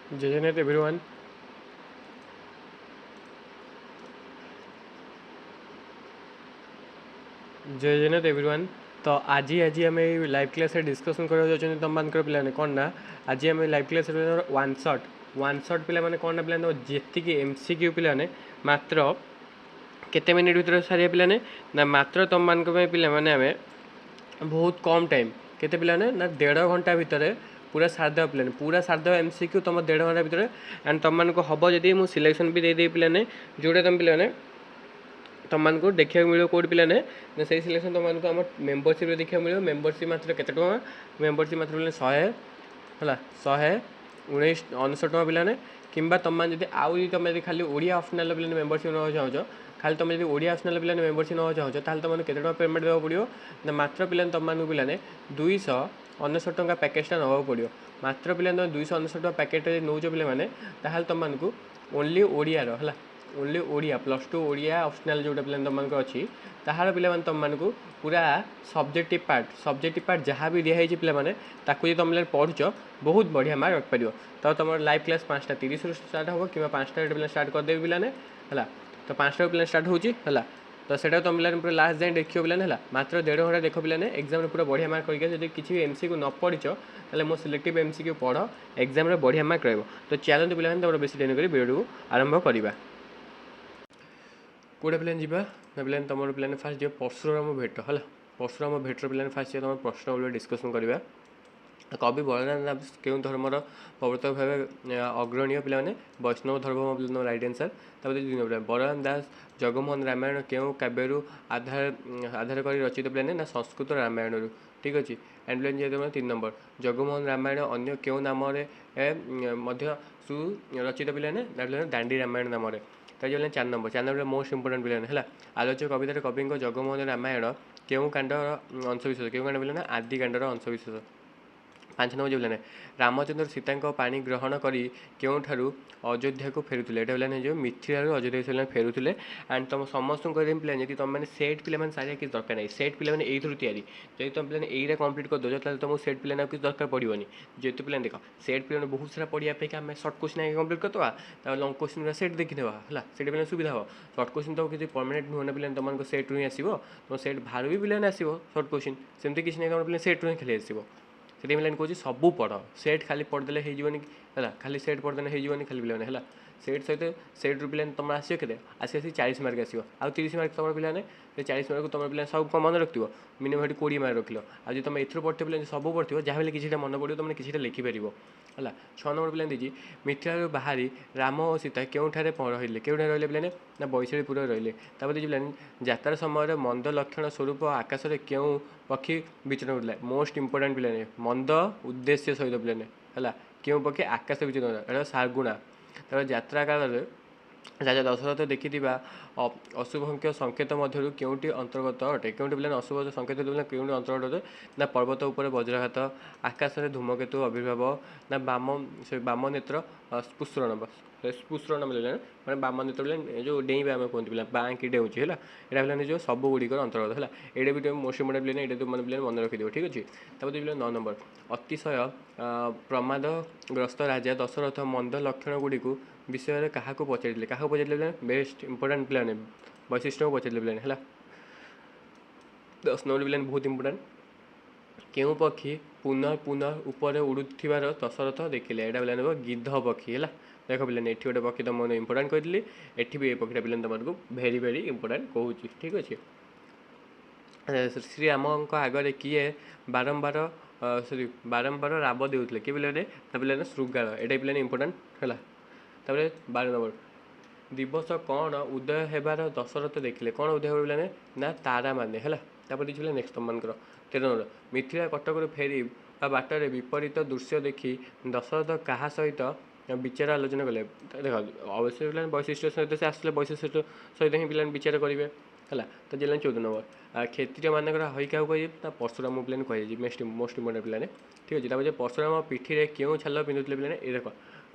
जय जगन्नाथ एवरीवन। जय जगन्नाथ एवरीवन। तो आज आम लाइव क्लास डिस्कसन करा तुम मान पे कौन ना आज आम लाइव क्लास वन शॉट पे कौन ना पे जी एमसीक्यू पे मात्र केते मिनिट भर सारे पे ना मात्र तुम मान पे आम बहुत कम टाइम केते पे ना 1.5 घंटा भितर पूरा सारदेव पे पूरा सारदेव एमसीक्यू तुम 1.5 घंटा भितर एंड तुम मानक हम जदि मुझे सिलेक्शन भी दे पे जोड़ा तुम पे तुमको देखा मिले कौट पे ना से सिलेक्शन तुमको आम मेम्बरशिप देखा मिले मेम्बरशिप मात्र के मेम्बरशिप मात्र पे 119 टका पे तुम जब आउ तुम खाली ओडिया ऑप्शनल पे मेम्बरशिप ना चाहो खाली तुम जब ओडिया ऑप्शनल पे मेम्बरशिप ना चाहो ताल तुमको केते टका पेमेंट देवा पड़ो ना मात्र पे तुमको पे 219 टका पैकेजटा ना पड़ो मात्र पे तुम 219 टका पैकेट नौ पे तुमको ओनली ओडियार है ओनली ओडिया +2 ओडिया ऑप्शनल जोटा पे तुमको अच्छी ताहार पे तुमको पूरा सब्जेक्टिव पार्ट जहाँ भी दिखाई पे ताकू तुम पढ़ुच बहुत बढ़िया मार्क रखिपर तो तुम लाइव क्लास 5:30 स्टार्ट हो कि 5टा पे स्टार्ट करदेवी पे है तो 5टा पे स्टार्ट होगा तो सेटा तुम पे पूरा लास्ट जाए देखियो पे है मात्र 1.5 घंटा देख पे एग्जाम पूरा बढ़िया मार्क करके किसी एमसीक्यू न पढ़च ताले मो सिलेक्टिव एमसीक्यू पढ़ एग्जाम बढ़िया मार्क रहा तो चलते पे तुम बेसी डेरी कर वीडियो आरंभ करवा कौटे पे जावा ना पे तुम पे फास्ट जो परशुराम भेट है परशुराम भेटर पे फास्ट तुम प्रश्न डिस्कसन करवा कवि बलराम क्यों धर्मर प्रवर्तक भाव अग्रणीय पे वैष्णव धर्म राइट आंसर तब 2 नंबर बलराम दास जगमोहन रामायण क्यों काव्यरू आधार कर रचित पे ना संस्कृत रामायण ठीक अच्छे एंड प्लेन जो 3 नंबर जगमोहन रामायण अन्य क्यों नाम सुरचित पे ना दांडी रामायण नाम जो 4 नंबर मोस्ट इंपोर्टेंट पे है आलोच्य कवितार कवि जगमोहन रामायण क्यों कांडर अंशविशेष क्यों कांड पे आदि कांडर अंशविशेष 5 नंबर जो पे रामचंद्र सीता पाणी ग्रहण कर क्योंठारू अयोध्या को फेरुले ये जो मिथिलारू अयोध्या से फेरुले एंड तुम समस्त पे जी तुम मैंने सेट पे सारे किसी दरकार नहीं सेट पे ये या तुम पे यही कम्प्लीट कर दो तुमको सेट पे किसी दरकार पड़ोनी जेहतु पे देख सेट पे बहुत सारा पढ़ाई आम सर्ट क्वेश्चन कम्प्लीट करदे लंग क्वेश्चन सेट देखीदे है सेट पे सुविधा हो सर्ट क्वेश्चन तो किसी परमानेंट नुह ना पे तुमको सेट रू ही आसो तुम सेट बाहर भी पे आसो सर्ट क्वेश्चन सेमती किसी ना तुम पे सेट रू ही खाली आसो से कहूँ सबू पढ़ सेट खाली पढ़दे है खाली सेट पढ़दे होनी खाली पे है सेट सहित सेट रू पे तुम आस के आसी 40 मार्क आसो आ 30 मार्क तुम पे 40 मार्क तुम पे सब कम मन रखियो मिनिमम 20 मार्क रख आज तुम एथर पढ़ते पे सब पढ़ो जहाँ भी किसी मन पड़ो तुमने किसी लिखिपर है 6 नंबर पे दीजिए मिथिला बाहरी राम और सीता क्योंठारे रही क्योंठार रही पे ना बैशालीपुर रही पे यात्रा समय मंद लक्षण स्वरूप आकाश में क्यों पक्षी विचरण करता मोस्ट इंपोर्टेंट पे मंद उद्देश्य सहित पे है क्यों पक्षी आकाश विचरण सारगुणा तब यात्रा काल राजा दशरथ देखि अशुभंक संकेत मध्य क्योंटी अंतर्गत अटे क्योंटी पे अशुभ संकेत क्योंटी अंतर्गत अटे ना पर्वत उपर वज्रघात आकाश में धूमकेतु आविर्भाव ना बाम नेत्र स्पुष्ण स्पुष्ण मिले मैंने बाम नेत्र पे जो डेईबा आम कहते पे बाँ कि डेऊँच है यहाँ पे जो सब गुड़िकर अंतर्गत है ये भी मोस्ट इंपोर्टेंट प्लेन ये मैंने प्लेन मन रखिद ठीक अच्छे तब 9 नंबर अतिशय प्रमादग्रस्त राजा दशरथ मंद लक्षण गुड़ी विषय क्या पचारे क्या पचारे बेस्ट इंपोर्टेंट प्लान वैशिष्ट्य को पचारे प्लान है 10 नंबर प्लान बहुत इंपोर्टेंट क्यों पक्षी पुनः पुनः ऊपर उड़ुथिबार दशरथ देखिले यहाँ पे गिद्ध पक्षी है देख पे ये गोटे पक्षी तुम मैंने इंपोर्टाट कहली एटी भी ये पक्षीटा पे तुमको भेरी भेरी इंपोर्टाट कहूँ ठीक अच्छे श्रीराम आगे किए बारंबार सॉरी बारंबार राब देते कि पे श्रृगाल ये पे इंपोर्टाट है 12 नंबर दिवस कौन उदय होबार दशरथ देखिले कौन उदय हो ना तारा माने है देखिए नेक्स्ट तुम मान 13 नंबर मिथिला कटक फेरी बाटर विपरीत दृश्य देखी दशरथ क्या सहित विचार आलोचना कले देख अवश्य पे वैशिष्ट्य सहित से आसले वैशिष्ट्य सहित ही पे विचार करेंगे है तो जेल 14 नंबर क्षत्रिय मानक हई क्या कहे परशुराम प्लेन कहे मोस्ट इंपोर्टेंट प्लान ठीक अच्छे तब परशुराम पिठी क्यों छाल पिंधुले प्लान ये देख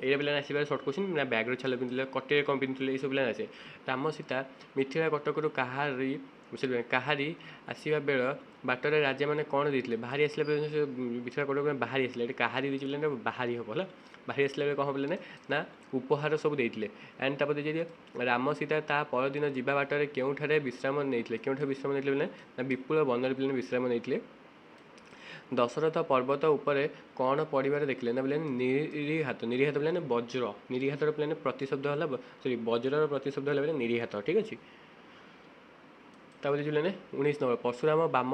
ये प्लान आसपार सर्ट क्वेश्चन ना बैग्र छाल पिंधुले कटे कौन पिंधुले ये सब प्लान आसे राम सीता मिथिला कटक कहारी ବୁଝିପାରିଲେ କାହାରି ଆସିବା ବେଳ ବାଟରେ ରାଜାମାନେ କ'ଣ ଦେଇଥିଲେ ବାହାରି ଆସିଲା ବେଳେ ସେ ବିଛଣା କୋଠରୁ ବାହାରି ଆସିଲେ ଏଠି କାହାରି ଦେଇଛି ବୋଲେ ବାହାରି ହେବ ହେଲା ବାହାରି ଆସିଲା ବେଳେ କ'ଣ ହେବ ବୋଲେ ନା ଉପହାର ସବୁ ଦେଇଥିଲେ ଆଣ୍ଡ ତାପରେ ଯଦି ରାମ ସୀତା ତା ପରଦିନ ଯିବା ବାଟରେ କେଉଁଠାରେ ବିଶ୍ରାମ ନେଇଥିଲେ କେଉଁଠାରେ ବିଶ୍ରାମ ନେଇଥିଲେ ବୋଲେ ନା ବିପୁଳ ବନରେ ପିଲାମାନେ ବିଶ୍ରାମ ନେଇଥିଲେ ଦଶରଥ ପର୍ବତ ଉପରେ କ'ଣ ପଡ଼ିବାର ଦେଖିଲେ ନା ବୋଲେ ନିରୀହାତ ବୋଲେ ବଜ୍ର ନିରୀହାତର ପିଲାମାନେ ପ୍ରତିଶବ୍ଦ ହେଲା ସରି ବଜ୍ରର ପ୍ରତିଶବ୍ଦ ହେଲା ବୋଲେ ନିରୀହାତ ଠିକ୍ ଅଛି ତାପରେ ପିଲାମାନେ 19 ନମ୍ବର ପରଶୁରାମ ବାମ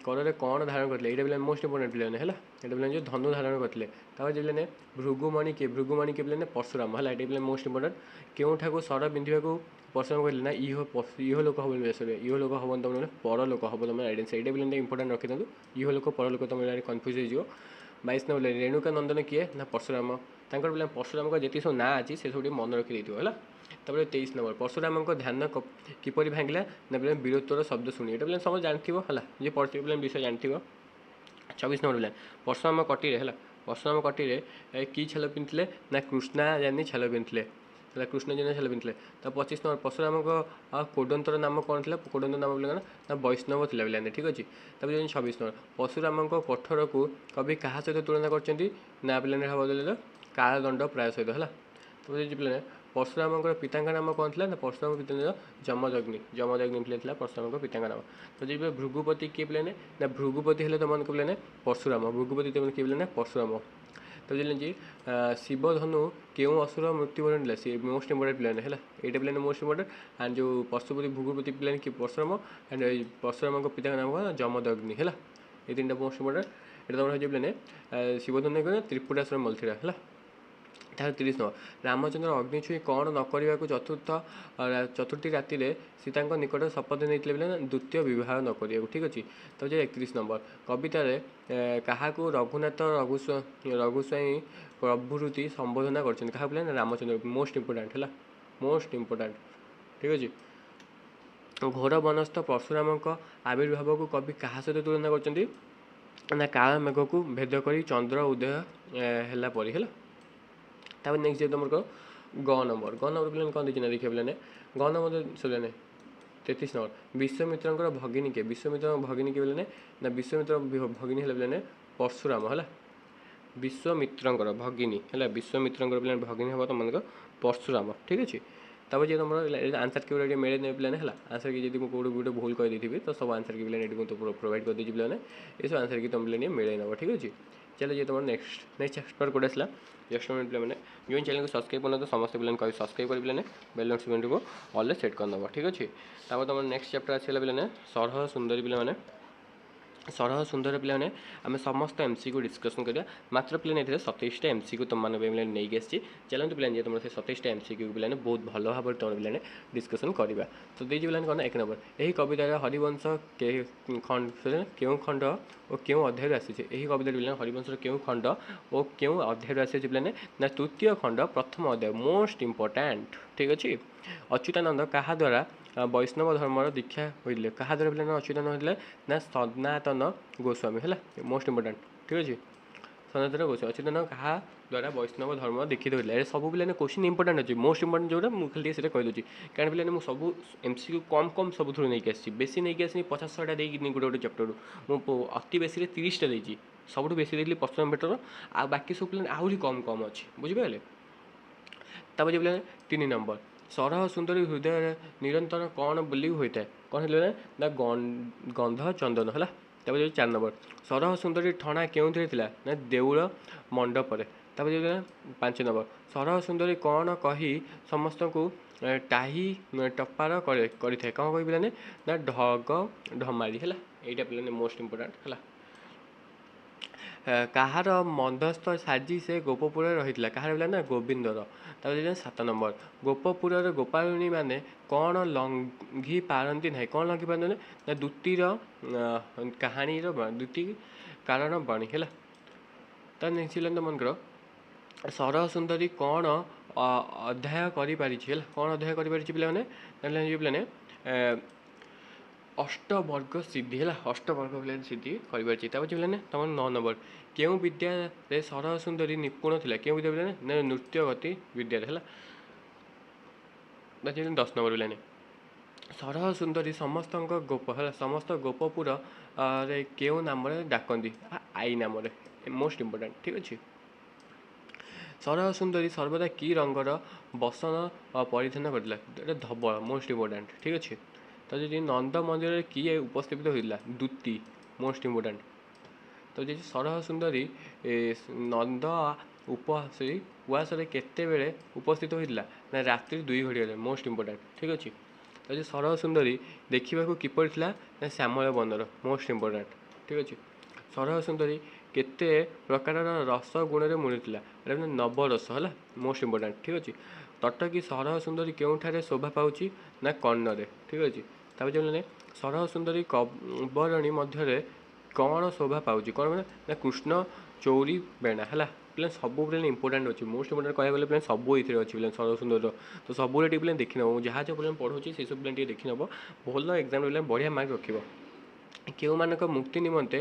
କରରେ କ'ଣ ଧାରଣ କରିଥିଲେ ଏଇଟା ପିଲାମାନେ ମୋଷ୍ଟ ଇମ୍ପୋର୍ଟାଣ୍ଟ ପିଲାମାନେ ହେଲା ଏଇଟା ପିଲାମାନେ ଯେଉଁ ଧନୁ ଧାରଣ କରିଥିଲେ ତାପରେ ପିଲାମାନେ ଭୃଗୁମଣି କିଏ ପିଲାମାନେ ପରଶୁରାମ ହେଲା ଏଇଟା ପିଲାମାନେ ମୋଷ୍ଟ ଇମ୍ପୋର୍ଟାଣ୍ଟ କେଉଁଠାକୁ ସର ପିନ୍ଧିବାକୁ ପରଶୁରାମ କହିଲେ ନା ଇହ ଲୋକ ହବ ବେଶରେ ଇହ ଲୋକ ହବନି ତୁମେ ପର ଲୋକ ହବ ତୁମେ ଆଇଡେଣ୍ଟି ସେଇଟା ପିଲାମାନେ ଇମ୍ପୋର୍ଟାଣ୍ଟ ରଖିଥାନ୍ତୁ ଇହ ଲୋକ ପର ଲୋକ ତୁମେ କନଫ୍ୟୁଜ୍ ହେଇଯିବ 22 ନମ୍ବର ରେଣୁକା ନନ୍ଦନ କିଏ ନା ପରଶୁରାମ ତାଙ୍କର ପିଲା ପରଶୁରାମଙ୍କ ଯେତିକି ସବୁ ନାଁ ଅଛି ସେ ସବୁ ଟିକେ ମନେ ରଖିଦେଇଥିବ ହେଲା ତାପରେ 23 ନମ୍ବର ପରଶୁରାମଙ୍କ ଧ୍ୟାନ କିପରି ଭାଙ୍ଗିଲା ନା ପିଲା ବୀରତ୍ୱର ଶବ୍ଦ ଶୁଣି ଏଇଟା ପିଲା ସମସ୍ତେ ଜାଣିଥିବ ହେଲା ଯିଏ ପଢ଼ିଥିବ ପିଲା ବିଷୟ ଜାଣିଥିବ 24 ନମ୍ବର ପିଲା ପରଶୁରାମ କଟିରେ ହେଲା ପରଶୁରାମ କଟିରେ କି ଛାଲ ପିନ୍ଧିଥିଲେ ନା କୃଷ୍ଣା ଜାନି ଛାଲ ପିନ୍ଧିଥିଲେ ହେଲା କୃଷ୍ଣ ଜାନି ଛାଲ ପିନ୍ଧିଥିଲେ ତା 25 ନମ୍ବର ପରଶୁରାମଙ୍କ କୋଦନ୍ତର ନାମ କ'ଣ ଥିଲା କୋଦନ୍ତ ନାମ ପିଲା ନା ବୈଷ୍ଣବ ଥିଲା ପିଲାମାନେ ଠିକ୍ ଅଛି ତାପରେ 26 ନମ୍ବର ପରଶୁରାମଙ୍କ କଠୋରକୁ କବି କାହା ସହିତ ତୁଳନା କରିଛନ୍ତି ନା ପିଲାମାନେ ବଦଳିଲେ କାଳଦଣ୍ଡ ପ୍ରାୟ ସହିତ ହେଲା ତାପରେ ପିଲାମାନେ ପରଶୁରାମଙ୍କର ପିତାଙ୍କ ନାମ କ'ଣ ଥିଲା ନା ପରଶୁରାମ ପିତାଙ୍କ ଯମଦଗ୍ନି ପିଲା ଥିଲା ପରଶୁରାମଙ୍କ ପିତାଙ୍କ ନାମ ତ ଯିବେ ଭୃଗୁପତି କିଏ ପିଲାନେ ନା ଭୃଗୁପତି ହେଲେ ତୁମମାନଙ୍କୁ ପିଲାନେ ପରଶୁରାମ ଭୃଗୁପତି ତୁମେ କିଏ ପିଲାନେ ପରଶୁରାମ ତ ବୁଝିଲେ ଯେ ଶିବଧନୁ କେଉଁ ଅସୁର ମୃତ୍ୟୁବରଣ ଥିଲା ସେ ମୋଷ୍ଟ ଇମ୍ପୋର୍ଟାଣ୍ଟ ପିଲାନେ ହେଲା ଏଇଟା ପିଲାନେ ମୋଷ୍ଟ ଇମ୍ପୋର୍ଟାଣ୍ଟ ଆଣ୍ଡ ଯେଉଁ ପଶୁପତି ଭୃଗୁପତି ପିଲାନେ କିଏ ପରଶୁରାମ ଆଣ୍ଡ ପରଶୁରାମଙ୍କ ପିତାଙ୍କ ନାମ କ'ଣ ଯମଦଗ୍ନି ହେଲା এই তিনটা মোস্ট ইম্পর্টেন্ট এটা তোমরা হচ্ছে প্লেনে শিবধনু ত্রিপুরাসুর মলথিরা হল তাহলে 30 নম্বর রামচন্দ্র অগ্নি ছুঁই କ'ଣ ନ କରିବାକୁ ଚତୁର୍ଥୀ ରାତିରେ ସୀତାଙ୍କ ନିକଟରେ ଶପଥ ନେଇଥିଲେ ବୋଲେ ଦ୍ୱିତୀୟ ବିବାହ ନ କରିବାକୁ ଠିକ୍ ଅଛି ତ ଯେ 31 ନମ୍ବର କବିତାରେ କାହାକୁ ରଘୁନାଥ ରଘୁସ୍ୱାଇଁ ପ୍ରଭୃତି ସମ୍ବୋଧନା କରିଛନ୍ତି କାହାକୁ ବୋଲେ ରାମଚନ୍ଦ୍ର ମୋଷ୍ଟ ଇମ୍ପୋର୍ଟାଣ୍ଟ ହେଲା ମୋଷ୍ଟ ଇମ୍ପୋର୍ଟାଣ୍ଟ ଠିକ୍ ଅଛି ଘୋର ବନସ୍ଥ ପରଶୁରାମଙ୍କ ଆବିର୍ଭାବକୁ କବି କାହା ସହିତ ତୁଳନା କରିଛନ୍ତି ନା କାଳ ମେଘକୁ ଭେଦ କରି ଚନ୍ଦ୍ର ଉଦୟ ହେଲା ପରି ହେଲା ତାପରେ ନେକ୍ସଟ ଯେହେତୁ ଆମର ଗ ନମ୍ବର ପିଲାମାନେ କ'ଣ ଦେଇଛି ନା ଦେଖିବା ପିଲାମାନେ ଗ ନମ୍ବର ଶୁଣିଲେ 33 ନମ୍ବର ବିଶ୍ୱାମିତ୍ରଙ୍କର ଭଗିନୀ କିଏ ବିଶ୍ୱାମିତ୍ରଙ୍କ ଭଗିନୀ କିଏ ପିଲାମାନେ ନା ବିଶ୍ୱାମିତ୍ର ଭଗିନୀ ହେଲା ପିଲାମାନେ ପରଶୁରାମ ହେଲା ବିଶ୍ୱାମିତ୍ରଙ୍କର ଭଗିନୀ ହେଲା ବିଶ୍ୱାମିତ୍ରଙ୍କର ପିଲାମାନେ ଭଗିନୀ ହେବ ତୁମମାନଙ୍କ ପରଶୁରାମ ଠିକ୍ ଅଛି ତାପରେ ଯେ ତୁମର ଆନ୍ସର୍ କି ଟିକେ ମିଳେ ନେବେ ପିଲାମାନେ ହେଲା ଆନ୍ସର୍ କି ଯଦି ମୁଁ କେଉଁଠି ଗୋଟେ ଭୁଲ କହିଦେଇଥିବି ତ ସବୁ ଆନ୍ସର୍ କି ପିଲାମାନେ ଏଠି ମୁଁ ପ୍ରୋଭାଇଡ଼ କରିଦେଇଛି ପିଲାମାନେ ଏସବୁ ଆନ୍ସର୍ କି ତୁମ ପିଲାମାନେ ମିଳେଇ ନେବ ଠିକ୍ ଅଛି ଚାଲ ଯେ ତୁମର ନେକ୍ସଟ ଚାପ୍ଟର କୋଉଟା ଆସିଲା ଜଷ୍ଟ ପିଲାମାନେ ଯେଉଁ ଚ୍ୟାନେଲକୁ ସବସ୍କ୍ରାଇବ୍ କରିନଥିବ ସମସ୍ତେ ପିଲାମାନେ କହିବେ ସବସ୍କ୍ରାଇବ୍ କରି ପିଲାମାନେ ବେଲ୍ ନୋଟିଫିକେସନ୍କୁ ଅଲ୍ରେ ସେଟ୍ କରିନେବ ଠିକ୍ ଅଛି ତାପରେ ତୁମର ନେକ୍ସଟ ଚାପ୍ଟର ଆସିଲା ପିଲାମାନେ ସରହ ସୁନ୍ଦରୀ ପିଲାମାନେ ସରହ ସୁନ୍ଦର ପିଲାମାନେ ଆମେ ସମସ୍ତ ଏମ୍ସିକୁ ଡିସ୍କସନ୍ କରିବା ମାତ୍ର ପିଲାମାନେ ଏଥିରେ 27ଟା ଏମ୍ସିକୁ ତୁମମାନଙ୍କ ପାଇଁ ପିଲାମାନେ ନେଇକି ଆସିଛି ଚାଲନ୍ତୁ ପିଲାମାନେ ଯେ ତୁମର ସେ 27ଟା ଏମ୍ସିକୁ ପିଲାମାନେ ବହୁତ ଭଲ ଭାବରେ ତୁମ ପିଲାମାନେ ଡିସ୍କସନ୍ କରିବା ତ ଦେଇଛି ପିଲାମାନେ କ'ଣ 1 ନମ୍ବର ଏହି କବିତାରେ ହରିବଂଶ କେଉଁ ଖଣ୍ଡ ଓ କେଉଁ ଅଧ୍ୟାୟରୁ ଆସିଛି ଏହି କବିତାରେ ପିଲାମାନେ ହରିବଂଶର କେଉଁ ଖଣ୍ଡ ଓ କେଉଁ ଅଧ୍ୟାୟରୁ ଆସିଛି ପିଲାମାନେ ନା ତୃତୀୟ ଖଣ୍ଡ ପ୍ରଥମ ଅଧ୍ୟାୟ ମୋଷ୍ଟ ଇମ୍ପୋର୍ଟାଣ୍ଟ ଠିକ୍ ଅଛି ଅଚ୍ୟୁତାନନ୍ଦ କାହା ଦ୍ୱାରା ବୈଷ୍ଣବ ଧର୍ମର ଦୀକ୍ଷା ହୋଇଥିଲେ କାହା ଦ୍ୱାରା ପିଲାମାନେ ଅଚ୍ୟୁତାନନ୍ଦ ହୋଇଥିଲେ ନା ସନାତନ ଗୋସ୍ୱାମୀ ହେଲା ମୋଷ୍ଟ ଇମ୍ପୋର୍ଟାଣ୍ଟ ଠିକ୍ ଅଛି ସନାତନ ଗୋସ୍ୱାମୀ ଅଚ୍ୟୁତାନନ୍ଦ କାହା ଦ୍ୱାରା ବୈଷ୍ଣବ ଧର୍ମ ଦୀକ୍ଷିତ ହୋଇଥିଲେ ଏ ସବୁ ପିଲାମାନେ କୋଶ୍ଚିନ୍ ଇମ୍ପୋର୍ଟାଣ୍ଟ ଅଛି ମୋଷ୍ଟ ଇମ୍ପୋର୍ଟାଣ୍ଟ ଯେଉଁଟା ମୁଁ ଖାଲି ସେଇଟା କହିଦେଉଛି କାରଣ ପିଲାମାନେ ମୁଁ ସବୁ ଏମ୍ସିକୁ କମ୍ ସବୁଥିରୁ ନେଇକି ଆସିଛି ବେଶୀ ନେଇକି ଆସିନି 50-100ଟା ଦେଇକିନି ଗୋଟେ ଚାପ୍ଟରରୁ ମୁଁ ଅତି ବେଶୀରେ 30ଟା ଦେଇଛି ସବୁଠୁ ବେଶୀ ଦେଇଥିଲି ପଶ୍ଚିମ ବେଟର ଆଉ ବାକି ସବୁ ପିଲାମାନେ ଆହୁରି କମ୍ ଅଛି ବୁଝିପାରିଲେ ତାପରେ ପିଲାମାନେ 3 ନମ୍ବର ସରହ ସୁନ୍ଦରୀ ହୃଦୟରେ ନିରନ୍ତର କ'ଣ ବୋଲି ହୋଇଥାଏ କ'ଣ ହେଇଥିଲେ ନା ଗନ୍ଧ ଚନ୍ଦନ ହେଲା ତାପରେ 4 ନମ୍ବର ସରହ ସୁନ୍ଦରୀ ଠଣା କେଉଁଥିରେ ଥିଲା ନା ଦେଉଳ ମଣ୍ଡପରେ ତାପରେ 5 ନମ୍ବର ସରହ ସୁନ୍ଦରୀ କ'ଣ କହି ସମସ୍ତଙ୍କୁ ଟାହି ଟପାର କରିଥାଏ କ'ଣ କହି ପିଲାମାନେ ନା ଢଗ ଢମାରି ହେଲା ଏଇଟା ପିଲାମାନେ ମୋଷ୍ଟ ଇମ୍ପୋର୍ଟାଣ୍ଟ ହେଲା କାହାର ମନ୍ଦସ୍ଥ ସାଜି ସେ ଗୋପପୁରରେ ରହିଥିଲା କାହାର ପିଲା ନା ଗୋବିନ୍ଦର ତାପରେ 7 ନମ୍ବର ଗୋପପୁରର ଗୋପାଳିନୀ ମାନେ କ'ଣ ଲଙ୍ଘି ପାରନ୍ତି ନାହିଁ କ'ଣ ଲଙ୍ଘି ପାରନ୍ତି ନା ଦ୍ୱିତୀର କାହାଣୀର ଦ୍ୱିତୀୟ କାରଣ ବାଣୀ ହେଲା ତା ନେକ୍ସଟ ହେଲା ତୁମଙ୍କର ସରହ ସୁନ୍ଦରୀ କ'ଣ ଅଧ୍ୟାୟ କରିପାରିଛି ହେଲା କ'ଣ ଅଧ୍ୟାୟ କରିପାରିଛି ପିଲାମାନେ ପିଲାମାନେ ଅଷ୍ଟବର୍ଗ ସିଦ୍ଧି ହେଲା ଅଷ୍ଟବର୍ଗ ପିଲାମାନେ ସିଦ୍ଧି କରିପାରିଛି ତାପରେ ପିଲାମାନେ ତୁମର 9 ନମ୍ବର କେଉଁ ବିଦ୍ୟାରେ ସରହ ସୁନ୍ଦରୀ ନିପୁଣ ଥିଲା କେଉଁ ବିଦ୍ୟା ପିଲାମାନେ ନା ନୃତ୍ୟ ଗତି ବିଦ୍ୟାରେ ହେଲା 10 ନମ୍ବର ପିଲାମାନେ ସରହ ସୁନ୍ଦରୀ ସମସ୍ତଙ୍କ ଗୋପ ହେଲା, ସମସ୍ତ ଗୋପପୁର ରେ କେଉଁ ନାମରେ ଡାକନ୍ତି? ଆଈ ନାମରେ। ମୋଷ୍ଟ ଇମ୍ପୋର୍ଟାଣ୍ଟ, ଠିକ୍ ଅଛି। ସରହ ସୁନ୍ଦରୀ ସର୍ବଦା କି ରଙ୍ଗର ବସନ ପରିଧାନ କରିଥିଲା? ଏଇଟା ଧବଳ, ମୋଷ୍ଟ ଇମ୍ପୋର୍ଟାଣ୍ଟ, ଠିକ୍ ଅଛି। ତ ଯଦି ନନ୍ଦ ମନ୍ଦିରରେ କିଏ ଉପସ୍ଥିତ ହୋଇଥିଲା? Dutee, most important. ତ ଯଦି ସରହ ସୁନ୍ଦରୀ ନନ୍ଦ ଉଆସରେ କେତେବେଳେ ଉପସ୍ଥିତ ହୋଇଥିଲା? ନା ରାତ୍ରି 2 ଘଡ଼ିଆରେ, ମୋଷ୍ଟ ଇମ୍ପୋର୍ଟାଣ୍ଟ, ଠିକ୍ ଅଛି। ତ ଯଦି ସରହ ସୁନ୍ଦରୀ ଦେଖିବାକୁ କିପରି ଥିଲା? ନା ଶ୍ୟାମଳ ବନର, ମୋଷ୍ଟ ଇମ୍ପୋର୍ଟାଣ୍ଟ, ଠିକ୍ ଅଛି। ସରହ ସୁନ୍ଦରୀ କେତେ ପ୍ରକାରର ରସ ଗୁଣରେ ମୁଣିଥିଲା? ଏଇଟା ନବରସ ହେଲା, ମୋଷ୍ଟ ଇମ୍ପୋର୍ଟାଣ୍ଟ, ଠିକ୍ ଅଛି। ତଟକୀ ସରହ ସୁନ୍ଦରୀ କେଉଁଠାରେ ଶୋଭା ପାଉଛି? ନା କର୍ଣ୍ଣରେ, ଠିକ୍ ଅଛି। ତାପରେ ଯେଉଁମାନେ ସରହ ସୁନ୍ଦରୀ କବରଣୀ ମଧ୍ୟରେ କ'ଣ ଶୋଭା ପାଉଛି? କ'ଣ ମାନେ? ନା କୃଷ୍ଣ ଚୌରି ବେଣା ହେଲା। ପିଲା ସବୁ ପିଲା ଇମ୍ପୋର୍ଟାଣ୍ଟ ଅଛି, ମୋଷ୍ଟ ଇମ୍ପୋର୍ଟାଣ୍ଟ କହିବାକୁ ଗଲେ ପିଲା ସବୁ ଏଇଥିରେ ଅଛି ପିଲା ସରହ ସୁନ୍ଦରର। ତ ସବୁବେଳେ ଟିକେ ପିଲା ଦେଖିନେବ, ମୁଁ ଯାହା ଯାହା ପିଲା ପଢ଼ଉଛି ସେସବୁ ପିଲା ଟିକେ ଦେଖିନେବ, ଭଲ ଏକ୍ଜାମ୍ ପିଲା ବଢ଼ିଆ ମାର୍କ ରଖିବ। କେଉଁମାନଙ୍କ ମୁକ୍ତି ନିମନ୍ତେ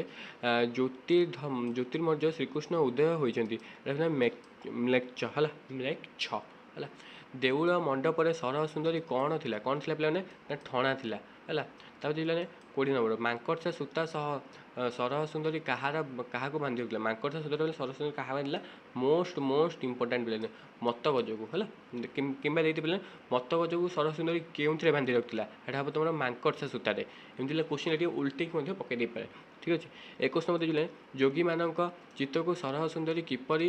ଜ୍ୟୋତିର୍ମର୍ଯ୍ୟ ଶ୍ରୀକୃଷ୍ଣ ଉଦୟ ହୋଇଛନ୍ତି? ଏଇଟା ମ୍ଲେଚ୍ଛ ହେଲା, ମ୍ଲେଚ୍ଛ ହେଲା। ଦେଉଳ ମଣ୍ଡପରେ ସରହ ସୁନ୍ଦରୀ କ'ଣ ଥିଲା? କ'ଣ ଥିଲା ପିଲାମାନେ? ନା ଠଣା ଥିଲା ହେଲା। ତାପରେ ପିଲାମାନେ 20 ନମ୍ବର ମାଙ୍କଡ଼ସା ସୂତା ସହ ସରହ ସୁନ୍ଦରୀ କାହାକୁ ବାନ୍ଧି ରଖିଥିଲା? ମାଙ୍କଡ଼ସା ସୂତା ସରହ ସୁନ୍ଦରୀ କାହା ବାନ୍ଧିଲା? ମୋଷ୍ଟ ଇମ୍ପୋର୍ଟାଣ୍ଟ ପିଲାମାନେ ମତ୍ତଗଜକୁ ହେଲା, କିମ୍ବା ଦେଇତେ ପିଲାମାନେ ମତ୍ତଗଜକୁ ସରହ ସୁନ୍ଦରୀ କେଉଁଥିରେ ବାନ୍ଧି ରଖିଥିଲା? ଏଇଟା ହେବ ତୁମର ମାଙ୍କଡ଼ସା ସୂତାରେ। ଏମିତି ହେଲେ କୋଶ୍ଚିନ୍ ଏଠି ଉଲ୍ଟେଇକି ମଧ୍ୟ ପକାଇ ଦେଇପାରେ, ଠିକ୍ ଅଛି। 21 ନମ୍ବର ଦେଇଥିଲେ ଯୋଗୀମାନଙ୍କ ଚିତ୍ତକୁ ସରହ ସୁନ୍ଦରୀ କିପରି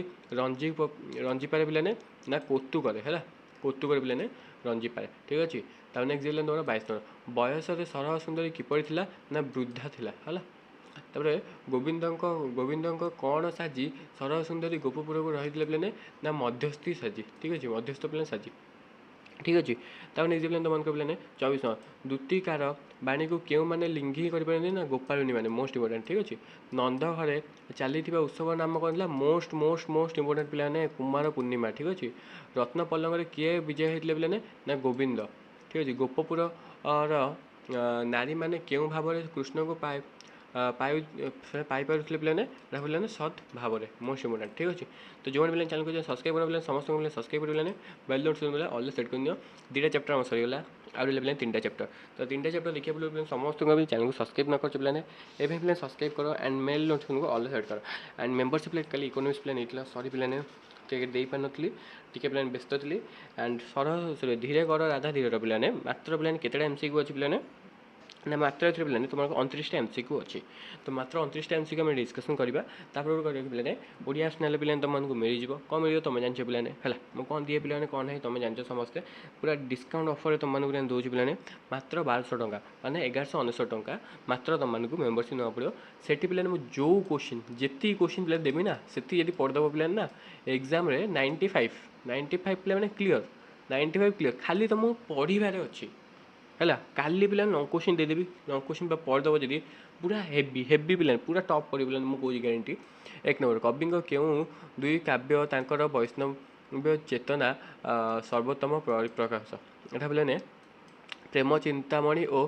ରଞ୍ଜିପାରେ ପିଲାମାନେ? ନା କୌତୁକରେ ହେଲା, କୌତୁକରେ ପିଲାମାନେ ରଞ୍ଜିପାରେ, ଠିକ୍ ଅଛି। ତାପରେ ନେକ୍ସଟ ଦେଇଥିଲେ ତୁମର 22 ନମ୍ବର ବୟସରେ ସରହ ସୁନ୍ଦରୀ କିପରି ଥିଲା? ନା ବୃଦ୍ଧା ଥିଲା ହେଲା। ତାପରେ ଗୋବିନ୍ଦଙ୍କ କ'ଣ ସାଜି ସରହ ସୁନ୍ଦରୀ ଗୋପପୁରକୁ ରହିଥିଲେ ପିଲାମାନେ? ନା ମଧ୍ୟସ୍ଥି ସାଜି, ଠିକ୍ ଅଛି, ମଧ୍ୟସ୍ଥ ପିଲା ସାଜି, ଠିକ୍ ଅଛି। ତାପରେ ନେକ୍ସଟ ଦେଇଥିଲେ ତୁମମାନଙ୍କ ପିଲାମାନେ 24 ନମ୍ବର ଦ୍ୱିତୀକାର ବାଣୀକୁ କେଉଁମାନେ ଲିଙ୍ଘି କରିପାରନ୍ତି? ନା ଗୋପାଳିନୀ ମାନେ, ମୋଷ୍ଟ ଇମ୍ପୋର୍ଟାଣ୍ଟ, ଠିକ୍ ଅଛି। ନନ୍ଦ ଘରେ ଚାଲିଥିବା ଉତ୍ସବ ନାମ କ'ଣ ଥିଲା? ମୋଷ୍ଟ ଇମ୍ପୋର୍ଟାଣ୍ଟ ପିଲାମାନେ କୁମାର ପୂର୍ଣ୍ଣିମା, ଠିକ୍ ଅଛି। ରତ୍ନ ପଲଙ୍କରେ କିଏ ବିଜୟ ହେଇଥିଲେ ପିଲାମାନେ? ନା ଗୋବିନ୍ଦ, ଠିକ୍ ଅଛି। ଗୋପପୁରର ନାରୀମାନେ କେଉଁ ଭାବରେ କୃଷ୍ଣଙ୍କୁ ପାଇପାରୁଥିଲେ ପିଲାମାନେ? ଏଇଟା ପିଲାମାନେ ସତ୍ ଭାବରେ, ମୋଷ୍ଟ ଇମ୍ପୋର୍ଟାଣ୍ଟ, ଠିକ୍ ଅଛି। ତ ଯେଉଁମାନେ ପିଲାମାନେ ଚ୍ୟାନେଲକୁ ସବସ୍କ୍ରାଇବ୍ କରିବା ପିଲାମାନେ ସମସ୍ତଙ୍କୁ ପିଲାମାନେ ସବସ୍କ୍ରାଇବ୍ କରିବା ପିଲାମାନେ ବେଲ୍ ନୋଟିଫିକେସନ୍ ପିଲା ଅଲ୍ ସେଟ୍ କରିନିଅ। 2ଟା ଚାପ୍ଟର ଆମର ସରିଗଲା, ଆଉ ରହିଲା ପିଲାମାନେ 3ଟା ଚାପ୍ଟର। ତ 3ଟା ଚାପ୍ଟର ଦେଖିବା ପିଲାମାନେ ସମସ୍ତଙ୍କୁ ବି ଚ୍ୟାନେଲକୁ ସବସ୍କ୍ରାଇବ୍ ନ କରିଛ ପିଲାମାନେ ଏବେ ପିଲାମାନେ ସବସ୍କ୍ରାଇବ୍ କର ଆଣ୍ଡ ମେଲ୍ ନୋଟିଫିକେସନ୍କୁ ଅଲ୍ ସେଟ୍ କର। ଆଣ୍ଡ ମେମ୍ବରସିପ୍ କାଲି ଇକୋନୋମିକ୍ସ ପିଲା ନେଇଥିଲା, ସରି ପିଲାମାନେ ଟିକେ ଦେଇପାରିନଥିଲି, ଟିକେ ପିଲାମାନେ ବ୍ୟସ୍ତ ଥିଲି। ଆଣ୍ଡ ଧୀରେ କର ରାଧା ଧୀରେର ପିଲାମାନେ ମାତ୍ର ପିଲାମାନେ କେତେଟା MCQ ଅଛି ପିଲାମାନେ? ନା ମାତ୍ର ଏଥିରେ ପିଲାମାନେ ତୁମର 29ଟା MCQ ଅଛି। ତ ମାତ୍ର 29ଟା MCQ ଆମେ ଡିସ୍କସନ୍ କରିବା। ତାପରେ କରିବା ପିଲାମାନେ ଓଡ଼ିଆ ଚ୍ୟାନେଲ୍ ପିଲାମାନେ ତୁମମାନଙ୍କୁ ମିଳିଯିବ, କ'ଣ ମିଳିବ ତୁମେ ଜାଣିଛ ପିଲାମାନେ ହେଲା। ମୁଁ କ'ଣ ଦିଏ ପିଲାମାନେ କ'ଣ ନାହିଁ ତୁମେ ଜାଣିଛ ସମସ୍ତେ। ପୁରା ଡିସ୍କାଉଣ୍ଟ ଅଫରରେ ତୁମମାନଙ୍କୁ ଦେଉଛି ପିଲାମାନେ ମାତ୍ର 1200 ଟଙ୍କା, ମାନେ 1199 ଟଙ୍କା ମାତ୍ର ତୁମମାନଙ୍କୁ ମେମ୍ବରସିପ୍ ନେବାକୁ ପଡ଼ିବ। ସେଠି ପିଲାମାନେ ମୁଁ ଯେଉଁ କୋଶ୍ଚିନ୍ ଯେତିକି କୋଶ୍ଚିନ୍ ପିଲା ଦେବି ନା ସେତିକି ଯଦି ପଢ଼ିଦେବ ପିଲାମାନେ ନା ଏକ୍ଜାମ୍ରେ 95 ପିଲାମାନେ କ୍ଲିଅର୍, 95 କ୍ଲିଅର୍। ଖାଲି ତୁମକୁ ପଢ଼ିବାରେ ଅଛି ହେଲା। କାଲି ପିଲାମାନେ ଲଙ୍ଗ୍ କୋଶ୍ଚିନ୍ ଦେଇଦେବି, ଲଙ୍ଗ୍ କୋଶ୍ଚିନ୍ ପଢ଼ିଦେବ ଯଦି ପୁରା ହେଭି ପିଲାମାନେ ପୁରା ଟପ୍ କରିବ ପିଲାମାନେ, ମୁଁ କହୁଛି ଗ୍ୟାରେଣ୍ଟି। 1 ନମ୍ବର କବିଙ୍କ କେଉଁ 2 କାବ୍ୟ ତାଙ୍କର ବୈଷ୍ଣବ୍ୟ ଚେତନା ସର୍ବୋତ୍ତମ ପ୍ରକାଶ? ଏଇଟା ପିଲାମାନେ ପ୍ରେମ ଚିନ୍ତାମଣି ଓ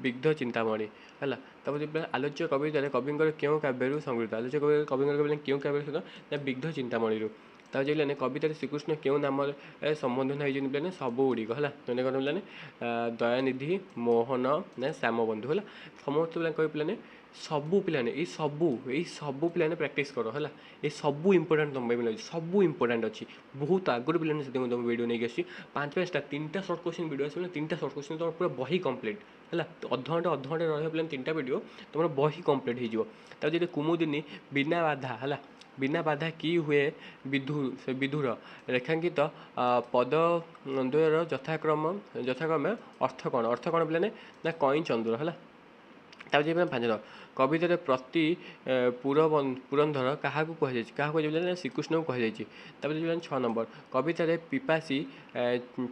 ବିଗ୍ଧ ଚିନ୍ତାମଣି ହେଲା। ତାପରେ ଆଲୋଚ୍ୟ କବିତାରେ କବିଙ୍କର କେଉଁ କାବ୍ୟରୁ ସଂଗୃହୀତ? ଆଲୋଚ୍ୟ କବିଙ୍କର କେଉଁ କାବ୍ୟରୁ ସଂଗୃହୀତ? ନା ବିଗ୍ଧ ଚିନ୍ତାମଣିରୁ। ତାପରେ ପିଲାମାନେ କବିତାରେ ଶ୍ରୀକୃଷ୍ଣ କେଉଁ ନାମରେ ସମ୍ବୋଧନ ହେଇଛନ୍ତି ପିଲାମାନେ? ସବୁ ଗୁଡ଼ିକ ହେଲା। ମାନେ କ'ଣ ପିଲାମାନେ? ଦୟାନିଧି, ମୋହନ, ନା ଶ୍ୟାମବନ୍ଧୁ ହେଲା। ସମସ୍ତ ପିଲା କହିବେ ପିଲାମାନେ ସବୁ ପିଲାମାନେ ଏଇ ସବୁ ପିଲାମାନେ ପ୍ରାକ୍ଟିସ୍ କର ହେଲା। ଏ ସବୁ ଇମ୍ପୋର୍ଟାଣ୍ଟ ତୁମ ପାଇଁ ମିଳୁଛି, ସବୁ ଇମ୍ପୋର୍ଟାଣ୍ଟ ଅଛି। ବହୁତ ଆଗରୁ ପିଲାମାନେ ସେଥିପାଇଁ ତୁମ ଭିଡ଼ିଓ ନେଇକି ଆସିଛି। 5ଟା 3ଟା ସର୍ଟ କୋଶ୍ଚିନ୍ ଭିଡ଼ିଓ ଆସିବ, 3ଟା ସର୍ଟ କୋଶ୍ଚିନ୍ ତୁମର ପୁରା ବହି କମ୍ପ୍ଲିଟ୍ ହେଲା। ଅଧଘଣ୍ଟେ ରହିବ ପିଲାମାନେ 3ଟା ଭିଡ଼ିଓ ତୁମର ବହି କମ୍ପ୍ଲିଟ୍ ହେଇଯିବ। ତାପରେ ଯଦି କୁମୁଦିନୀ ବିନା ବାଧା ହେଲା, ବିନା ବାଧା କି ହୁଏ ବିଧୁର ରେଖାଙ୍କିତ ପଦଦ୍ୱୟର ଯଥାକ୍ରମେ ଅର୍ଥ କ'ଣ? ଅର୍ଥ କ'ଣ ପିଲାମାନେ? ନା କଇଁ ଚନ୍ଦ୍ର ହେଲା। ତାପରେ ଯିବେ 5 ନମ୍ବର କବିତାରେ ପ୍ରତି ପୁରନ୍ଧର କାହାକୁ କୁହାଯାଇଛି? କାହାକୁ କୁହାଯାଇଛି? ନା ଶ୍ରୀକୃଷ୍ଣଙ୍କୁ କୁହାଯାଇଛି। ତାପରେ ଯିବେ 6 ନମ୍ବର କବିତାରେ ପିପାସୀ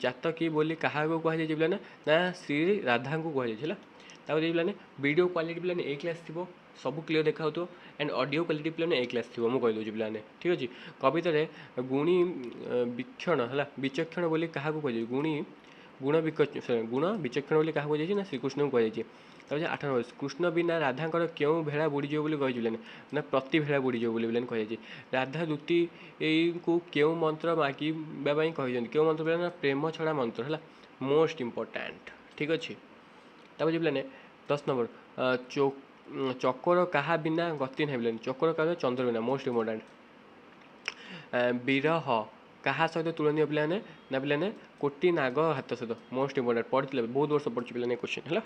ଚାତକୀ ବୋଲି କାହାକୁ କୁହାଯାଇଛି ପିଲାମାନେ? ନା ଶ୍ରୀ ରାଧାଙ୍କୁ କୁହାଯାଇଛି ହେଲା। ତାପରେ ପିଲାମାନେ ଭିଡ଼ିଓ କ୍ୱାଲିଟି ପିଲାମାନେ A କ୍ଲାସ୍ ଥିବ, ସବୁ କ୍ଲିୟର ଦେଖାଉଥିବ। ଆଣ୍ଡ ଅଡ଼ିଓ କ୍ୱାଲିଟି ପିଲାମାନେ A କ୍ଲାସ୍ ଥିବ, ମୁଁ କହିଦେଉଛି ପିଲାମାନେ, ଠିକ୍ ଅଛି। କବିତାରେ ଗୁଣୀ ବିଚକ୍ଷଣ ବୋଲି କାହାକୁ କୁହାଯାଇଛି? ଗୁଣ ବିଚକ୍ଷଣ ବୋଲି କାହାକୁ କୁହାଯାଇଛି? ନା ଶ୍ରୀକୃଷ୍ଣଙ୍କୁ କୁହାଯାଇଛି। ତାପରେ 8 ନମ୍ବର କୃଷ୍ଣ ବିନା ରାଧାଙ୍କର କେଉଁ ଭେଳା ବୁଡ଼ିଯିବ ବୋଲି କହିଛି ପିଲାମାନେ? ନା ପ୍ରତି ଭେଳା ବୁଡ଼ିଯିବ ବୋଲି ପିଲାମାନେ କୁହାଯାଇଛି। ରାଧା ଦ୍ୱିତୀଙ୍କୁ କେଉଁ ମନ୍ତ୍ର ମାଗିବା ପାଇଁ କହିଛନ୍ତି? କେଉଁ ମନ୍ତ୍ର ପିଲାମାନେ? ନା ପ୍ରେମ ଛଡ଼ା ମନ୍ତ୍ର ହେଲା, ମୋଷ୍ଟ ଇମ୍ପୋର୍ଟାଣ୍ଟ, ଠିକ୍ ଅଛି। ତାପରେ ପିଲାମାନେ 10 ନମ୍ବର ଚକର କାହା ବିନା ଗତି ନାହିଁ ପିଲାମାନେ। ଚକର କାହା ଚନ୍ଦ୍ର ବିନା, ମୋଷ୍ଟ ଇମ୍ପୋର୍ଟାଣ୍ଟ। ବିରହ କାହା ସହିତ ତୁଳନୀୟ ପିଲାମାନେ, ନା ପିଲାମାନେ କୋଟି ନାଗ ହାତ ସହିତ, ମୋଷ୍ଟ ଇମ୍ପୋର୍ଟାଣ୍ଟ। ପଢ଼ିଥିଲେ ବହୁତ ବର୍ଷ ପଢ଼ିଛି ପିଲାମାନେ କ୍ୱେଶ୍ଚିନ୍ ହେଲା।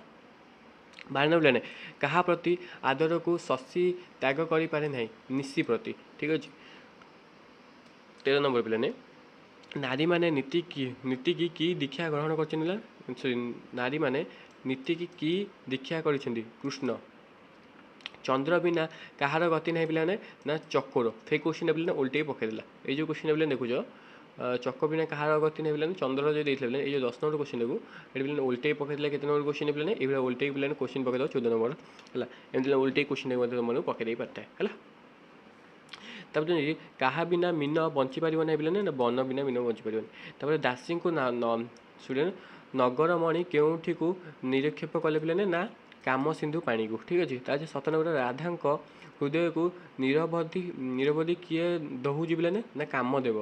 12 ପିଲାମାନେ କାହା ପ୍ରତି ଆଦରକୁ ଶଶୀ ତ୍ୟାଗ କରିପାରେ ନାହିଁ, ନିଶି ପ୍ରତି। ଠିକ୍ ଅଛି। 13 ନମ୍ବର ପିଲାମାନେ ନାରୀମାନେ ନୀତିକି କି ଦୀକ୍ଷା ଗ୍ରହଣ କରିଛନ୍ତି ନା, ନାରୀମାନେ ନୀତିକି କି ଦୀକ୍ଷା କରିଛନ୍ତି, କୃଷ୍ଣ। ଚନ୍ଦ୍ର ବିନା କାହାର ଗତି ନାହିଁ ପିଲାମାନେ, ନା ଚକୋର। ସେଇ କ୍ୱେଶ୍ଚିନ୍ଟା ପିଲାମାନେ ଓଲଟେଇ ପକାଇଦେଲା। ଏଇ ଯେଉଁ କ୍ୱେଶ୍ଚିନ୍ଟା ପିଲାମାନେ ଦେଖୁଛ, ଚକ ବିନା କାହାର ଗତି ନାହିଁ ପିଲାମାନେ, ଚନ୍ଦ୍ର ଯେଉଁ ଦେଇଥିଲେ ପିଲାମାନେ, ଏଇ ଯେଉଁ 10 ନମ୍ବର କ୍ୱେଶ୍ଚିନ୍ଟାକୁ ଏଠି ପିଲାମାନେ ଓଲଟେଇ ପକାଇଦେଲା। କେତେ ନମ୍ବର କ୍ୱେଶ୍ଚିନ୍ ପିଲାମାନେ, ଏଇଭଳିଆ ଓଲଟେଇ ପିଲାମାନେ କ୍ୱେଶ୍ଚିନ୍ ପକାଇଦେବ 14 ନମ୍ବର ହେଲା। ଏମିତି ଓଲଟେଇ କ୍ୱେଶ୍ଚିନ୍ ମଧ୍ୟ ତୁମମାନଙ୍କୁ ପକାଇ ଦେଇପାରିଥାଏ ହେଲା। ତାପରେ କାହା ବିନା ମୀନ ବଞ୍ଚିପାରିବ ନାହିଁ ପିଲାମାନେ, ନା ବନ ବିନା ମୀନ ବଞ୍ଚିପାରିବନି। ତାପରେ ଦାସୀଙ୍କୁ ନଗରମଣି କେଉଁଠିକୁ ନିରକ୍ଷେପ କଲେ ପିଲାମାନେ, ନା କାମ ସିନ୍ଧୁ ପାଣିକୁ। ଠିକ୍ ଅଛି। ତାପରେ 17 ନମ୍ବର ରାଧାଙ୍କ ହୃଦୟକୁ ନିରବଧି କିଏ ଦହୁଛି ପିଲାମାନେ, ନା କାମଦେବ,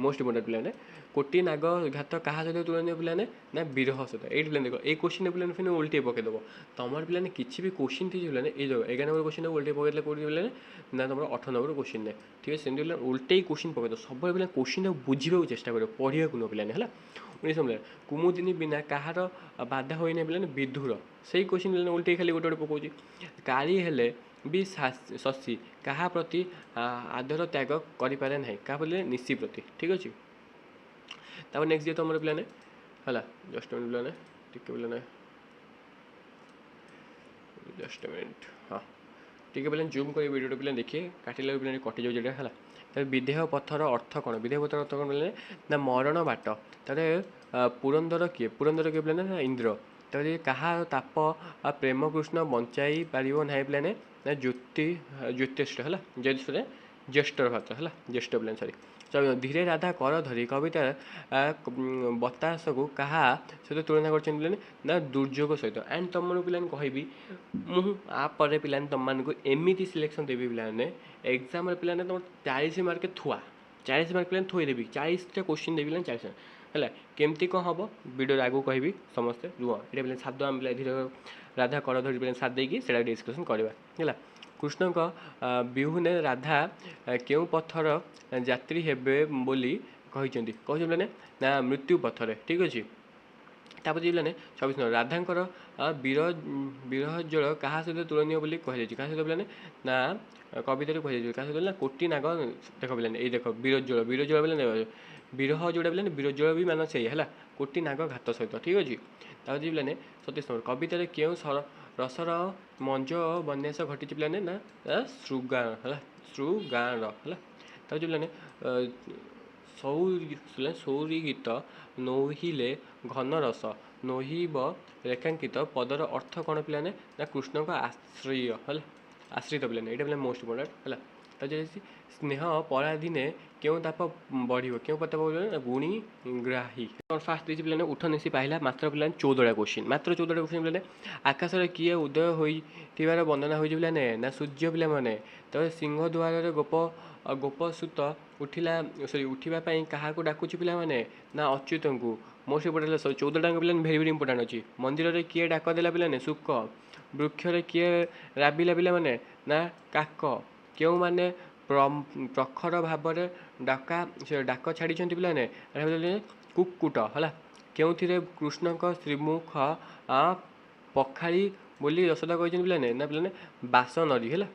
ମୋଷ୍ଟ ଇମ୍ପୋର୍ଟାଣ୍ଟ ପିଲାମାନେ। କୋଟି ନାଗ ଘାତ କାହା ସହିତ ତୁଳନୀୟ ପିଲାମାନେ, ନା ବିରହ ସହିତ। ଏଇଠି ପିଲାମାନେ ଦେଖ, ଏଇ କ୍ୱେଶ୍ଚିନ୍ ପିଲାମାନେ ଫିର ଓଲଟେଇ ପକାଇଦେବ। ତମର ପିଲାମାନେ କିଛି ବି କ୍ୱେଶ୍ଚିନ୍ ଥିବ ପିଲାମାନେ, ଏଇ ଯେଉଁ 11 ନମ୍ବର କ୍ୱେଶ୍ଚିନ୍ ଓଲଟେଇ ପକାଇଦେଲେ କେଉଁଠି ପିଲାମାନେ, ନା ତମର 18 ନମ୍ବର କ୍ୱେଶ୍ଚିନ୍ ନାହିଁ। ଠିକ୍ ଅଛି। ସେମିତି ପିଲାମାନେ ଓଲଟେଇ କ୍ୱେଶ୍ଚିନ୍ ପକାଇଦେବ। ସବୁବେଳେ ପିଲାମାନେ କ୍ୱେଶ୍ଚିନ୍ଟାକୁ ବୁଝିବାକୁ ଚେଷ୍ଟା କରିବ, ପଢ଼ିବାକୁ ନୁହଁ ପିଲାମାନେ ହେଲା। 19 ନମ୍ବର କୁମୁଦିନୀ ବିନା କାହାର ବାଧା ହୋଇନାହିଁ ପିଲାମାନେ, ବିଧୁର। ସେଇ କ୍ୱେଶ୍ଚିନ୍ ପିଲାମାନେ ଓଲଟେଇ ଖାଲି ଗୋଟେ ପକାଉଛି। କାଳି ହେଲେ ବି ଶଶୀ କାହା ପ୍ରତି ଆଦର ତ୍ୟାଗ କରିପାରେ ନାହିଁ, କାହା ପ୍ରତି, ନିଶି ପ୍ରତି। ଠିକ୍ ଅଛି। ତାପରେ ନେକ୍ସଟ ଯିଏ ତମର ପିଲାମାନେ ହେଲା, ଜଷ୍ଟ ମିନିଟ୍ ପିଲାମାନେ, ଟିକେ ପିଲାମାନେ ଜଷ୍ଟ ମିନିଟ୍, ହଁ ଟିକେ ପିଲାମାନେ ଜୁମ୍ କରି ଭିଡ଼ିଓଟା ପିଲାମାନେ ଦେଖିଏ, କାଟିଲା ପିଲାମାନେ କଟିଯାଉଛି ଏଇଟା ହେଲା। ତାପରେ ବିଦେହ ପଥର ଅର୍ଥ କ'ଣ, ବିଦେହ ପଥର ଅର୍ଥ କ'ଣ ପିଲାମାନେ, ନା ମରଣ ବାଟ। ତାପରେ ପୁରନ୍ଦର କିଏ ପିଲାମାନେ, ନା ଇନ୍ଦ୍ର। ତାପରେ କାହା ତାପ ପ୍ରେମ କୃଷ୍ଣ ବଞ୍ଚାଇ ପାରିବ ନାହିଁ ପିଲାମାନେ, ନା ଜ୍ୟୋତିଷ ହେଲା, ଜ୍ୟେଷ୍ଠର ଭାତ ହେଲା, ଜ୍ୟେଷ୍ଠ ପିଲାମାନେ ସରି। ଧୀରେ ରାଧା କର ଧରି କବିତା ବତାସକୁ କାହା ସହିତ ତୁଳନା କରିଛନ୍ତି ପିଲାମାନେ, ନା ଦୁର୍ଯୋଗ ସହିତ। ଆଣ୍ଡ ତମମାନଙ୍କୁ ପିଲାମାନେ କହିବି, ମୁଁ ଆପରେ ପିଲାମାନେ ତମମାନଙ୍କୁ ଏମିତି ସିଲେକ୍ସନ୍ ଦେବି ପିଲାମାନେ, ଏକ୍ଜାମ୍ରେ ପିଲାମାନେ ତମର 40 ମାର୍କ ଥୁଆ, 40 ମାର୍କ ପିଲାମାନେ ଥୋଇଦେବି, 40ଟା କ୍ୱେଶ୍ଚିନ୍ ଦେବି ପିଲାମାନେ 40 ମାର୍କ ହେଲା। କେମିତି କ'ଣ ହେବ ଭିଡ଼ିଓରେ ଆଗକୁ କହିବି, ସମସ୍ତେ ରୁହ। ଏଇଟା ପିଲାମାନେ ସାଧ ଆମେ ପିଲା ଧୀରେ ରାଧା କର ଧରି ପିଲାମାନେ ସାଥ ଦେଇକି ସେଇଟା ଡିସ୍କସନ୍ କରିବା ହେଲା। କୃଷ୍ଣଙ୍କ ବିହୁନେ ରାଧା କେଉଁ ପଥର ଯାତ୍ରୀ ହେବେ ବୋଲି କହିଛନ୍ତି ପିଲାମାନେ, ନା ମୃତ୍ୟୁ ପଥରେ। ଠିକ୍ ଅଛି। ତାପରେ ପିଲାମାନେ 26 ନମ୍ବର ରାଧାଙ୍କର ବିରହ ଜଳ କାହା ସହିତ ତୁଳନୀୟ ବୋଲି କୁହାଯାଇଛି, କାହା ସହିତ ପିଲାମାନେ, ନା କବିତାରେ କୁହାଯାଇଛି, କାହା ସହିତ, ନା କୋଟି ନାଗ। ଦେଖ ପିଲାମାନେ ଏଇ ଦେଖ ବିରଜଳ ପିଲାମାନେ, ବିରହ ଯେଉଁଟା ପିଲାମାନେ ବିରଜଳ ବି ମାନେ ସେଇ ହେଲା, କୋଟି ନାଗ ଘାତ ସହିତ। ଠିକ୍ ଅଛି। ତାପରେ ପିଲାମାନେ 27 ନମ୍ବର କବିତାରେ କେଉଁ ରସର ମଞ୍ଜ ବନ୍ୟାସ ଘଟିଛି ପିଲାମାନେ, ନା ଶୃଗାଳ ହେଲା, ଶୃଗାଳ ହେଲା। ତାପରେ ପିଲାମାନେ ସୌରୀ ଗୀତ ନୋହିଲେ ଘନ ରସ ନୋହିବ ରେଖାଙ୍କିତ ପଦର ଅର୍ଥ କ'ଣ ପିଲାମାନେ, ନା କୃଷ୍ଣଙ୍କ ଆଶ୍ରୟ ହେଲା, ଆଶ୍ରିତ ପିଲାମାନେ। ଏଇଟା ପିଲାମାନେ ମୋଷ୍ଟ ଇମ୍ପୋର୍ଟାଣ୍ଟ ହେଲା। ତାପରେ ସ୍ନେହ ପରାଧୀନେ କେଉଁ ତାପ ବଢ଼ିବ, କେଉଁ ତାପ ବଢ଼ିବ, ନା ଗୁଣି ଗ୍ରାହୀ। ଫାର୍ଷ୍ଟ ଦେଇଛି ପିଲାମାନେ ଉଠ ନିଶି ପାହିଲା, ମାତ୍ର ପିଲାମାନେ 14ଟା କ୍ୱେଶ୍ଚିନ୍, ମାତ୍ର 14ଟା କ୍ୱେଶ୍ଚିନ୍ ପିଲାମାନେ। ଆକାଶରେ କିଏ ଉଦୟ ହୋଇଥିବାର ବର୍ଣ୍ଣନା ହୋଇଛି ପିଲାମାନେ, ନା ସୂର୍ଯ୍ୟ ପିଲାମାନେ। ତାପରେ ସିଂହ ଦ୍ୱାରରେ ଗୋପସୁତ ଉଠିବା ପାଇଁ କାହାକୁ ଡାକୁଛି ପିଲାମାନେ, ନା ଅଚ୍ୟୁତଙ୍କୁ। ମୋଷ୍ଟ ଇମ୍ପୋର୍ଟାଣ୍ଟ 14ଟା ପିଲାମାନେ ଭେରି ଭେରି ଇମ୍ପୋର୍ଟାଣ୍ଟ ଅଛି। ମନ୍ଦିରରେ କିଏ ଡାକ ଦେଲା ପିଲାମାନେ, ଶୁକ। ବୃକ୍ଷରେ କିଏ ରାବିଲା ପିଲାମାନେ, ନା କାକ। କେଉଁମାନେ ପ୍ରଖର ଭାବରେ ଡାକ ଛାଡ଼ିଛନ୍ତି ପିଲାମାନେ, କୁକୁଟ ହେଲା। କେଉଁଥିରେ କୃଷ୍ଣଙ୍କ ଶ୍ରୀମୁଖ ପଖାଳି ବୋଲି ଯଶୋଦା କହିଛନ୍ତି ପିଲାମାନେ, ନା ପିଲାମାନେ ବାସନରୀ ହେଲା।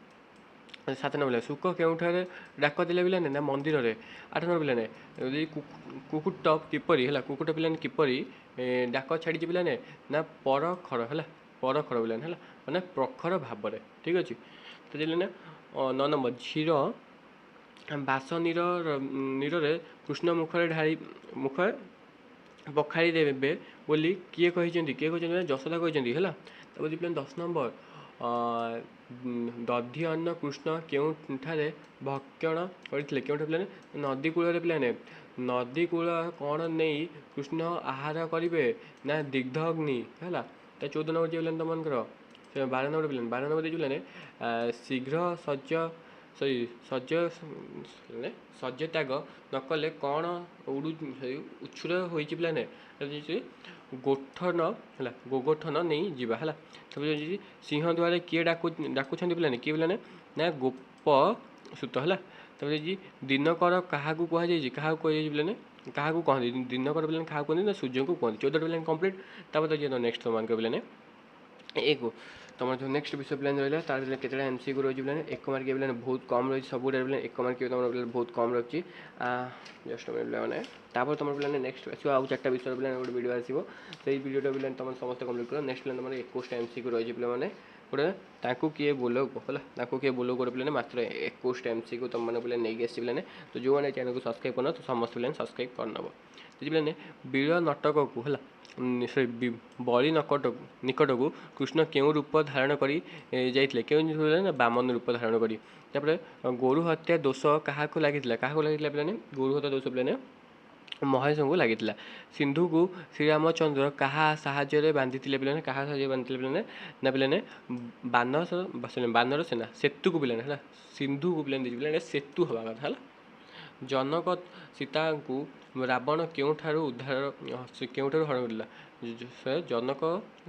7 ନମ୍ବର ପିଲା ଶୁକ କେଉଁଠାରେ ଡାକ ଦେଲେ ପିଲାମାନେ, ନା ମନ୍ଦିରରେ। 8 ନମ୍ବର ପିଲାମାନେ କୁକୁଟ କିପରି ହେଲା, କୁକୁଟ ପିଲାମାନେ କିପରି ଡାକ ଛାଡ଼ିଛି ପିଲାମାନେ, ନା ପରଖର ହେଲା, ପରଖର ପିଲାମାନେ ହେଲା, ମାନେ ପ୍ରଖର ଭାବରେ। ଠିକ୍ ଅଛି। ତ ପିଲାମାନେ 9 ନମ୍ବର କ୍ଷୀର ବାସନୀରରେ କୃଷ୍ଣ ମୁଖରେ ପଖାଳି ଦେବେ ବୋଲି କିଏ କହିଛନ୍ତି, ଯଶୋଦା କହିଛନ୍ତି ହେଲା। ତାପରେ ପିଲାମାନେ 10 ନମ୍ବର ଦଧି ଅନ୍ନ କୃଷ୍ଣ କେଉଁଠାରେ ଭକ୍ଷଣ କରିଥିଲେ, କେଉଁଠାରେ ପିଲାମାନେ, ନଦୀ କୂଳରେ ପିଲାମାନେ। ନଦୀ କୂଳ କ'ଣ ନେଇ କୃଷ୍ଣ ଆହାର କରିବେ, ନା ଦିଗ୍ଧ ଅଗ୍ନି ହେଲା। ତା 14 ନମ୍ବର ପିଲାମାନେ ତମମାନଙ୍କର 12 ନମ୍ବର ପିଲାମାନେ, 12 ନମ୍ବର ଦେଇଛି ପିଲାମାନେ ଶୀଘ୍ର ସରି ସଜ ତ୍ୟାଗ ନ କଲେ କ'ଣ ଉଛୁର ହୋଇଛି ପିଲାମାନେ ଗୋଠନ ହେଲା ଗୋଗୋଠନ ନେଇ ଯିବା ହେଲା। ତାପରେ ସିଂହ ଦ୍ୱାରେ କିଏ ଡାକୁଛନ୍ତି ପିଲାମାନେ କିଏ ପିଲାମାନେ ନା ଗୋପ ସୂତ ହେଲା। ତାପରେ ଦିନକର କାହାକୁ କୁହାଯାଇଛି କାହାକୁ କୁହାଯାଇଛି ପିଲାମାନେ କାହାକୁ କହନ୍ତି ଦିନକର ପିଲାମାନେ କାହାକୁ କୁହନ୍ତି ନା ସୂର୍ଯ୍ୟଙ୍କୁ କୁହନ୍ତି। 14ଟା ପିଲାମାନେ କମ୍ପ୍ଲିଟ୍। ତାପରେ ନେକ୍ସଟ ତୁମମାନଙ୍କ ପିଲାମାନେ ଏକ ତୁମର ଯେଉଁ ନେକ୍ସଟ ବିଷୟ ପ୍ଲାନ୍ ରହିଲା ତାର କେତେଟା MCQ ରହିଛି ପିଲାମାନେ 1 ମାର୍କିଆ ପିଲାମାନେ ବହୁତ କମ୍ ରହିଛି ସବୁଠାରେ ପିଲାମାନେ 1 ମାର୍କିଆ ତୁମର ପିଲାମାନେ ବହୁତ କମ୍ ରହୁଛି ଜଷ୍ଟ ପିଲାମାନେ। ତାପରେ ତୁମର ପିଲାମାନେ ନେକ୍ସଟ ଆସିବ ଆଉ 4ଟା ବିଷୟ ପିଲାମାନେ ଗୋଟେ ଭିଡ଼ିଓ ଆସିବ ସେଇ ଭିଡ଼ିଓଟା ପିଲାମାନେ ତୁମେ ସମସ୍ତେ କମ୍ପ୍ଲିଟ୍ କର। ନେକ୍ସଟ ପିଲାମାନେ ତୁମର 21ଟା MCQ ରହିଛି ପିଲାମାନେ ଗୋଟେ ତାଙ୍କୁ କିଏ ବୋଲ ହେଲା ତାଙ୍କୁ କିଏ ବୋଲ ଗୋଟେ ପିଲାମାନେ ମାତ୍ର 21ଟା MCQ ତୁମମାନେ ପିଲାମାନେ ନେଇକି ଆସିଛି ପିଲାମାନେ। ତ ଯେଉଁମାନେ ଚ୍ୟାନେଲକୁ ସବସ୍କ୍ରାଇବ୍ କରିନ ତ ସମସ୍ତେ ପିଲାମାନେ ସବସ୍କ୍ରାଇବ୍ କରିନେବ। ପିଲାମାନେ ବୀର ନଟକକୁ ହେଲା ବଳି ନିକଟକୁ କୃଷ୍ଣ କେଉଁ ରୂପ ଧାରଣ କରି ଯାଇଥିଲେ କେଉଁ ନା ବାମନ ରୂପ ଧାରଣ କରି। ତାପରେ ଗୋରୁ ହତ୍ୟା ଦୋଷ କାହାକୁ ଲାଗିଥିଲା ପିଲାମାନେ ଗୋରୁ ହତ୍ୟା ଦୋଷ ପିଲାମାନେ ମହେଶଙ୍କୁ ଲାଗିଥିଲା। ସିନ୍ଧୁକୁ ଶ୍ରୀରାମଚନ୍ଦ୍ର କାହା ସାହାଯ୍ୟରେ ବାନ୍ଧିଥିଲେ ପିଲାମାନେ କାହା ସାହାଯ୍ୟରେ ବାନ୍ଧିଥିଲେ ପିଲାମାନେ ନା ପିଲାମାନେ ବାନର ସେନା ସେତୁକୁ ପିଲାମାନେ ହେଲା ସିନ୍ଧୁକୁ ପିଲାମାନେ ଦେଇଛି ପିଲାମାନେ ସେତୁ ହେବା କଥା ହେଲା। ଜନକ ସୀତାଙ୍କୁ ରାବଣ କେଉଁଠାରୁ ହରଣ କରିଥିଲା ଜନକ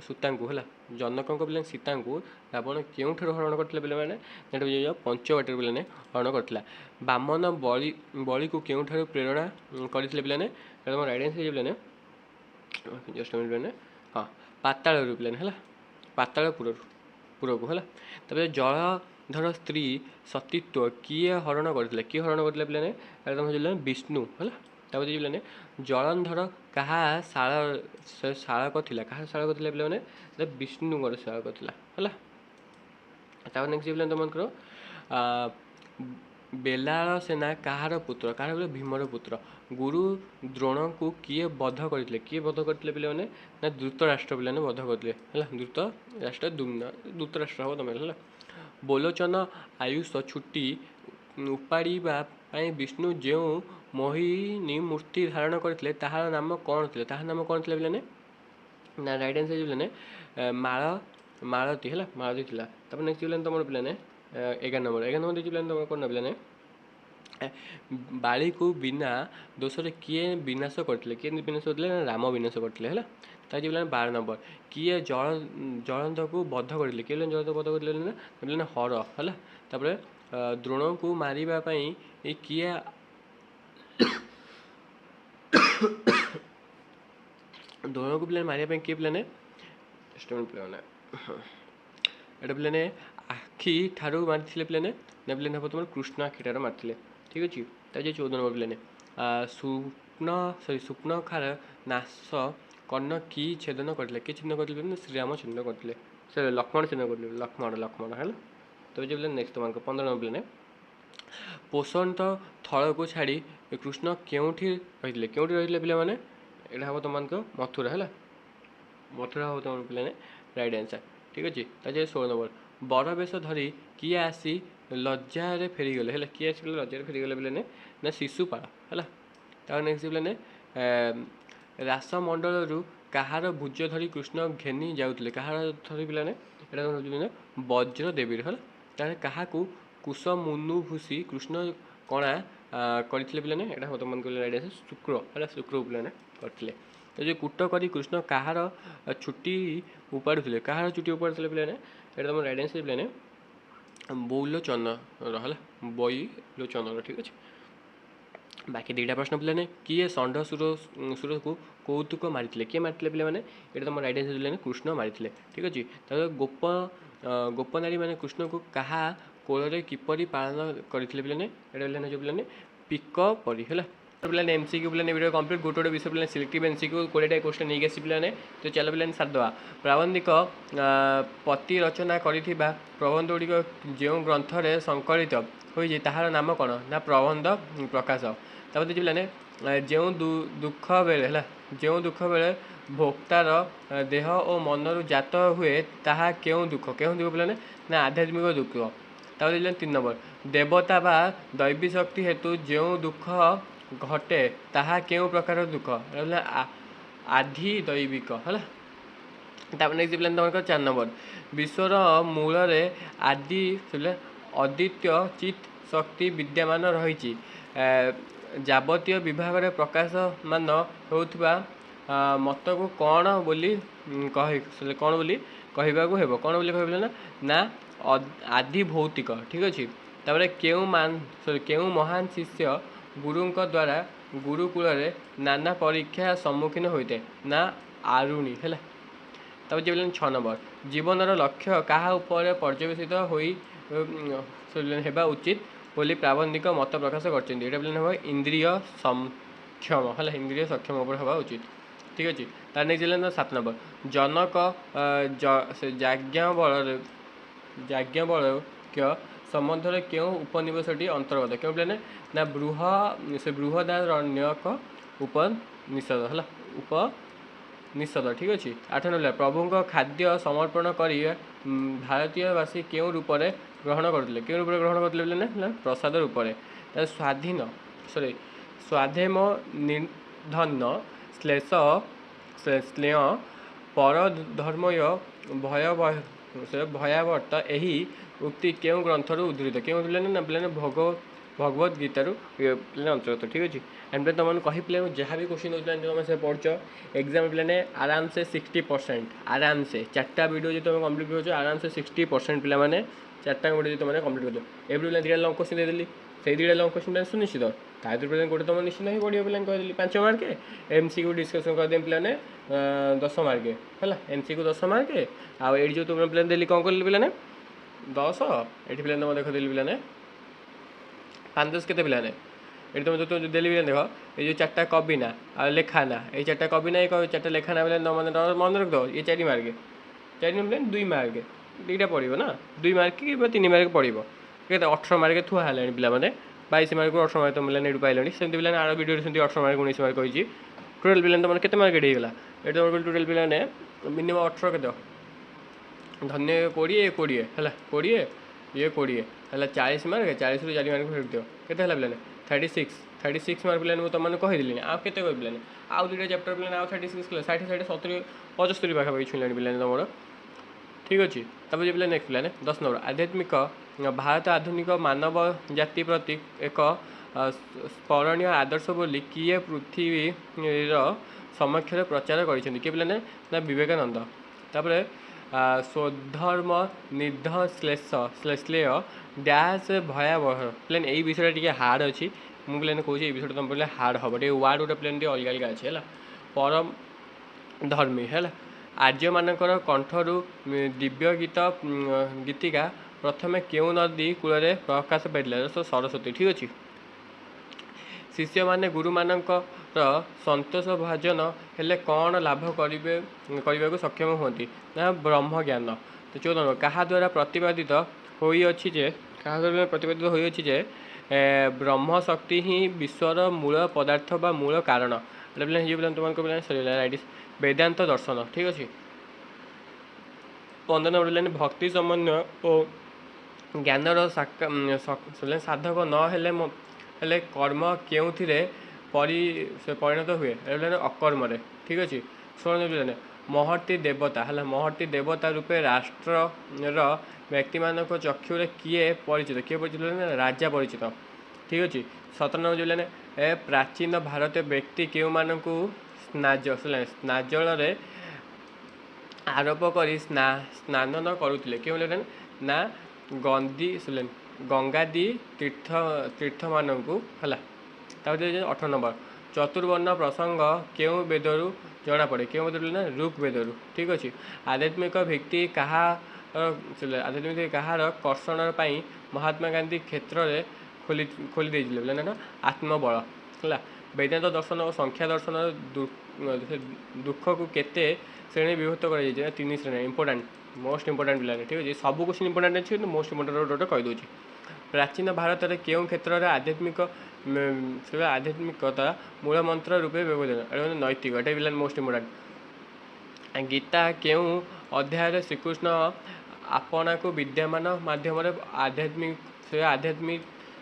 ସୀତାଙ୍କୁ ହେଲା ଜନକଙ୍କ ପିଲାମାନେ ସୀତାଙ୍କୁ ରାବଣ କେଉଁଠାରୁ ହରଣ କରିଥିଲେ ପିଲାମାନେ ପଞ୍ଚବାଟୀରୁ ପିଲାମାନେ ହରଣ କରିଥିଲା। ବାମନ ବଳିକୁ କେଉଁଠାରୁ ପ୍ରେରଣା କରିଥିଲେ ପିଲାମାନେ ତମ ରାଇଡେନ୍ସ ହେଇଛି ପିଲାମାନେ ଜଷ୍ଟ ପିଲାମାନେ ହଁ ପାତାଳରୁ ପିଲାମାନେ ହେଲା ପାତାଳପୁରକୁ ହେଲା। ତାପରେ ଜଳଧର ସ୍ତ୍ରୀ ସତୀତ୍ୱ କିଏ ହରଣ କରିଥିଲେ ପିଲାମାନେ ତମ ବିଷ୍ଣୁ ହେଲା। ତାପରେ ପିଲାମାନେ ଜଳନ୍ଧର କାହା ଶାଳକ ଥିଲା ପିଲାମାନେ ବିଷ୍ଣୁଙ୍କର ଶାଳକ ଥିଲା ହେଲା। ତାପରେ ନେକ୍ସଟ ପିଲାମାନେ ତୁମଙ୍କର ବେଲାଳ ସେନା କାହାର ପୁତ୍ର ଭୀମର ପୁତ୍ର। ଗୁରୁ ଦ୍ରୋଣଙ୍କୁ କିଏ ବଧ କରିଥିଲେ ପିଲାମାନେ ନା ଧୃତରାଷ୍ଟ୍ର ପିଲାମାନେ ବଧ କରିଥିଲେ ହେଲା ଧୃତରାଷ୍ଟ୍ର ହେବ ତମେ ହେଲା। ବୋଲୋଚନ ଆୟୁଷ ଛୁଟି ଉପାଡ଼ିବା ପାଇଁ ବିଷ୍ଣୁ ଯେଉଁ ମୋହିନୀ ମୂର୍ତ୍ତି ଧାରଣ କରିଥିଲେ ତାହାର ନାମ କ'ଣ ଥିଲା ପିଲାମାନେ ନା ରାଇଟ୍ ଆନ୍ସର୍ ପିଲାମାନେ ମାଳତୀ ହେଲା ମାଳତୀ ଥିଲା। ତାପରେ ନେକ୍ସଟ ପିଲାମାନେ ତୁମର ପିଲାମାନେ 11 ନମ୍ବର ଦେଇଛି ପିଲାମାନେ ତୁମର କ'ଣ ପିଲାମାନେ ବାଳିକୁ ବିନା ଦୋଷରେ କିଏ ବିନାଶ କରିଥିଲେ ନା ରାମ ବିନାଶ କରିଥିଲେ ହେଲା। ତାପରେ ପିଲାମାନେ 12 ନମ୍ବର କିଏ ଜଳନ୍ଧକୁ ବଧ କରିଥିଲେ ନା ପିଲାମାନେ ହର ହେଲା। ତାପରେ ଦ୍ରୋଣଙ୍କୁ ମାରିବା ପାଇଁ କିଏ ଦ୍ରୋଣକୁ ପିଲାମାନେ ମାରିବା ପାଇଁ କିଏ ପିଲାମାନେ ଏଇଟା ପିଲାମାନେ ଆଖି ଠାରୁ ମାରିଥିଲେ ପିଲାମାନେ ନା ପିଲାମାନେ ହେବ ତୁମର କୃଷ୍ଣ ଆଖି ଠାରୁ ମାରିଥିଲେ ଠିକ୍ ଅଛି। ତାପରେ 14 ନମ୍ବର ପିଲାମାନେ ସ୍ୱପ୍ନଖାର ନାଶ କର୍ଣ୍ଣ କି ଛେଦନ କରିଥିଲେ ପିଲାମାନେ ଶ୍ରୀରାମଚନ୍ଦ୍ର କରିଥିଲେ ଲକ୍ଷ୍ମଣ ଛେଦନ କରିଥିଲେ ଲକ୍ଷ୍ମଣ ହେଲା। ତାପରେ ପିଲାମାନେ ନେକ୍ସଟ ତୁମର 15 ନମ୍ବର ପିଲାମାନେ ପୋଷନ୍ତ ଥଳକୁ ଛାଡ଼ି କୃଷ୍ଣ କେଉଁଠି ରହିଥିଲେ ପିଲାମାନେ ଏଇଟା ହେବ ତୁମମାନଙ୍କ ମଥୁରା ହେଲା ମଥୁରା ହେବ ତୁମର ପିଲାମାନେ ରାଇଟ୍ ଆନ୍ସର୍ ଠିକ୍ ଅଛି। ତାପରେ 16 ନମ୍ବର ବର ବେଶ ଧରି କିଏ ଆସି ଲଜ୍ଜାରେ ଫେରିଗଲେ ପିଲାମାନେ ନା ଶିଶୁପାଳ ହେଲା। ତାପରେ ନେକ୍ସଟ ପିଲାମାନେ ରାସମଣ୍ଡଳରୁ କାହାର ଭୁଜ ଧରି କୃଷ୍ଣ ଘେନି ଯାଉଥିଲେ ପିଲାମାନେ ଏଇଟା ହେଉଛି ବଜ୍ର ଦେବୀର ହେଲା। ତାହେଲେ କାହାକୁ କୁଶମୁନୁଭୂଷି କୃଷ୍ଣ କଣା କରିଥିଲେ ପିଲାମାନେ ଏଇଟା ହେବ ତୁମମାନଙ୍କୁ ରାଇଟ୍ ଆନ୍ସର୍ ଶୁକ୍ର ହେଲା ଶୁକ୍ର ପିଲାମାନେ କରିଥିଲେ। ତ ଯେଉଁ କୂଟ କରି କୃଷ୍ଣ କାହାର ଚୁଟି ଉପାଡ଼ୁଥିଲେ ପିଲାମାନେ ଏଇଟା ତୁମ ରାଇଟ୍ ଆନ୍ସର୍ ପିଲାମାନେ ବୈଲୋଚନର ହେଲା ବୈଲୋଚନର ଠିକ୍ ଅଛି। ବାକି 2ଟା ପ୍ରଶ୍ନ ପିଲାମାନେ କିଏ ଷଣ୍ଢ ସୁରକୁ କୌତୁକ ମାରିଥିଲେ ପିଲାମାନେ ଏଇଟା ତୁମ ରାଇଟ୍ ଆନ୍ସର୍ ପିଲାମାନେ କୃଷ୍ଣ ମାରିଥିଲେ ଠିକ୍ ଅଛି। ତାପରେ ଗୋପନାରୀମାନେ କୃଷ୍ଣଙ୍କୁ କାହା କୋଳରେ କିପରି ପାଳନ କରିଥିଲେ ପିଲାମାନେ ଏଇଟା ପିଲାମାନେ ପିକ ପରି ହେଲା। ପିଲାମାନେ MCQ ପିଲାମାନେ ଭିଡ଼ିଓ କମ୍ପ୍ଲିଟ୍ ଗୋଟେ ବିଷୟ ପିଲାମାନେ ସିଲେକ୍ଟିଭ୍ MCQ 20ଟା କ୍ୱେଶ୍ଚନ୍ ନେଇକି ଆସିଛି ପିଲାମାନେ। ତ ଚାଲ ପିଲାମାନେ ସାରିଦେବା। ପ୍ରାବନ୍ଧିକ ପତି ରଚନା କରିଥିବା ପ୍ରବନ୍ଧଗୁଡ଼ିକ ଯେଉଁ ଗ୍ରନ୍ଥରେ ସଂକଳିତ ହୋଇଛି ତାହାର ନାମ କ'ଣ ନା ପ୍ରବନ୍ଧ ପ୍ରକାଶ। ତାପରେ ପିଲାମାନେ ଯେଉଁ ଦୁଃଖ ବେଳେ ଭୋକ୍ତାର ଦେହ ଓ ମନରୁ ଜାତ ହୁଏ ତାହା କେଉଁ ଦୁଃଖ ପିଲାମାନେ ନା ଆଧ୍ୟାତ୍ମିକ ଦୁଃଖ। ତାପରେ 3 ନମ୍ବର ଦେବତା ବା ଦୈବୀ ଶକ୍ତି ହେତୁ ଯେଉଁ ଦୁଃଖ ଘଟେ ତାହା କେଉଁ ପ୍ରକାର ଦୁଃଖ ଆଧି ଦୈବିକ ହେଲା। ତାପରେ ନେକ୍ସଟ ପିଲାମାନେ ତୁମର 4 ନମ୍ବର ବିଶ୍ୱର ମୂଳରେ ଅଦ୍ୱିତୀୟ ଚିତ୍ ଶକ୍ତି ବିଦ୍ୟମାନ ରହିଛି। ଯାବତୀୟ ବିଭାଗରେ ପ୍ରକାଶମାନ ହେଉଥିବା ମତକୁ କ'ଣ ବୋଲି କହିବାକୁ ହେବ? କ'ଣ ବୋଲି କହିବେ ନା ଆଦି ଭୌତିକ। ଠିକ୍ ଅଛି। ତାପରେ କେଉଁ ମହାନ ଶିଷ୍ୟ ଗୁରୁଙ୍କ ଦ୍ୱାରା ଗୁରୁକୁଳରେ ନାନା ପରୀକ୍ଷା ସମ୍ମୁଖୀନ ହୋଇଥାଏ? ନା ଆରୁଣୀ। ହେଲା। ତାପରେ ଯେ 6 ନମ୍ବର, ଜୀବନର ଲକ୍ଷ୍ୟ କାହା ଉପରେ ପର୍ଯ୍ୟବେସିତ ହେବା ଉଚିତ ବୋଲି ପ୍ରାବନ୍ଧିକ ମତ ପ୍ରକାଶ କରିଛନ୍ତି? ଏଇଟା ହେବ ଇନ୍ଦ୍ରିୟ ସକ୍ଷମ। ହେଲା, ଇନ୍ଦ୍ରିୟ ସକ୍ଷମ ଉପରେ ହେବା ଉଚିତ। ଠିକ୍ ଅଛି। ତାର ନେକ୍ସଟ ହେଲା 7 ନମ୍ବର, ଜନକ ଯାଜ୍ଞବଲ୍କ୍ୟ ସମ୍ବନ୍ଧରେ କେଉଁ ଉପନିବେଶଟି ଅନ୍ତର୍ଗତ? କେଉଁ ପିଲା ନା ବୃହଦାରଣ୍ୟକ ଉପନିଷଦ। ହେଲା, ଉପନିଷଦ। ଠିକ୍ ଅଛି। 8 ନମ୍ବର, ପ୍ରଭୁଙ୍କ ଖାଦ୍ୟ ସମର୍ପଣ କରି ଭାରତୀୟବାସୀ କେଉଁ ରୂପରେ ଗ୍ରହଣ କରୁଥିଲେ? କେଉଁ ରୂପରେ ଗ୍ରହଣ କରୁଥିଲେ ପିଲା ନା ପ୍ରସାଦ ରୂପରେ। ତାର ସ୍ୱାଧେମ ନିର୍ଧନ ଶ୍ଲେୟ ପରଧର୍ମୟ ଭୟାବର୍ତ୍ତ ଏହି ଉକ୍ତି କେଉଁ ଗ୍ରନ୍ଥରୁ ଉଦ୍ଧୃତ? କେଉଁ ପିଲା ଭଗବତ ଗୀତାରୁ ଅନ୍ତର୍ଗତ। ଠିକ୍ ଅଛି। ଏଣ୍ଡ ତୁମମାନଙ୍କୁ କହି ପିଲା ଯାହା ବି କୋଶ୍ଚିନ୍ ଦେଉଥିଲା ତୁମେ ସେ ପଢ଼ୁଛ ଏକ୍ଜାମ୍ ପିଲାମାନେ ଆରାମସେ 60% ଆରାମସେ 4ଟା ଭିଡ଼ିଓ ଯଦି ତୁମେ କମ୍ପ୍ଲିଟ୍ କରୁଛ ଆରାମସେ 60% ପିଲାମାନେ 4ଟା ଭିଡ଼ିଓ ଯଦି ତୁମେ କମ୍ପ୍ଲିଟ୍ କରୁଛ। ଏବେ ପିଲା 2ଟା ଲଙ୍ଗ କୋଶ୍ଚିନ୍ ଦେଇଦେଲି, ସେଇ 2ଟା ଲଙ୍ଗ କୋଶ୍ଚିନ୍ ପିଲା ସୁନିଶ୍ଚିତ ତା ଭିତରେ ପିଲା ଗୋଟେ ତୁମ ନିଶ୍ଚିତ ହିଁ ପଡ଼ିବ ପିଲାଙ୍କୁ କହିଦେଲି 5 ମାର୍କ। MCQ ଡିସ୍କସନ୍ କରିଦେବି ପିଲାମାନେ 10 ମାର୍କ। ହେଲା, MCQ 10 ମାର୍କ। ଆଉ ଏଇଠି ଯେଉଁ ତୁମେ ପିଲା ଦେଲି କ'ଣ କଲି ପିଲାମାନେ 10, ଏଠି ପିଲା ତୁମ ଦେଖଦେଲି ପିଲାମାନେ 5 10 କେତେ ପିଲାମାନେ ଏଠି ତୁମେ ଯେଉଁ ଦେଲି ପିଲା ଦେଖ ଏଇ ଯେଉଁ 4ଟା କବି ନା ଆଉ ଲେଖା ନା, ଏଇ 4ଟା କବି ନା, ଏଇ 4ଟା ଲେଖା ନା ପିଲା ମନେ ରଖିଦେବ। ଇଏ 4 ମାର୍କ, 4 ପିଲା 2 ମାର୍କ, 2ଟା ପଡ଼ିବ ନା 2 ମାର୍କ କିମ୍ବା 3 ମାର୍କ ପଡ଼ିବ। କେତେ 18 ମାର୍କ ଥୁଆ ହେଲାଣି ପିଲାମାନେ, 22 ମାର୍କରୁ 18 ମାର୍କ ତୁମ ପିଲାମାନେ ଏଠୁ ପାଇଲେଣି। ସେମିତି ପିଲାମାନେ ଆର ଭିଡ଼ିଓରେ ସେମିତି 18 ମାର୍କ 19 ମାର୍କ କହିଛି। ଟୋଟାଲ୍ ପିଲାମାନେ ତୁମର କେତେ ମାର୍କ ଏଠି ହେଇଗଲା? ଏଠି ତୁମର ଟୋଟାଲ୍ ପିଲାମାନେ ମିନିମମ୍ 18 କେତେ ଧନ୍ୟ 20 ହେଲା 20 ଇଏ 20 ହେଲା 40 ମାର୍କ, 40ରୁ 4 ମାର୍କ ଫେରିଦିଅ କେତେ ହେଲା ପିଲାମାନେ 36 ମାର୍କ ପିଲାମାନେ ମୁଁ ତୁମମାନଙ୍କୁ କହିଦେଲିଣି। ଆଉ କେତେ କହି ପିଲାମାନେ ଆଉ 2ଟା ଚାପ୍ଟର ପିଲାମାନେ ଆଉ 36 କଲେ 60 60 70 75 ପାଖାପାଖି ଛୁଇଁଲାଣି ପିଲାମାନେ ତୁମର। ଠିକ୍ ଅଛି। ତାପରେ ଯେ ପିଲା ନେକ୍ସଟ ପିଲାମାନେ 10 ନମ୍ବର, ଆଧ୍ୟାତ୍ମିକ ଭାରତ ଆଧୁନିକ ମାନବ ଜାତି ପ୍ରତି ଏକ ସ୍ମରଣୀୟ ଆଦର୍ଶ ବୋଲି କିଏ ପୃଥିବୀର ସମକ୍ଷରେ ପ୍ରଚାର କରିଛନ୍ତି? କିଏ ପିଲାମାନେ ନା ବିବେକାନନ୍ଦ। ତାପରେ ସ୍ୱଧର୍ମ ଶ୍ଲେୟ ଡ୍ୟାସ୍ ଭୟାବହ। ପିଲାମାନେ ଏଇ ବିଷୟଟା ଟିକେ ହାର୍ଡ଼ ଅଛି, ମୁଁ ପିଲାମାନେ କହୁଛି ଏଇ ବିଷୟଟା ତୁମ ପିଲା ହାର୍ଡ଼ ହେବ ଟିକେ, ୱାର୍ଡ଼ ଗୋଟେ ପିଲାମାନେ ଟିକେ ଅଲଗା ଅଲଗା ଅଛି। ହେଲା, ପରମ ଧର୍ମୀ। ହେଲା, ଆର୍ଯ୍ୟମାନଙ୍କର କଣ୍ଠରୁ ଦିବ୍ୟ ଗୀତିକା ପ୍ରଥମେ କେଉଁ ନଦୀ କୂଳରେ ପ୍ରକାଶ ପାଇଥିଲା? ସରସ୍ୱତୀ। ଠିକ୍ ଅଛି। ଶିଷ୍ୟମାନେ ଗୁରୁମାନଙ୍କର ସନ୍ତୋଷ ଭାଜନ ହେଲେ କ'ଣ ଲାଭ କରିବାକୁ ସକ୍ଷମ ହୁଅନ୍ତି? ନା ବ୍ରହ୍ମଜ୍ଞାନ। ତ 14 ନମ୍ବର, କାହା ଦ୍ୱାରା ପ୍ରତିପାଦିତ ହୋଇଅଛି ଯେ ବ୍ରହ୍ମ ଶକ୍ତି ହିଁ ବିଶ୍ୱର ମୂଳ ପଦାର୍ଥ ବା ମୂଳ କାରଣ? ଏଇଟା ପିଲା ହେଇଯିବ ତୁମମାନଙ୍କ ପିଲା ସରିଗଲା ରାଇଟ୍ ବେଦାନ୍ତ ଦର୍ଶନ। ଠିକ୍ ଅଛି। 15 ନମ୍ବର ପିଲାମାନେ ଭକ୍ତି ସମନ୍ୱୟ ଓ ଜ୍ଞାନର ସାଧକ ନ ହେଲେ କର୍ମ କେଉଁଥିରେ ପରିଣତ ହୁଏ? ଏଇଟା ଅକର୍ମରେ। ଠିକ୍ ଅଛି। 16 ନମ୍ବର ପିଲାମାନେ ମହର୍ଷି ଦେବତା। ହେଲା, ମହର୍ଷି ଦେବତା ରୂପେ ରାଷ୍ଟ୍ରର ବ୍ୟକ୍ତିମାନଙ୍କ ଚକ୍ଷୁରେ କିଏ ପରିଚିତ? ରାଜା ପରିଚିତ। ଠିକ୍ ଅଛି। 17 ନମ୍ବର ପିଲାମାନେ ପ୍ରାଚୀନ ଭାରତୀୟ ବ୍ୟକ୍ତି କେଉଁମାନଙ୍କୁ ସ୍ନାଜଳରେ ଆରୋପ କରି ସ୍ନାନ ନ କରୁଥିଲେ? କେଉଁ ନା ଗଙ୍ଗାଦି ତୀର୍ଥମାନଙ୍କୁ। ହେଲା, ତାପରେ 18 ନମ୍ବର, ଚତୁର୍ବର୍ଣ୍ଣ ପ୍ରସଙ୍ଗ କେଉଁ ବେଦରୁ ଜଣାପଡ଼େ? କେଉଁ ବେଦରୁ ନା ଋକ୍ ବେଦରୁ। ଠିକ୍ ଅଛି। ଆଧ୍ୟାତ୍ମିକ ଭିତ୍ତି କାହାର କର୍ଷଣ ପାଇଁ ମହାତ୍ମା ଗାନ୍ଧୀ କ୍ଷେତ୍ରରେ ଖୋଲି ଦେଇଥିଲେ? ନା ଆତ୍ମବଳ। ହେଲା, ବେଦାନ୍ତ ଦର୍ଶନ ଓ ସଂଖ୍ୟା ଦର୍ଶନର ଦୁଃଖକୁ କେତେ ଶ୍ରେଣୀ ବିଭକ୍ତ କରାଯାଇଛି? 3 ଶ୍ରେଣୀ। ଇମ୍ପୋର୍ଟାଣ୍ଟ, ମୋଷ୍ଟ ଇମ୍ପୋର୍ଟାଣ୍ଟ ପିଲାମାନେ। ଠିକ୍ ଅଛି। ସବୁ କୋଶ୍ଚିନ୍ ଇମ୍ପୋର୍ଟାଣ୍ଟ ଅଛି କିନ୍ତୁ ମୋଷ୍ଟ ଇମ୍ପୋର୍ଟାଣ୍ଟ ଗୋଟେ କହିଦେଉଛି। ପ୍ରାଚୀନ ଭାରତରେ କେଉଁ କ୍ଷେତ୍ରରେ ଆଧ୍ୟାତ୍ମିକତା ମୂଳ ମନ୍ତ୍ର ରୂପେ ବ୍ୟବହୃତ? ଏଇଟା ନୈତିକ। ଏଇଟା ପିଲାମାନେ ମୋଷ୍ଟ ଇମ୍ପୋର୍ଟାଣ୍ଟ। ଗୀତା କେଉଁ ଅଧ୍ୟାୟରେ ଶ୍ରୀକୃଷ୍ଣ ଆପଣାକୁ ବିଦ୍ୟମାନ ମାଧ୍ୟମରେ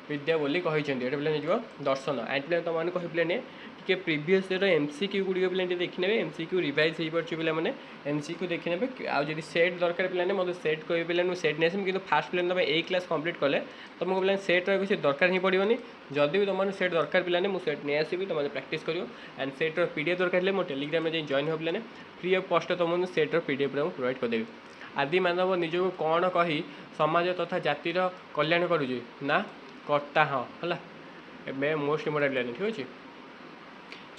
विद्या बोली कहते ये पे हो दर्शन एंड पे तुमने कह पे कि प्रीवियस ईयर एमसीक्यू गुड़िक पे देखने एमसीक्यू रिवाइज हो पार्छ पे एमसीक्यू देखने आदि सेट दरकार पे मतलब सेट कह पे सेट नहीं कि फास्ट पे तुम ए क्लास कंप्लीट कले तुमको पे सेट्र किसी दरकार ही पड़ोनी जदि भी तुम सेट दरकार पे मुझे सेट नहीं आसबि तुम प्राक्ट कर एंड सेट्र पीडीएफ दरकार है मोटे टेलीग्राम में जॉइन हो पे फ्री ऑफ कॉस्ट तुमको सेट्र पीडीएफ प्रोवाइड करदेवी आदि मानव निजक कौन कही समाज तथा जातिर कल्याण करुचे ना कर्ता हाँ है मोस्ट इम्पोर्टेंट प्लान ठीक अच्छे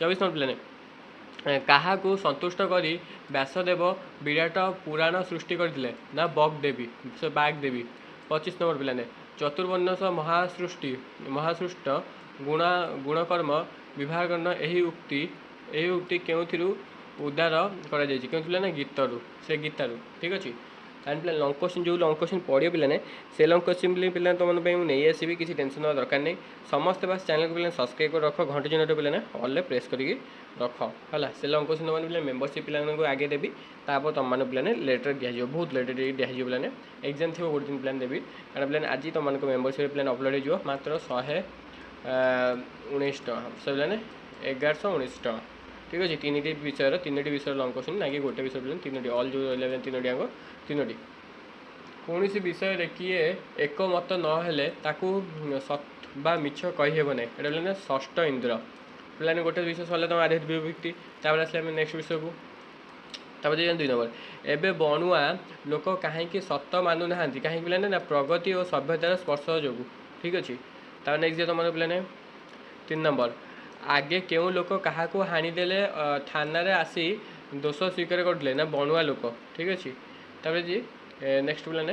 24 नंबर प्लान क्या संतुष्ट करी व्यासदेव विराट पुराण सृष्टि करते ना बगदेवी बागदेवी 25 नंबर प्लान चतुर्वर्णस महासृष्ट गुणकर्म विभागन यही उक्ति क्यों उद्धार कर गीतरू से गीतारू ठीक अच्छे एंड पे लंग क्वेश्चन जो लंग क्वेश्चन पढ़ियो पे से लंग क्वेश्चन पे तुम नहीं आसबि किसी टेंशन ना दरकार नहीं समस्त बास चैनल को पे सब्सक्राइब कर रख घंटे जनरेट पे ऑल प्रेस करके रख है से लंग क्वेश्चन तुम मेम्बरशिप पे आगे देवी तापर तुम पे लेटर दिज्व बहुत लेटर दिज्व पे एग्जाम थी गोटे दिन प्लान देवी कारण प्लान आज तुम मेम्बरशिप प्लान अपलोड हो मात्र 119 टका सब पे 1119 टका ठीक अच्छे तीन विषय लंग क्वेश्चन ना कि गोटे विषय प्लान तीन ऑल जो रहा तीन तीनोटी कौन विषय किए एक मत न सत बा मिछ कहीहेब ना ये षष्ठ इंद्र पे गोटे विषय सरला तुम आधे विभक्ति आसले नेक्स्ट विषय को तब 2 नंबर एबे बणुआ लोक कहीं सत मानु ना कहीं पे ना प्रगति और सभ्यतार स्पर्श जो ठीक अच्छे तब नेक्स्ट तुम पे 3 नंबर आगे क्यों लोक क्या हाणीदे थाना आसी दोष स्वीकार करते ना बणुआ लोक ठीक अच्छे तब जी नेक्स्ट प्लान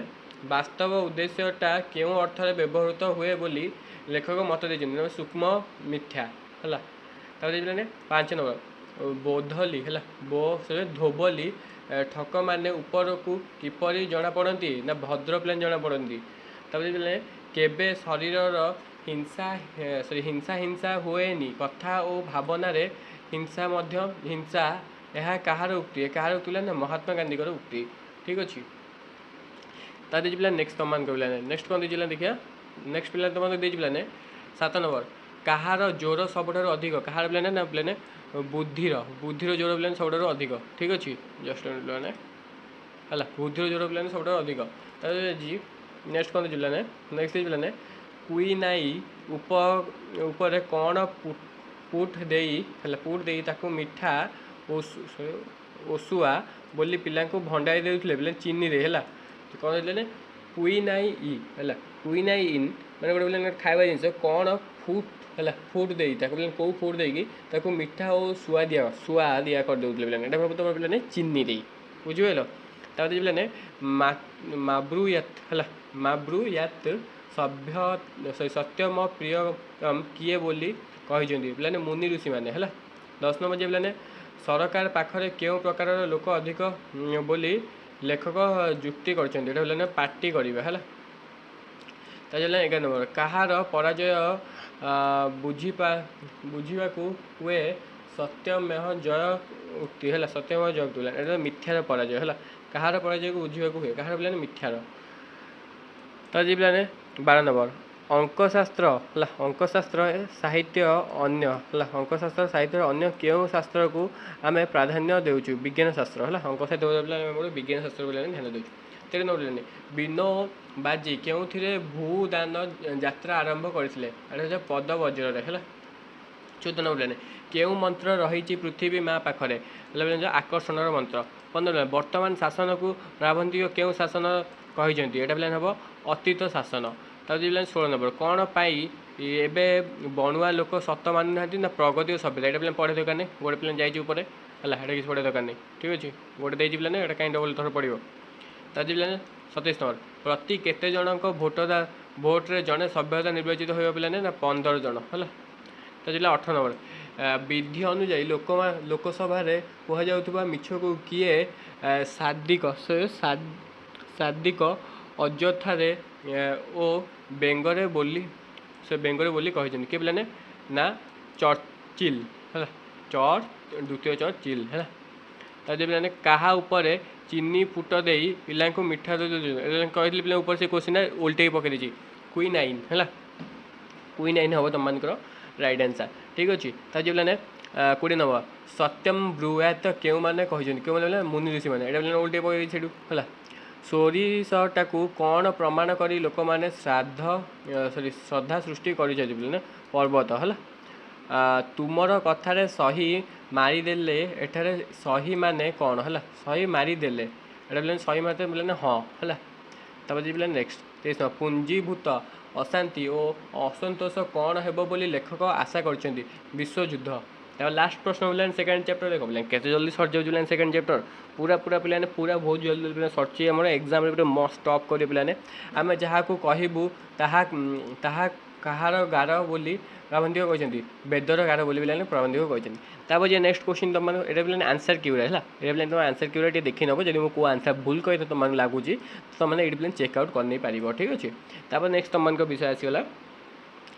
वास्तव उद्देश्यटा क्यों अर्थ व्यवहृत हुए बोली लेखक मत देते सूक्ष्म मिथ्या है तब प्लान 5 नंबर बोधली है धोबली ठक माने ऊपर को किपरि जना पड़ती ना भद्र प्लान जना पड़ती तब प्लान केबे शरीर हिंसा हिंसा हिंसा हुएनी कथा और भावना रे हिंसा मध्य हिंसा यह कहार उक्ति ना महात्मा गांधी उक्ति ठीक अच्छे तादे पिला नेक्स्ट तुम पे नेक्स्ट कौन दीजिए देखिए नेक्स्ट पिला तुम पे 7 नंबर कहार जोर सबुठ अधिक कहार प्लान ना प्लान बुद्धिर जोर प्लान सब अधिक ठीक अच्छे जस्ट प्लान है बुद्धिर जोर प्लान सब अधिक जी नेक्स्ट कौन दीजिए नेक्स्ट प्लान कुई नाई ऊपर कौन पुट दे ताकू मिठा ओसुआ बोली पिला भंडाई देते पे चीनी रे है कौन देते कुई नाई है कुई नाई इन मैंने गोटे पे खावा जिन कौन फुट है फुट दे कौ फुट देकी मिठा और सुआ दिया कर देते पे तुम पे चीनी दे बुझिपाल तब पे माब्रुयात है माब्रुयात सभ्य सत्यम प्रिय किए बोली कहते पे मुनि ऋषि मैंने है 10 नंबर जे पे सरकार पाखरे क्यों प्रकार लोक अधिक बोली लेखक जुक्ति कर पार्टी करेंगे है ताजला 11 नंबर कहार पराजय बुझा हुए सत्यमेह जय उक्ति है सत्यमेह जय उक्ति ये मिथ्यार पराजय है कहार पराजय को बुझा हुए कहार पे मिथ्यार ताजी पे 12 नंबर अंकशास्त्र अंकशास्त्र साहित्य अन्य अंकशास्त्र साहित्य अन्य क्यों शास्त्र को आम प्राधान्य देचु विज्ञान शास्त्र है अंक साहित्य विज्ञान शास्त्र पे ध्यान देचु 13 नंबर विनो बाजी क्यों भूदान यात्रा आरंभ करते पद वज्र है 14 नंबर क्यों मंत्र रही पृथ्वी माँ पाखरे आकर्षण मंत्र 15 नंबर वर्तमान शासन को प्राबंधिक क्यों शासन कहते यहाँ प्लान हम अतीत शासन तब 16 नंबर कौन पाई एबे बणुआ लोक सत मानु ना प्रगति और सभ्यता यहाँ प्लान पढ़े दरकार नहीं गोटे प्लान जाइए है किसी पढ़े दरकार नहीं ठीक अच्छे गोटे देती प्लान यहाँ कहीं डबल थर पड़ो तब प्लान 27 नंबर प्रति केते जनक भोट्रे जड़े सभ्यता निर्वाचित हो प्लान ना 15 जन है तब 18 नंबर विधि अनुजाई लोकसभा कहु मिछ को किए सादिक अଯଥାରେ ओ बेंगरे बोली से बेंगरे बोली कहते किए पे ना चर्चिल है द्वितीय चर्चिल है पे क्या उपर चीनी फुट दे पिला मिठा कहते पे ऊपर से क्वेश्चन उल्टे पकई कुई नाइन है क्वीन आईन हम तुम राइट आंसर ठीक अच्छे ताकि बोले 20 नंबर सत्यम ब्रुआत क्यों मैंने कहते मुनि ऋषि मैंने ये उल्टे पकड़ है सोरिषटा को कौन प्रमाण करी लोक मैंने श्रद्धा सृष्टि कर पर्वत है तुमर कथार सही मारिदेले एठारे सही माने कौन है सही मारिदेले एटा बोले सही मारते बोले हाँ है तापर बोले नेक्स्ट 23 पुंजीभूत अशांति और असंतोष कौन हेब बोली लेखक आशा कर विश्वयुद्ध लास्ट प्रश्न बोले सेकेंड चैप्टर देख बोले केते जल्दी सर जाऊँ सेकेंड चैप्टर पूरा पूरा पे पूरा बहुत जल्दी जल्दी सरची आम एग्जाम मस्त टॉप कर पे आम जहाँ को कहबू ताहा कहार गार बोली प्रबंधिक कहते वेदर गार बोली पे प्रबंधिक कहते जे नेक्स्ट क्वेश्चन तुम ये पे आंसर क्यूरा है ये तुम आंसर क्यूरा देखी नब जब मुझे आंसर भूल कही तुम लगुच तो मैंने ये चेकआउट करनी पार ठीक अच्छे तापर नेक्स्ट तुम विषय आसगला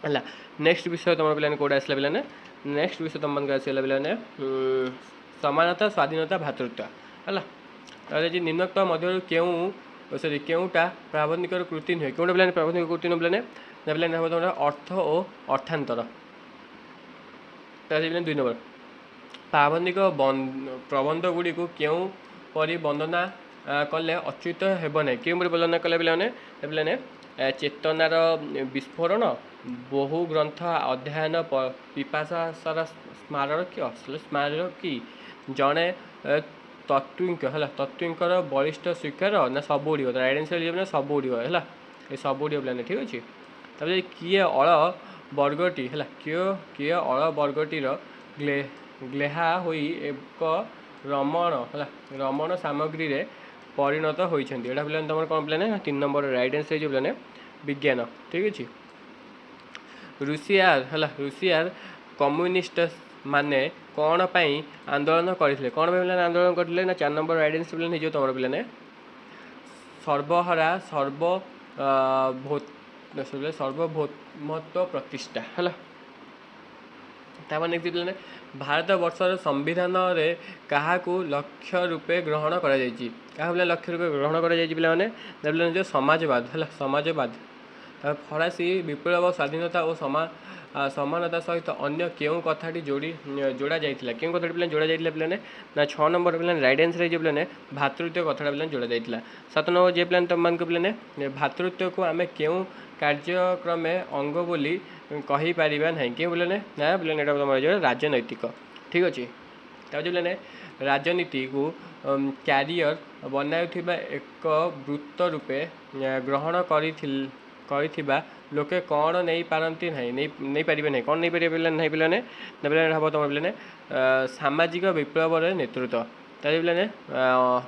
है नेक्स्ट विषय तुम पे कौट आसला पे नेक्स्ट विषय तुम आसगला पे समानता स्वाधीनता भातृत्व है जी निम्नोक्त मध्य क्यों सरी क्योंटा प्राबंधिक कृति नुहे क्योंटा पे प्राबंधिक कृति नुह पे तुम अर्थ और अर्थांतर 2 नंबर प्राबंधिक प्रबंध गुड़ी को क्यों परी वंदना कले अच्युत हेब ना क्यों वंदना कले पे चेतनार विस्फोरण बहु ग्रंथ अध्ययन पिपासार स्मारकी जड़े तत्विक है तत्विकर बलिष्ठ स्वीकार ना सब उड़ राइट आंसर सब उड़ है ये सब उड़ पे ठीक अच्छे तब किए अल वर्गटी है किए अल वर्गटीर ग्लेहा होई एक रमण है रमण सामग्री रे परिणत होती पे तुम कौन पे 3 नंबर राइट आंसर जो पे विज्ञान ठीक अच्छे ऋषियार कम्युनिस्ट माने कौन पाई आंदोलन करते कौन पे आंदोलन करते ना 4 नंबर राइट आंसर पे जो तुम पे सर्वहरा सर्वभौमत्व प्रतिष्ठा है तापर नेक्स्ट पे भारत वर्षर संविधान रे क्या लक्ष्य रूपे ग्रहण कर लक्ष्य रूपे ग्रहण कर जो समाजवाद है समाजवाद फरासी विप्लव स्वाधीनता और समानता सहित अन्य क्यों कथाटी जोड़ा जाइए क्यों कथा पे जोड़ा जाइए पे ना 6 नंबर पे राइट आंसर जो पे भातृत्व कथा पे जोड़ा जाइए 7 नंबर जे पे तुम पे भातृत्व को आम क्यों कार्यक्रम अंग बोली कही पारिबा नहीं क्यों बोले ना बोले तुम जो राजनैतिक ठीक अच्छे तब बोले राजनीति को क्यारियर बनाउथिबा एक वृत्त रूपे ग्रहण करिथिबा लोके कौन नहीं पारती नहीं पारे नहीं कौन नहीं पारे नहीं पे हम तुम पे सामाजिक विप्लव नेतृत्व तब पे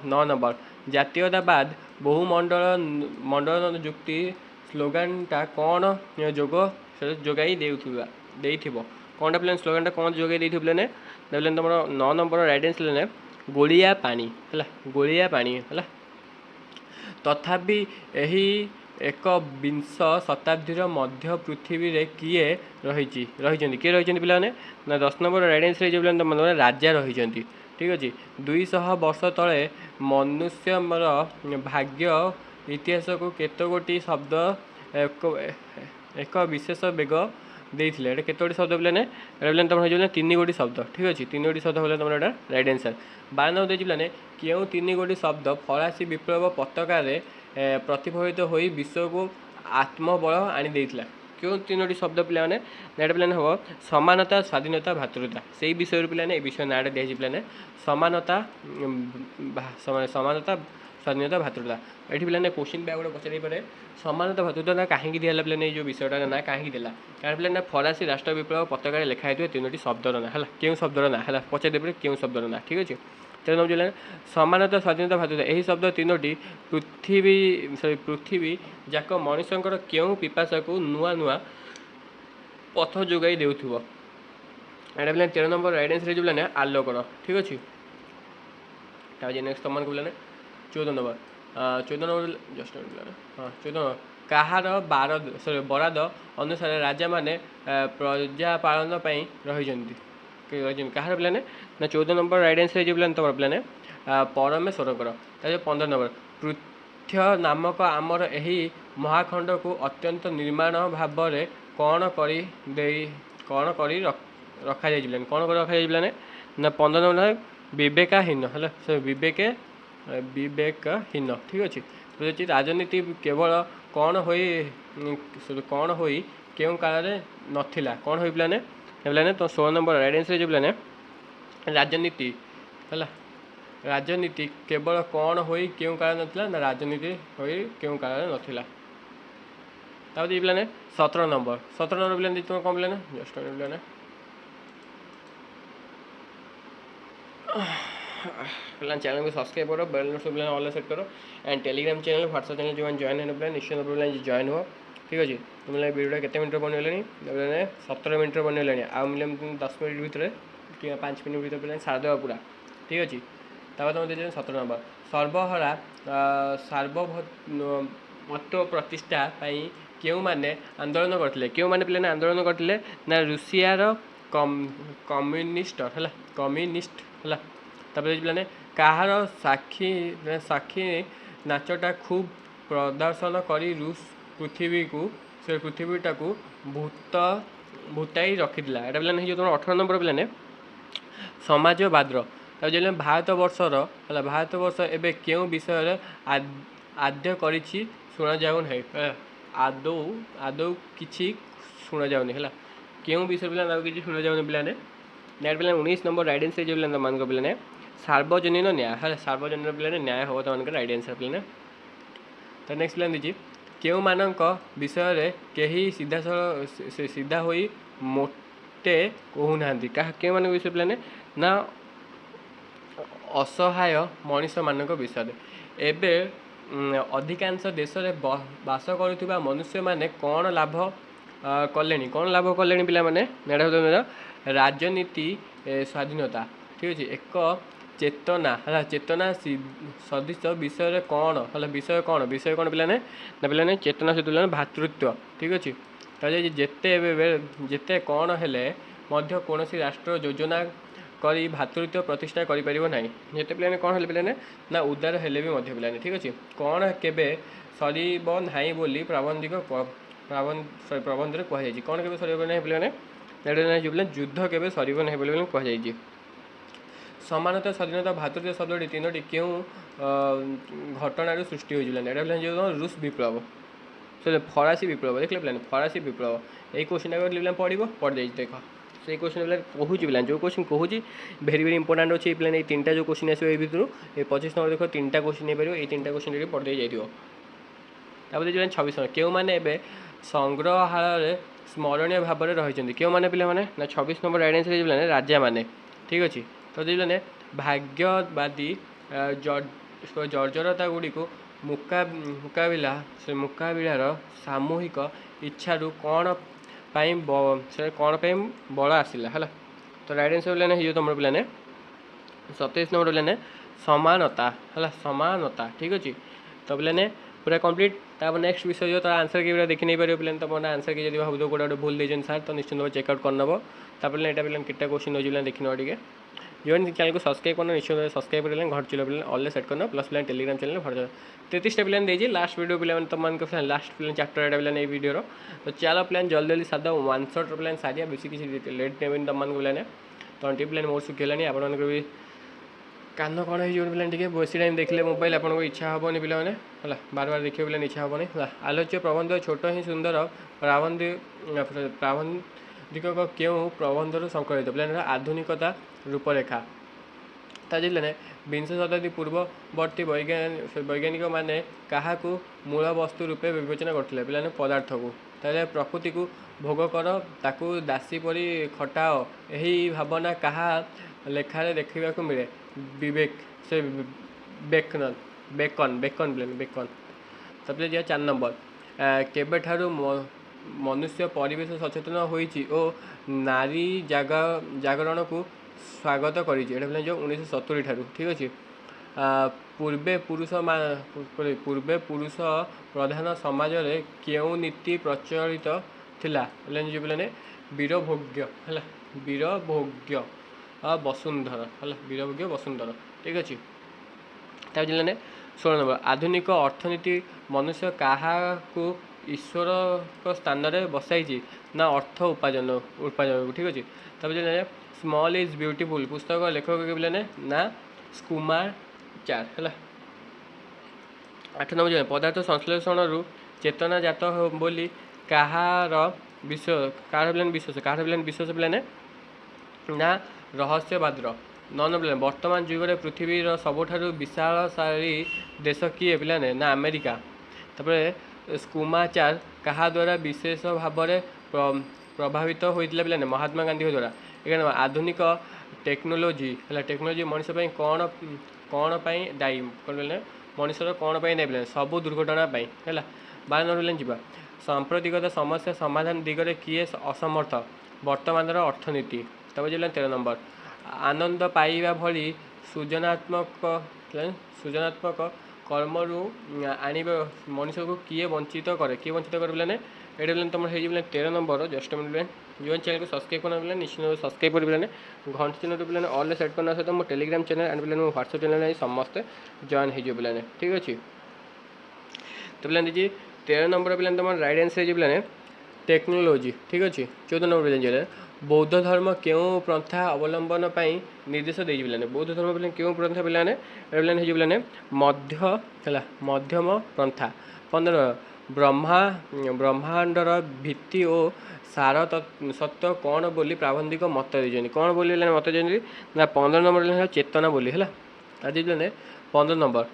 9 नंबर जातीयतावाद बहुमंडल मंडल जुक्ति स्लोगानटा कौन जोग जोगाई देथिबो कौन पे स्लोगानटा कौन जोगाई देथिबो पे तुम 9 नंबर राइट आंसर गोलिया पानी है गोलिया पानी है तथापि यही एक विंश शताब्दीर मध्य पृथ्वी रे किए रही किए रही पे ना 10 नंबर राइट आंसर जो पे तुम राजा रही ठीक अच्छे 200 वर्ष तले मनुष्यर भाग्य इतिहास को केत गोटी शब्द एक विशेष बेग देते केतोटी शब्द पे तुम हो 3 गोटी शब्द ठीक अच्छे 3 गोटी शब्द बोले तुम राइट आंसर 12 नंबर देखिए पे क्यों 3 गोटी शब्द फरासी विप्लव पताका प्रतिफलित हो विश्व को आत्मबल आनी देइथिला क्यों 3टी शब्द पे नेट पे हम समानता स्वाधीनता भातृता से विषय पे विषय नाटा दिखाई पे समानता समानता स्वाधीनता भातृता ये पे क्वेश्चन भी गोटे पचार पारे समानता भातृता ना कहीं दिला पे जो विषयटा ना कहीं देला कारण पे फरासी राष्ट्र विप्लव पताका लिखाई 3टी शब्दर ना है क्यों शब्दर ना है पचार पे क्यों शब्दर ना ठीक अच्छे तेणु जो समानता स्वाधीनता भातृता यही शब्द 3टी पृथ्वी जाक मनुष्य क्यों पिपाशा को नुआ नुआ पथ जोगाई देउथिबो एटा पे 13 नंबर राइट आंसर जो पे आलोकर ठीक अच्छे ताजे नेक्स्ट तुम को पे 14 नंबर 14 नंबर जस्ट हाँ 14 नंबर कहार बराद अनुसार राजा माने प्रजा पालन रही कहार पे ना 14 नंबर राइट आंसर जो पे तुम पे परमेश्वर 15 नंबर पृथ्वी नामक आमर यही महाखंड को अत्यंत निर्माण भाव में କ'ଣ କରି ରଖାଯାଇଛି ପିଲାମାନେ, କ'ଣ କରି ରଖାଯାଇଛି ପିଲାମାନେ ନା 15 ନମ୍ବର ବିବେକହୀନ ହେଲା, ସେ ବିବେକହୀନ ଠିକ୍ ଅଛି। ବୁଝିଛି ରାଜନୀତି କେବଳ କ'ଣ ହୋଇ କେଉଁ କାଳରେ ନଥିଲା, କ'ଣ ହୋଇ ପିଲାମାନେ ପିଲାମାନେ ତ 16 ନମ୍ବର ରାଇଟ୍ ଆନ୍ସର୍ ହେଇଯିବ ପିଲାମାନେ ରାଜନୀତି ହେଲା, ରାଜନୀତି କେବଳ କ'ଣ ହୋଇ କେଉଁ କାଳରେ ନଥିଲା ନା ରାଜନୀତି ହୋଇ କେଉଁ କାଳରେ ନଥିଲା। ତାପରେ ପିଲାମାନେ 17 ନମ୍ବର ପିଲାମାନେ ତୁମେ କ'ଣ ପିଲାମାନେ ଜଷ୍ଟ ପିଲାମାନେ चैनल को सब्सक्राइब करो, बेल नोटिफिकेशन ऑल सेट करो and Telegram channel WhatsApp channel जो जॉइन है प्लान निश्चित भाव जॉइन हो ठीक अच्छे। तुम वीडियो केते मिनट बनैले 17 मिनट बनैले आ मिले 10 मिनट भितर कि 5 मिनट भितर पे सारदेवा पूरा ठीक अच्छे। तुम दे 17 नंबर सार्वभौमत्व प्रतिष्ठा क्यों माने आंदोलन करते पे आंदोलन करते ना रूसियार कम्युनिस्ट है पे कहार साक्षी नाचटा खूब प्रदर्शन कर रूस पृथ्वीटा को भूताई रखी था। यहाँ पे तुम 18 नंबर पे समाजवाद जो भारत वर्षर है भारत वर्ष एवं क्यों विषय आद्य कर शुणा जाऊ ना आदौ किसी शुणा जाऊनी है क्यों विषय पे किसी शुणा जाऊनी पे नेट पे 19 नंबर राइट आंसर जो मान पे सार्वजनीन न्याय है सार्वजनीन पे न्याय हम तुम राइट आंसर पे तो नेक्स्ट प्लान दीजिए क्यों मानक विषय कहीं सीधा हो मोटे कहूना क्यों मान विषय पे ना असहाय मनीष मान विषय एवं अधिकांश देश में बास करुवा मनुष्य मैंने कौन लाभ कले पिला माने राजनीति स्वाधीनता ठीक अच्छे एक चेतना है चेतना सदृश विषय कौन है विषय कौन पिलाने ना चेतना सहित भातृत्व ठीक अच्छे। जिते कौन हेले कौन राष्ट्र योजना करी भातृत्व प्रतिष्ठा करें ना जिते पे कौन है पे ना उदार हेले भी पे ठीक अच्छे कौन केबे सरब ना बोली प्रबंध कहुई कौन के सरब ना पे युद्ध के सरब ना बोली कहुई। समानता स्वाधीनता भातृत्व शब्द तीनोटी क्यों घटना सृष्टि होता रूस विप्लव फरासी विप्लव देख पे फरासी विप्लव यही क्वेश्चन पढ़ जाइए देख से क्वेश्चन पे कहूँ पे जो क्वेश्चन कहूँ भेरी भेरी इंपोर्टाट अच्छे पे 3टा जो क्वेश्चन आसो भितर ये 25 नंबर देख 3टा क्वेश्चन नहीं पार ये 3टा क्वेश्चन पढ़ दे जाइए। 26 नंबर क्यों मैंने संग्रहालय स्मरणीय भाव में रही क्यों मैंने पे ना 26 नंबर राइट आंसर पे राजा मैंने ठीक अच्छे। तो देखिए भाग्यवादी जर्जरता गुड़ी को मुकाबिलार सामूहिक इच्छारू कौन बल आसला है तो राइट आंसर पे हो तुम पे 27 नंबर पे समानता है समानता ठीक अच्छे। तो पे पूरा कंप्लीट तब नेक्स्ट विषय जो तार आंसर के देखी नहीं पार पे तुम आंसर के भाव दो गोटे भूल देते सार तो निश्चित भाव चेकआउट करनब तापर यहाँ पे कितना क्वेश्चन हो देखी नब टे जो चैनल को सब्सक्राइब करना निश्चित सब्सक्राइब कर घर चलो पे ऑल सेट करना प्लस पे टेलीग्राम चैनल भर 33टा प्लान देजी लास्ट वीडियो पे तुम लास्ट प्लान चैप्टर एटा प्लान वीडियो तो चलो प्लान जल्दी जल्दी सादा 1 शॉट प्लान सारिया बेस किसी लेट नहीं तुम मान प्लान तो टी प्लान मोर सुखिलानी आप भी कान कौन हो प्लान टे बेसी टाइम देखले मोबाइल आपको इच्छा हेनी पे है बार बार देखिए प्लान इच्छा हेनी आलोच्य प्रबंध छोट ही सुंदर प्राबंधिक क्यों प्रबंधर संकलित प्लान आधुनिकता रूपरेखा ताजिले विंश शताब्दी पूर्ववर्ती वैज्ञानिक माने क्या मूल वस्तु रूपे विवेचना करते पे पदार्थ को ताले प्रकृति को भोग कर ताकू दासी परी खटाओ यही भावना क्या लेखार देखा मिले विवेक से बेकन बेकन बेकन प्लेन बेकन तब 4 नंबर केबे ठारू मनुष्य परिवेश सचेतन होइछि ओ नारी जागरण को स्वागत करी जो 1970 ठारू ठीक अच्छे। पूर्वे पुरुष प्रधान समाज रे क्यों नीति प्रचलित थिला जो पे वीरभोग्य है वीरभोग्य वसुंधर है वीरभोग्य वसुंधर ठीक अच्छे। तब 16 नंबर आधुनिक अर्थनीति मनुष्य क्या ईश्वर स्थान में बसाई ନା ଅର୍ଥ ଉପାର୍ଜନ ଉପାର୍ଜନକୁ। ଠିକ୍ ଅଛି। ତାପରେ ଯେ ସ୍ମଲ୍ ଇଜ୍ ବ୍ୟୁଟିଫୁଲ୍ ପୁସ୍ତକ ଲେଖକ କିଏ ପିଲାମାନେ ନା ସୁକୁମାର ଚାର ହେଲା। 8 ନମ୍ବର ଯେ ପଦାର୍ଥ ସଂଶ୍ଳେଷଣରୁ ଚେତନା ଜାତ ବୋଲି କାହାର ବିଶ୍ୱାସ ପିଲାମାନେ ନା ରହସ୍ୟବାଦର। 9 ନମ୍ବର ପିଲାମାନେ ବର୍ତ୍ତମାନ ଯୁଗରେ ପୃଥିବୀର ସବୁଠାରୁ ବିଶାଳଶାଳୀ ଦେଶ କିଏ ପିଲାମାନେ ନା ଆମେରିକା। ତାପରେ ସ୍କୁମାଚାର କାହା ଦ୍ୱାରା ବିଶେଷ ଭାବରେ ପ୍ରଭାବିତ ହୋଇଥିଲା ପିଲାମାନେ ମହାତ୍ମା ଗାନ୍ଧୀଙ୍କ ଦ୍ୱାରା। 11 ଆଧୁନିକ ଟେକ୍ନୋଲୋଜି ହେଲା ଟେକ୍ନୋଲୋଜି ମଣିଷ ପାଇଁ କ'ଣ ପାଇଁ ଦାୟୀ କ'ଣ ପିଲାମାନେ ମଣିଷର କ'ଣ ପାଇଁ ଦାୟୀ ପିଲାମାନେ ସବୁ ଦୁର୍ଘଟଣା ପାଇଁ ହେଲା। 12 ନମ୍ବର ପିଲାମାନେ ଯିବା ସାମ୍ପ୍ରତିକତା ସମସ୍ୟା ସମାଧାନ ଦିଗରେ କିଏ ଅସମର୍ଥ ବର୍ତ୍ତମାନର ଅର୍ଥନୀତି। ତାପରେ ଯିବା 13 ନମ୍ବର ଆନନ୍ଦ ପାଇବା ଭଳି ସୃଜନାତ୍ମକ କର୍ମରୁ ଆଣିବା ମଣିଷକୁ କିଏ ବଞ୍ଚିତ କରେ ପିଲାମାନେ ଏଇଟା ପିଲାମାନେ ତୁମର ହେଇଯିବ 13 ନମ୍ବର। ଜଷ୍ଟ ମିନିଟ୍ ଯେଉଁ ଚ୍ୟାନେଲକୁ ସବସ୍କ୍ରାଇବ୍ କରିନ ପିଲାମାନେ ନିଶ୍ଚିତ ସବସ୍କ୍ରାଇବ୍ କରି ପିଲାମାନେ ଘଣ୍ଟା ଚିହ୍ନରୁ ପିଲାମାନେ ଅଲ୍ରେ ସେଟ୍ କରିବା ସହିତ ମୋ ଟେଲିଗ୍ରାମ ଚ୍ୟାନେଲ୍ ଆଣ୍ଡ ପିଲାମାନେ ମୋ ହ୍ୱାଟ୍ସଆପ୍ ଚ୍ୟାନେଲ୍ ଆଣି ସମସ୍ତେ ଜଏନ୍ ହେଇଯିବ ପିଲାମାନେ। ଠିକ୍ ଅଛି। ତ ପିଲାମାନେ ଦେଇଛି 13 ନମ୍ବର ପିଲାମାନେ ତୁମର ରାଇଟ୍ ଆନ୍ସର୍ ହେଇଯିବ ପିଲାମାନେ ଟେକ୍ନୋଲୋଜି। ଠିକ୍ ଅଛି। 14 ନମ୍ବର ପିଲାମାନେ ବୌଦ୍ଧ ଧର୍ମ କେଉଁ ପନ୍ଥା ଅବଲମ୍ବନ ପାଇଁ ନିର୍ଦ୍ଦେଶ ଦେଇଛି ପିଲାମାନେ ବୌଦ୍ଧ ଧର୍ମ ପିଲାମାନେ କେଉଁ ପନ୍ଥା ପିଲାମାନେ ପିଲାମାନେ ହେଇଯିବ ପିଲାମାନେ ମଧ୍ୟମ ପନ୍ଥା। 15 ବ୍ରହ୍ମାଣ୍ଡର ଭିତ୍ତି ଓ ସାର ସତ୍ୟ କ'ଣ ବୋଲି ପ୍ରାବନ୍ଧିକ ମତ ଦେଇଛନ୍ତି କ'ଣ ବୋଲି ପିଲାମାନେ ମତ ଦେଇଛନ୍ତି ନା 15 ନମ୍ବର ହେଲା ଚେତନା ବୋଲି ହେଲା। ଆଜି ପିଲାମାନେ 15 ନମ୍ବର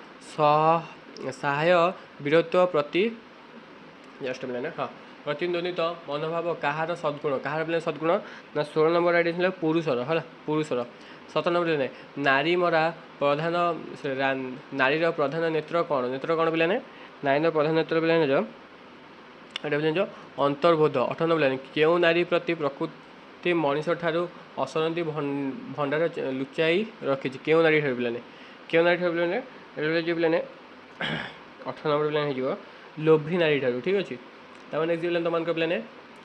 ସହାୟ ବୀରତ୍ୱ ପ୍ରତି ଜଷ୍ଟ ପିଲାମାନେ ପ୍ରତିଦ୍ୱନ୍ଦିତ ମନୋଭାବ କାହାର ସଦ୍ଗୁଣ ପିଲାମାନେ ସଦ୍ଗୁଣ ନା 16 ନମ୍ବର ଆଇଡି ଥିଲା ପୁରୁଷର ହେଲା ପୁରୁଷର। 17 ନମ୍ବର ପିଲାମାନେ ନାରୀର ପ୍ରଧାନ ନେତ୍ର କ'ଣ ପିଲାମାନେ ନାରୀର ପ୍ରଧାନ ନେତ୍ର ପିଲାମାନେ ଏଇଟା ପିଲାମାନେ ଅନ୍ତର୍ବୋଧ। 18 ନମ୍ବର ପିଲାମାନେ କେଉଁ ନାରୀ ପ୍ରତି ପ୍ରକୃତି ମଣିଷଠାରୁ ଅସରନ୍ତି ଭଣ୍ଡାର ଲୁଚାଇ ରଖିଛି କେଉଁ ନାରୀ ଠାରୁ ପିଲାମାନେ ପିଲାମାନେ ଏଇଟା ପିଲାମାନେ 18 ନମ୍ବର ପିଲାମାନେ ହେଇଯିବ ଲୋଭୀ ନାରୀ ଠାରୁ। ଠିକ୍ ଅଛି। ତାପରେ ନେକ୍ସଟ ପିଲାମାନେ ତୁମମାନଙ୍କ ପିଲାମାନେ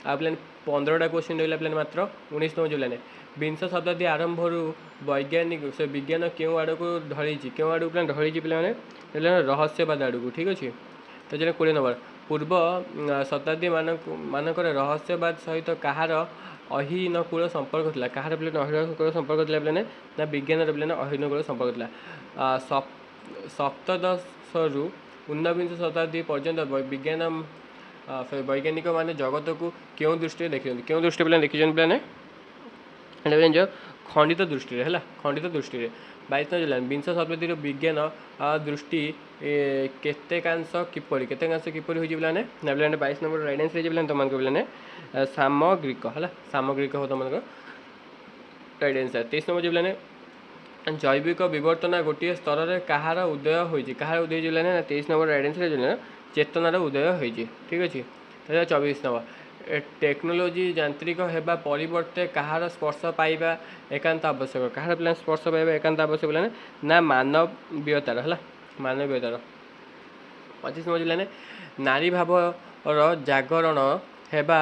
ଆଉ ପିଲାମାନେ 15ଟା କ୍ୱେଶ୍ଚିନ୍ ରହିଲା ପିଲାମାନେ ମାତ୍ର। 19 ନମ୍ବର ପିଲାମାନେ ବିଂଶ ଶତାବ୍ଦୀ ଆରମ୍ଭରୁ ବିଜ୍ଞାନ କେଉଁ ଆଡ଼କୁ ଢଳିଛି ପିଲାମାନେ ଢଳିଛି ପିଲାମାନେ ରହସ୍ୟବାଦ ଆଡ଼କୁ। ଠିକ୍ ଅଛି। ତ ଯେଟା 20 ନମ୍ବର ପୂର୍ବ ଶତାବ୍ଦୀ ମାନଙ୍କରେ ରହସ୍ୟବାଦ ସହିତ କାହାର ଅହିନକୂଳ ସମ୍ପର୍କ ଥିଲା ପିଲାମାନେ ଅହିନକୂଳ ସମ୍ପର୍କ ଥିଲା ପିଲାମାନେ ନା ବିଜ୍ଞାନର ପିଲାମାନେ ଅହିନକୂଳ ସମ୍ପର୍କ ଥିଲା। ସପ୍ତଦଶରୁ ଊନବିଂଶ ଶତାବ୍ଦୀ ପର୍ଯ୍ୟନ୍ତ ବୈଜ୍ଞାନିକ ମାନେ ଜଗତକୁ କେଉଁ ଦୃଷ୍ଟିରେ ଦେଖିଛନ୍ତି ପିଲାମାନେ ଦେଖିଛନ୍ତି ପିଲାମାନେ ଏଇଟା ଜାଣିଛ ଖଣ୍ଡିତ ଦୃଷ୍ଟିରେ ହେଲା ଖଣ୍ଡିତ ଦୃଷ୍ଟିରେ। 22 ନମ୍ବର ବିଂଶ ଶତାବ୍ଦୀର ବିଜ୍ଞାନ ଦୃଷ୍ଟି କେତେକାଂଶ କିପରି ହୋଇଛି ପିଲାମାନେ ନା ପିଲାମାନେ 22 ନମ୍ବର ରାଇଟ୍ ଆନ୍ସର୍ ହେଇଛି ପିଲାମାନେ ତୁମମାନଙ୍କ ପିଲାମାନେ ସାମଗ୍ରିକ ହେଲା ସାମଗ୍ରିକ ହେବ ତୁମମାନଙ୍କ ରାଇଟ୍ ଆନ୍ସର୍। 23 ନମ୍ବର ପିଲାମାନେ ଜୈବିକ ବିବର୍ତ୍ତନ ଗୋଟିଏ ସ୍ତରରେ କାହାର ଉଦୟ ହୋଇଛି ପିଲାମାନେ ନା 23 ନମ୍ବର ରାଇଟ୍ ଆନ୍ସର୍ ହେଇଛି ଚେତନାର ଉଦୟ ହୋଇଛି। ଠିକ୍ ଅଛି। 24 ନମ୍ବର ଟେକ୍ନୋଲୋଜି ଯାନ୍ତ୍ରିକ ହେବା ପରିବର୍ତ୍ତେ କାହାର ସ୍ପର୍ଶ ପାଇବା ଏକାନ୍ତ ଆବଶ୍ୟକ ପିଲାମାନେ ସ୍ପର୍ଶ ପାଇବା ଏକାନ୍ତ ଆବଶ୍ୟକ ପିଲାମାନେ ନା ମାନବୀୟତାର ହେଲା ମାନବୀୟତାର। 25 ନମ୍ବର ପିଲାମାନେ ନାରୀ ଭାବର ଜାଗରଣ ହେବା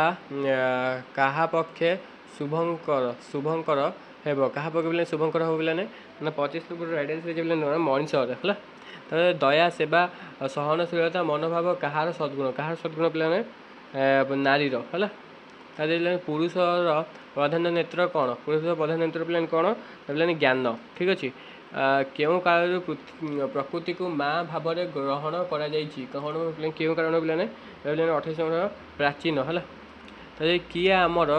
କାହା ପକ୍ଷେ ଶୁଭଙ୍କର ହେବ ପିଲାମାନେ ଶୁଭଙ୍କର ହେବ ପିଲାମାନେ ନା 25 ନମ୍ବର ରାଇଟ୍ ଆନ୍ସର୍ ହେଇଛି ପିଲାମାନେ ମଣିଷର ହେଲା। ତାପରେ ଦୟା ସେବା ସହନଶୀଳତା ମନୋଭାବ କାହାର ସଦ୍ଗୁଣ ପିଲାମାନେ ନାରୀର ହେଲା। ତାପରେ ପୁରୁଷର ପ୍ରଧାନ ନେତ୍ର କ'ଣ ପିଲାମାନେ କ'ଣ ପିଲାମାନେ ଜ୍ଞାନ। ଠିକ୍ ଅଛି। କେଉଁ କାଳରୁ ପ୍ରକୃତିକୁ ମା ଭାବରେ ଗ୍ରହଣ କରାଯାଇଛି କେଉଁ କାରଣ ପିଲାମାନେ 28 ନମ୍ବର ପ୍ରାଚୀନ ହେଲା। ତାପରେ କିଏ ଆମର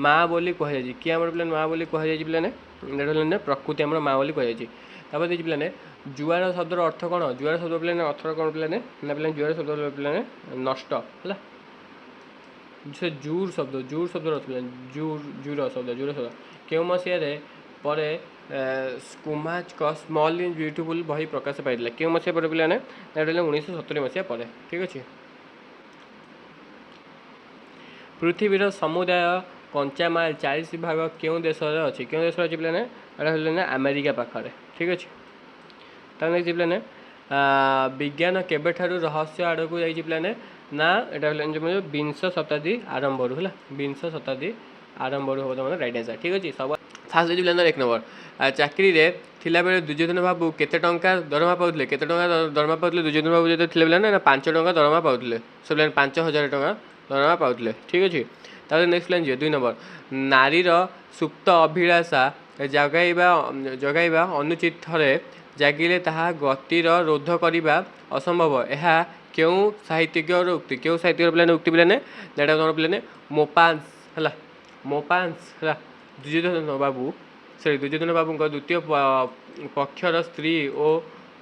ମା ବୋଲି କୁହାଯାଇଛି ପିଲାମାନେ ମା ବୋଲି କୁହାଯାଇଛି ପିଲାମାନେ ପ୍ରକୃତି ଆମର ମା ବୋଲି କୁହାଯାଇଛି। ତାପରେ ଦେଇଛି ପିଲାମାନେ ଜୁଆର ଶବ୍ଦର ଅର୍ଥ କ'ଣ ପିଲାମାନେ ଅର୍ଥ କ'ଣ ପିଲାମାନେ ନା ପିଲାମାନେ ଜୁଆର ଶବ୍ଦ ପିଲାମାନେ ନଷ୍ଟ ହେଲା। ଜୁର ଶବ୍ଦ ଜୁର ଶବ୍ଦ କେଉଁ ମସିହାରେ ପରେ ସ୍କୁମାଚଙ୍କ ସ୍ମଲ୍ ଇଜ୍ ବ୍ୟୁଟିଫୁଲ୍ ବହି ପ୍ରକାଶ ପାଇଥିଲା କେଉଁ ମସିହା ପରେ ପିଲାମାନେ 1970 ମସିହା ପରେ। ଠିକ୍ ଅଛି। ପୃଥିବୀର ସମୁଦାୟ କଞ୍ଚାମାଲ 40% କେଉଁ ଦେଶରେ ଅଛି ପିଲାମାନେ ଏଇଟା ହେଲା ଆମେରିକା ପାଖରେ। ଠିକ୍ ଅଛି। ତାହେଲେ ନେକ୍ସଟ ପିଲାମାନେ ବିଜ୍ଞାନ କେବେଠାରୁ ରହସ୍ୟ ଆଡ଼କୁ ଯାଇଛି ପିଲାମାନେ ନା ଏଇଟା ହେଲା ବିଂଶ ଶତାବ୍ଦୀ ଆରମ୍ଭରୁ ହେଲା ବିଂଶ ଶତାବ୍ଦୀ ଆରମ୍ଭରୁ ହେବ ତୁମର ରାଇଟ୍ ଆନ୍ସର୍। ଠିକ୍ ଅଛି। ସବୁ ଫାଷ୍ଟ ହେଉଛି ପିଲାମାନେ 1 ନମ୍ବର ଚାକିରିରେ ଥିଲାବେଳେ ଦୁର୍ଯ୍ୟୋଧନ ବାବୁ କେତେ ଟଙ୍କା ଦରମା ପାଉଥିଲେ ଦୁର୍ଯ୍ୟୋଧନ ବାବୁ ଯେତେବେଳେ ଥିଲେ ପିଲାମାନେ ନା 5 ଟଙ୍କା ଦରମା ପାଉଥିଲେ ସେ ପିଲାମାନେ 5,000 ଟଙ୍କା ଦରମା ପାଉଥିଲେ। ଠିକ୍ ଅଛି। ତାପରେ ନେକ୍ସଟ ଲାଇନ୍ ଯିବେ 2 ନମ୍ବର ନାରୀର ସୁପ୍ତ ଅଭିଳାଷା ଜଗାଇବା ଅନୁଚିତ ଥରେ ଜାଗିଲେ ତାହା ଗତିର ରୋଧ କରିବା ଅସମ୍ଭବ ଏହା କେଉଁ ସାହିତ୍ୟିକର ଉକ୍ତି କେଉଁ ସାହିତ୍ୟିକର ପିଲାମାନେ ଉକ୍ତି ପିଲାମାନେ ଏଇଟା ତୁମର ପିଲାମାନେ ମୋପାଂସ ହେଲା ମୋପାଂସ ହେଲା ଦୁର୍ଯ୍ୟୋଧନ ବାବୁଙ୍କ ଦ୍ୱିତୀୟ ପକ୍ଷର ସ୍ତ୍ରୀ ଓ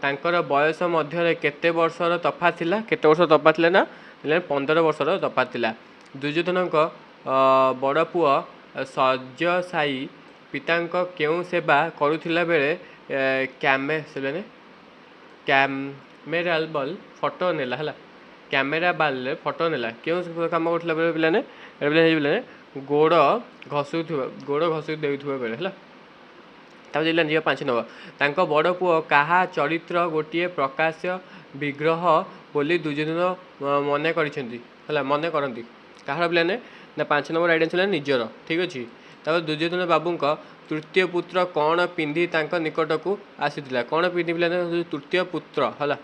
ତାଙ୍କର ବୟସ ମଧ୍ୟରେ କେତେ ବର୍ଷର ତଫାତ୍ ଥିଲା କେତେ ବର୍ଷ ତଫାତ୍ ଥିଲା ନା 15 ବର୍ଷର ତଫାତ୍ ଥିଲା। ଦୁର୍ଯ୍ୟୋଧନଙ୍କ ବଡ଼ ପୁଅ ସର୍ଯ୍ୟସାଇ ପିତାଙ୍କ କେଉଁ ସେବା କରୁଥିଲା ବେଳେ କ୍ୟାମେରାଲ ବଲ୍ ଫଟୋ ନେଲା ହେଲା କ୍ୟାମେରା ବାଲ୍ରେ ଫଟୋ ନେଲା କେଉଁ କାମ କରୁଥିଲା ବେଳେ ପିଲାମାନେ ପିଲାମାନେ ଗୋଡ଼ ଘଷି ଦେଉଥିବା ବେଳେ ହେଲା। ତାପରେ ଯିବା ଯିବା 5 ନମ୍ବର ତାଙ୍କ ବଡ଼ ପୁଅ କାହା ଚରିତ୍ର ଗୋଟିଏ ପ୍ରକାଶ୍ୟ ବିଗ୍ରହ ବୋଲି ଦୁର୍ଯ୍ୟୋଧନ ମନେ କରିଛନ୍ତି ହେଲା ମନେ କରନ୍ତି କାହାର ପିଲାମାନେ ନା 5 ନମ୍ବର ରାଇଟ୍ ଆନ୍ସର୍ ହେଲା ନିଜର ଠିକ୍ ଅଛି। ତାପରେ ଦୁର୍ଯ୍ୟୋଧନ ବାବୁଙ୍କ ତୃତୀୟ ପୁତ୍ର କ'ଣ ପିନ୍ଧି ତାଙ୍କ ନିକଟକୁ ଆସିଥିଲା କ'ଣ ପିନ୍ଧି ପିଲାମାନେ ତୃତୀୟ ପୁତ୍ର ହେଲା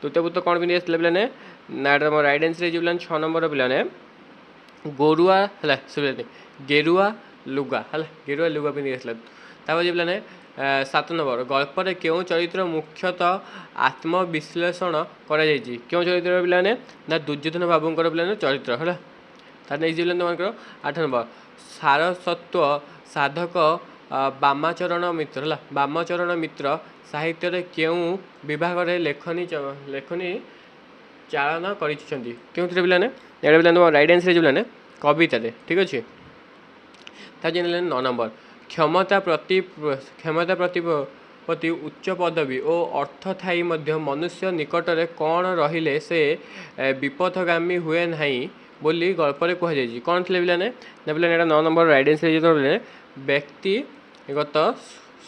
ତୃତୀୟ ପୁତ୍ର କ'ଣ ପିନ୍ଧି ଆସିଥିଲା ପିଲାମାନେ ନା ଏଇଟା ମୋ ରାଇଟ୍ ଆନ୍ସର୍ ହେଇଯିବ ପିଲାମାନେ 6 ନମ୍ବର ପିଲାମାନେ ଗେରୁଆ ହେଲା ଗେରୁଆ ଲୁଗା ହେଲା ଗେରୁଆ ଲୁଗା ପିନ୍ଧି ଆସିଲା। ତାପରେ ପିଲାମାନେ 7 ନମ୍ବର ଗଳ୍ପରେ କେଉଁ ଚରିତ୍ର ମୁଖ୍ୟତଃ ଆତ୍ମବିଶ୍ଳେଷଣ କରାଯାଇଛି କେଉଁ ଚରିତ୍ର ପିଲାମାନେ ନା ଦୁର୍ଯ୍ୟୋଧନ ବାବୁଙ୍କର ପିଲାମାନେ ଚରିତ୍ର ହେଲା। ତାର ନେକ୍ସଟ ପିଲାମାନେ ତୁମମାନଙ୍କର 8 ନମ୍ବର ସାରସ୍ୱତ ସାଧକ ବାମାଚରଣ ମିତ୍ର ହେଲା ବାମଚରଣ ମିତ୍ର ସାହିତ୍ୟରେ କେଉଁ ବିଭାଗରେ ଲେଖନୀ ଚାଳନା କରିଛନ୍ତି କେଉଁଥିରେ ପିଲାମାନେ ଏଇଟା ପିଲାମାନେ ତୁମ ରାଇଟ୍ ଆନ୍ସର୍ ହେଇଯିବ ପିଲାମାନେ କବିତାରେ ଠିକ୍ ଅଛି। ତା ଜାଣିଲେ 9 ନମ୍ବର କ୍ଷମତା ପ୍ରତିପତ୍ତି ଉଚ୍ଚ ପଦବୀ ଓ ଅର୍ଥ ଥାଇ ମଧ୍ୟ ମନୁଷ୍ୟ ନିକଟରେ କ'ଣ ରହିଲେ ସେ ବିପଥଗାମୀ ହୁଏ ନାହିଁ ବୋଲି ଗଳ୍ପରେ କୁହାଯାଇଛି କ'ଣ ଥିଲେ ପିଲାମାନେ ନା ପିଲାମାନେ ଏଇଟା 9 ନମ୍ବର ରାଇଟ୍ ଆନ୍ସର୍ ହେଇଯିବ ପିଲାମାନେ ବ୍ୟକ୍ତିଗତ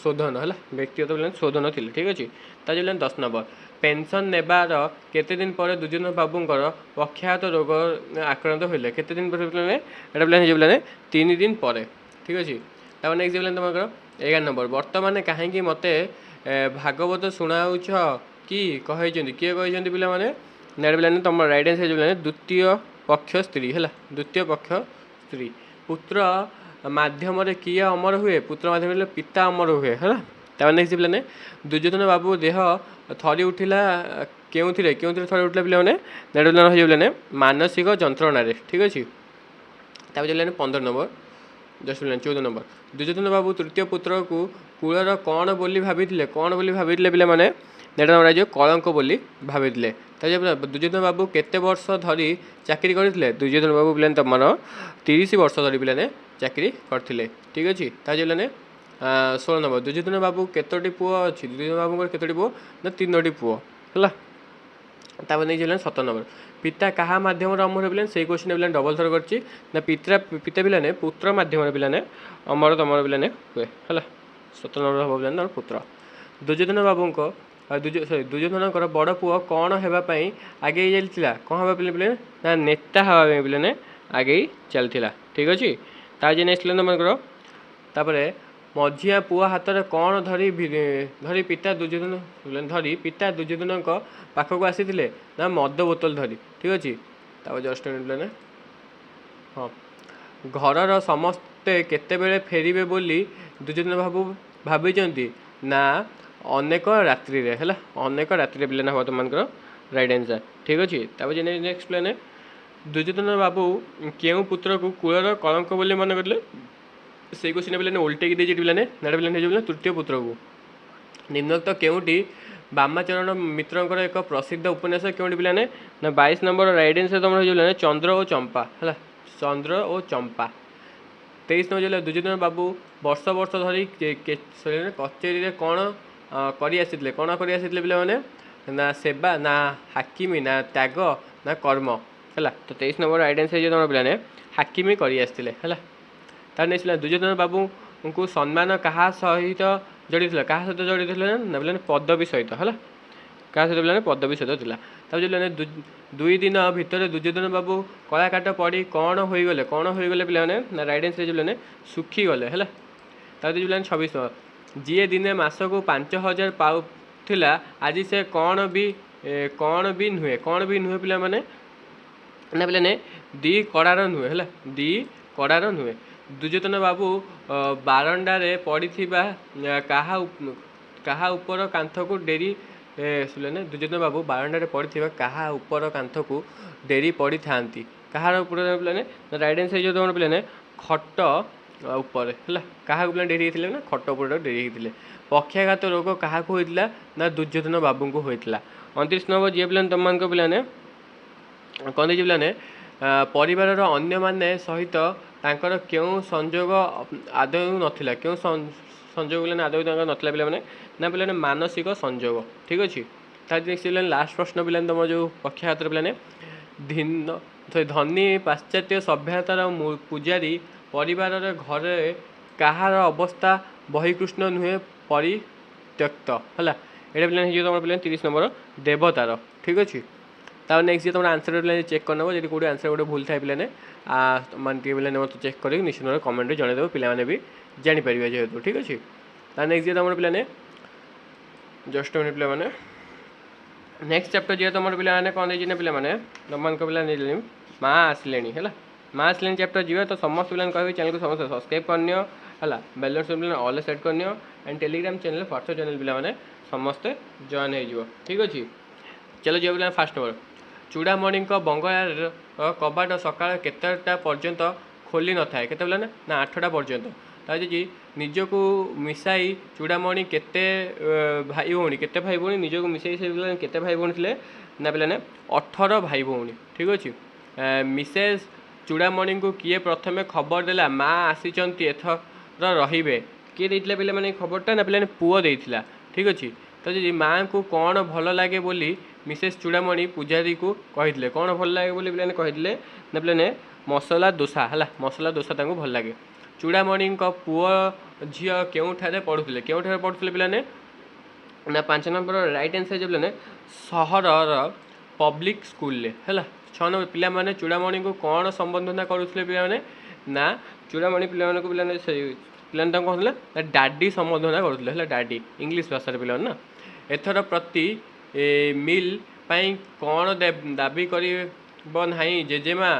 ଶୋଧନ ହେଲା ବ୍ୟକ୍ତିଗତ ପିଲାମାନେ ଶୋଧନ ଥିଲେ ଠିକ୍ ଅଛି। ତା ଜାଣିଲେ 10 ନମ୍ବର ପେନସନ୍ ନେବାର କେତେ ଦିନ ପରେ ଦୁର୍ଯ୍ୟୋଧନ ବାବୁଙ୍କର ପକ୍ଷାଘାତ ରୋଗ ଆକ୍ରାନ୍ତ ହୋଇଲେ କେତେ ଦିନ ପରେ ପିଲାମାନେ ଏଇଟା ପିଲାମାନେ ହେଇଯିବ ପିଲାମାନେ 3 ଦିନ ପରେ ଠିକ୍ ଅଛି। ତାପରେ ନେକ୍ସଟ ପିଲାମାନେ ତୁମଙ୍କର 11 ନମ୍ବର ବର୍ତ୍ତମାନ କାହିଁକି ମୋତେ ଭାଗବତ ଶୁଣାଉଛ କି କହିଛନ୍ତି କିଏ କହିଛନ୍ତି ପିଲାମାନେ ନା ପିଲାମାନେ ତୁମର ରାଇଟ୍ ଆନ୍ସର୍ ହେଇଯିବ ପିଲାମାନେ ଦ୍ୱିତୀୟ ପକ୍ଷ ସ୍ତ୍ରୀ ହେଲା ଦ୍ୱିତୀୟ ପକ୍ଷ ସ୍ତ୍ରୀ ପୁତ୍ର ମାଧ୍ୟମରେ କିଏ ଅମର ହୁଏ ପୁତ୍ର ମାଧ୍ୟମରେ ପିତା ଅମର ହୁଏ ହେଲା। ତାପରେ ନେକ୍ସଟ ପିଲାମାନେ ଦୁର୍ଯ୍ୟୋଧନ ବାବୁ ଦେହ ଥରି ଉଠିଲା କେଉଁଥିରେ ଥରି ଉଠିଲା ପିଲାମାନେ ପିଲାମାନେ ହେଇଯିବ ପିଲାମାନେ ମାନସିକ ଯନ୍ତ୍ରଣାରେ ଠିକ୍ ଅଛି। ତାପରେ ପିଲାମାନେ 15 ନମ୍ବର 14 ନମ୍ବର ଦୁର୍ଯ୍ୟୋଧନ ବାବୁ ତୃତୀୟ ପୁତ୍ରକୁ କୂଳର କ'ଣ ବୋଲି ଭାବିଥିଲେ ପିଲାମାନେ ଏଇଟା ଆମର ଆସିବ କଳଙ୍କ ବୋଲି ଭାବିଥିଲେ। ତାପରେ ଦୁର୍ଯ୍ୟୋଧନ ବାବୁ କେତେ ବର୍ଷ ଧରି ଚାକିରି କରିଥିଲେ ଦୁର୍ଯ୍ୟୋଧନ ବାବୁ ପିଲାମାନେ ତୁମର 30 ବର୍ଷ ଧରି ପିଲାମାନେ ଚାକିରି କରିଥିଲେ ଠିକ୍ ଅଛି। ତାପରେ ପିଲାମାନେ 16 ନମ୍ବର ଦୁର୍ଯ୍ୟୋଧନ ବାବୁ କେତୋଟି ପୁଅ ଅଛି ଦୁର୍ଯ୍ୟୋଧନ ବାବୁଙ୍କର କେତୋଟି ପୁଅ ନା 3ଟି ପୁଅ ହେଲା। ତାପରେ ନେଇକି 17 ନମ୍ବର ପିତା କାହା ମାଧ୍ୟମରେ ଅମର ପିଲାମାନେ ସେଇ କ୍ୱେଶ୍ଚିନ୍ ପିଲାମାନେ ଡବଲ ଥର କରିଛି ନା ପିତା ପିଲାମାନେ ପୁତ୍ର ମାଧ୍ୟମରେ ପିଲାମାନେ ଅମର ତମର ପିଲାମାନେ ହୁଏ ହେଲା। 17 ନମ୍ବର ହେବ ପିଲାମାନେ ତମର ପୁତ୍ର। ଦୁର୍ଯ୍ୟୋଧନ ବାବୁଙ୍କ ଦୁର୍ଯ୍ୟୋଧନଙ୍କର ବଡ଼ ପୁଅ କ'ଣ ହେବା ପାଇଁ ଆଗେଇ ଚାଲିଥିଲା କ'ଣ ହେବା ପିଲାମାନେ ନା ନେତା ହେବା ପାଇଁ ପିଲାମାନେ ଆଗେଇ ଚାଲିଥିଲା ଠିକ୍ ଅଛି। ତା ଯେ ନେକ୍ସଟ ତୁମମାନଙ୍କର ତାପରେ ମଝିଆ ପୁଅ ହାତରେ କ'ଣ ଧରି ପିତା ଦୁର୍ଯ୍ୟୋଧନଙ୍କ ପାଖକୁ ଆସିଥିଲେ ନା ମଦ ବୋତଲ ଧରି ଠିକ୍ ଅଛି। ତାପରେ ଜଷ୍ଟ ପିଲାମାନେ ହଁ ଘରର ସମସ୍ତେ କେତେବେଳେ ଫେରିବେ ବୋଲି ଦୁର୍ଯ୍ୟୋଧନ ବାବୁ ଭାବିଛନ୍ତି ନା ଅନେକ ରାତ୍ରିରେ ହେଲା ଅନେକ ରାତ୍ରିରେ ପିଲାମାନେ ହେବ ତୁମମାନଙ୍କର ରାଇଟ୍ ଆନ୍ସର୍ ଠିକ୍ ଅଛି। ତାପରେ ନେକ୍ସଟ ପିଲାମାନେ ଦୁର୍ଯ୍ୟୋଧନ ବାବୁ କେଉଁ ପୁତ୍ରକୁ କୂଳର କଳଙ୍କ ବୋଲି ମନେ କରିଲେ ସେଇ କ୍ୱେଶ୍ଚିନ୍ ପିଲାମାନେ ଓଲଟେଇକି ଦେଇଛି ପିଲାମାନେ ନାଟା ପିଲାମାନେ ହେଇଯିବ ତୃତୀୟ ପୁତ୍ରକୁ। ନିମ୍ନୋକ୍ତ କେଉଁଟି ବାମାଚରଣ ମିତ୍ରଙ୍କର ଏକ ପ୍ରସିଦ୍ଧ ଉପନ୍ୟାସ କେଉଁଠି ପିଲାମାନେ ନା 22 ନମ୍ବର ରାଇଟ୍ ଆନ୍ସର୍ ତୁମର ହେଇଯିବ ପିଲାମାନେ ଚନ୍ଦ୍ର ଓ ଚମ୍ପା ହେଲା ଚନ୍ଦ୍ର ଓ ଚମ୍ପା। 23 ନମ୍ବର ହେଲା ଦୁର୍ଯ୍ୟୋଧନ ବାବୁ ବର୍ଷ ଧରି କଚେରୀରେ କ'ଣ କରି ଆସିଥିଲେ ପିଲାମାନେ ନା ସେବା ନା ହାକିମି ନା ତ୍ୟାଗ ନା କର୍ମ ହେଲା। ତ 23 ନମ୍ବର ରାଇଟ୍ ଆନ୍ସର୍ ହେଇଯିବ ତୁମର ପିଲାମାନେ ହାକିମି କରି ଆସିଥିଲେ ହେଲା। ତାର ନେକ୍ସଟ ଦୁର୍ଯ୍ୟୋଧନ ବାବୁଙ୍କୁ ସମ୍ମାନ କାହା ସହିତ ଜଡ଼ିତ ଥିଲା ନା ପିଲାମାନେ ପଦବୀ ସହିତ ହେଲା କାହା ସହିତ ପିଲାମାନେ ପଦବୀ ସହିତ ଥିଲା। ତାପରେ ପିଲାମାନେ 2 ଦିନ ଭିତରେ ଦୁର୍ଯ୍ୟୋଧନ ବାବୁ କଳାକାଟ ପଡ଼ି କ'ଣ ହୋଇଗଲେ ପିଲାମାନେ ନା ରାଇଟ୍ ଆନ୍ସର୍ ପିଲାମାନେ ଶୁଖିଗଲେ ହେଲା। ତାପରେ ପିଲାମାନେ 26 ନମ୍ବର ଯିଏ ଦିନେ ମାସକୁ 5,000 ପାଉଥିଲା ଆଜି ସେ କ'ଣ ବି ନୁହେଁ ପିଲାମାନେ ନା ପିଲାମାନେ 2 କଡ଼ାର ନୁହେଁ ହେଲା 2 କଡ଼ାର ନୁହେଁ। ଦୁର୍ଯ୍ୟୋଧନ ବାବୁ ବାରଣ୍ଡାରେ ପଡ଼ିଥିବା କାହା ଉପର କାନ୍ଥକୁ ଡେରି ଶୁଣିଲେ ଦୁର୍ଯ୍ୟୋଧନ ବାବୁ ବାରଣ୍ଡାରେ ପଡ଼ିଥିବା କାହା ଉପର କାନ୍ଥକୁ ଡେରି ପଡ଼ିଥାନ୍ତି। କାହାର ଉପରେ ପିଲାମାନେ ରାଇଟ୍ ଆନ୍ସର୍ ହେଇଯିବ ତୁମର ପିଲାମାନେ ଖଟ ଉପରେ ହେଲା। କାହାକୁ ପିଲା ଡେରି ହେଇଥିଲେ ନା ଖଟ ଉପରେ ଡେରି ହେଇଥିଲେ। ପକ୍ଷାଘାତ ରୋଗ କାହାକୁ ହୋଇଥିଲା ନା ଦୁର୍ଯ୍ୟୋଧନ ବାବୁଙ୍କୁ ହୋଇଥିଲା। 29 ନମ୍ବର ଯିଏ ପିଲାମାନେ ତୁମମାନଙ୍କ ପିଲାମାନେ କ'ଣ ଦେଇଛି ପିଲାମାନେ ପରିବାରର ଅନ୍ୟମାନେ ସହିତ ତାଙ୍କର କେଉଁ ସଂଯୋଗ ଆଦୌ ନଥିଲା। କେଉଁ ସଂଯୋଗ ପିଲାମାନେ ଆଦୌ ତାଙ୍କର ନଥିଲା ପିଲାମାନେ ନା ପିଲାମାନେ ମାନସିକ ସଂଯୋଗ। ଠିକ୍ ଅଛି। ତା ନେକ୍ସଟ ପିଲାମାନେ ଲାଷ୍ଟ ପ୍ରଶ୍ନ ପିଲାମାନେ ତୁମର ଯେଉଁ ପକ୍ଷାଘାତର ପିଲାମାନେ ଧନୀ ପାଶ୍ଚାତ୍ୟ ସଭ୍ୟତାର ପୂଜାରୀ ପରିବାରର ଘରେ କାହାର ଅବସ୍ଥା ବହିକୃଷ୍ଣ ନୁହେଁ ପରିତ୍ୟକ୍ତ ହେଲା। ଏଇଟା ପିଲାମାନେ ହେଇଯିବ ତୁମର ପିଲାମାନେ 30 ନମ୍ବର ଦେବତାର। ଠିକ୍ ଅଛି। ତାପରେ ନେକ୍ସଟ ତୁମର ଆନ୍ସର ପିଲାମାନେ ଚେକ୍ କରିନେବ ଯଦି କେଉଁଠି ଆନ୍ସର ଗୋଟେ ଭୁଲ ଥାଏ ପିଲାମାନେ ମାନେ ଟିକେ ପିଲାମାନେ ମୋତେ ଚେକ୍ କରିକି ନିଶ୍ଚିତ ଭାବରେ କମେଣ୍ଟରେ ଜଣାଇଦେବ ପିଲାମାନେ ବି ଜାଣିପାରିବେ ଯେହେତୁ। ଠିକ୍ ଅଛି। ତାହେଲେ ନେକ୍ସଟ ଯିଏ ତୁମର ପିଲାମାନେ ଜଷ୍ଟ ମିନିଟ୍ ପିଲାମାନେ ନେକ୍ସଟ ଚାପ୍ଟର ଯିଏ ତୁମର ପିଲାମାନେ କ'ଣ ଦେଇଛି ନା ପିଲାମାନେ ତୁମମାନଙ୍କ ପିଲା ନେଇଲେଣି ମା ଆସିଲେଣି ହେଲା। ମା ଆସିଲେଣି ଚାପ୍ଟର ଯିବା ତ ସମସ୍ତ ପିଲାମାନେ କହିବେ ଚ୍ୟାନେଲକୁ ସମସ୍ତେ ସବସ୍କ୍ରାଇବ୍ କରିନିଅ ହେଲା। ବେଲ୍ ବଟନ୍ ପିଲାମାନେ ଅଲ୍ ସେଟ୍ କରିନିଅ and Telegram channel WhatsApp channel ପିଲାମାନେ ସମସ୍ତେ ଜଏନ୍ ହେଇଯିବ। ଠିକ୍ ଅଛି। ଚାଲ ଯିବା ପିଲାମାନେ ଫାଷ୍ଟ ନମ୍ବର ଚୂଡ଼ାମଣିଙ୍କ ବଙ୍ଗଳାର କବାଟ ସକାଳ କେତେଟା ପର୍ଯ୍ୟନ୍ତ ଖୋଲି ନଥାଏ। କେତେ ପିଲାମାନେ ନା 8ଟା ପର୍ଯ୍ୟନ୍ତ। ତା ଯଦି ନିଜକୁ ମିଶାଇ ଚୂଡ଼ାମଣି କେତେ ଭାଇ ଭଉଣୀ କେତେ ଭାଇ ଭଉଣୀ ନିଜକୁ ମିଶାଇ ସେ ପିଲାମାନେ କେତେ ଭାଇ ଭଉଣୀ ଥିଲେ ନା ପିଲାମାନେ 18 ଭାଇ ଭଉଣୀ। ଠିକ୍ ଅଛି। ମିସେସ୍ ଚୂଡ଼ାମଣିଙ୍କୁ କିଏ ପ୍ରଥମେ ଖବର ଦେଲା ମା ଆସିଛନ୍ତି ଏଥର ରହିବେ। କିଏ ଦେଇଥିଲା ପିଲାମାନେ ଏଇ ଖବରଟା ନା ପିଲାମାନେ ପୁଅ ଦେଇଥିଲା। ଠିକ୍ ଅଛି। ତ ଯଦି ମାଆଙ୍କୁ କ'ଣ ଭଲ ଲାଗେ ବୋଲି ମିସେସ୍ ଚୂଡ଼ାମଣି ପୂଜାରୀକୁ କହିଥିଲେ। କ'ଣ ଭଲ ଲାଗେ ବୋଲି ପିଲାମାନେ କହିଥିଲେ ନା ପିଲାମାନେ ମସଲା ଦୋସା ହେଲା। ମସଲା ଦୋସା ତାଙ୍କୁ ଭଲ ଲାଗେ। ଚୂଡ଼ାମଣିଙ୍କ ପୁଅ ଝିଅ କେଉଁଠାରେ ପଢ଼ୁଥିଲେ। କେଉଁଠାରେ ପଢ଼ୁଥିଲେ ପିଲାମାନେ ନା 5 ନମ୍ବର ରାଇଟ୍ ଆନ୍ସର୍ ହେଇଯିବ ପିଲାମାନେ ସହରର ପବ୍ଲିକ୍ ସ୍କୁଲରେ ହେଲା। 6 ନମ୍ବର ପିଲାମାନେ ଚୂଡ଼ାମଣିଙ୍କୁ କ'ଣ ସମ୍ବୋଧନା କରୁଥିଲେ ପିଲାମାନେ ନା ଚୂଡ଼ାମଣି ପିଲାମାନଙ୍କୁ ପିଲାମାନେ ପିଲାମାନେ ତାଙ୍କୁ କହୁଥିଲେ ନା ଡାଡ଼ି ସମ୍ବୋଧନା କରୁଥିଲେ ହେଲା। ଡାଡ଼ି ଇଂଲିଶ ଭାଷାରେ ପିଲାମାନେ ନା। ଏଥର ପ୍ରତି ମିଲ୍ ପାଇଁ କ'ଣ ଦାବି କରିବ ନାହିଁ ଜେଜେମା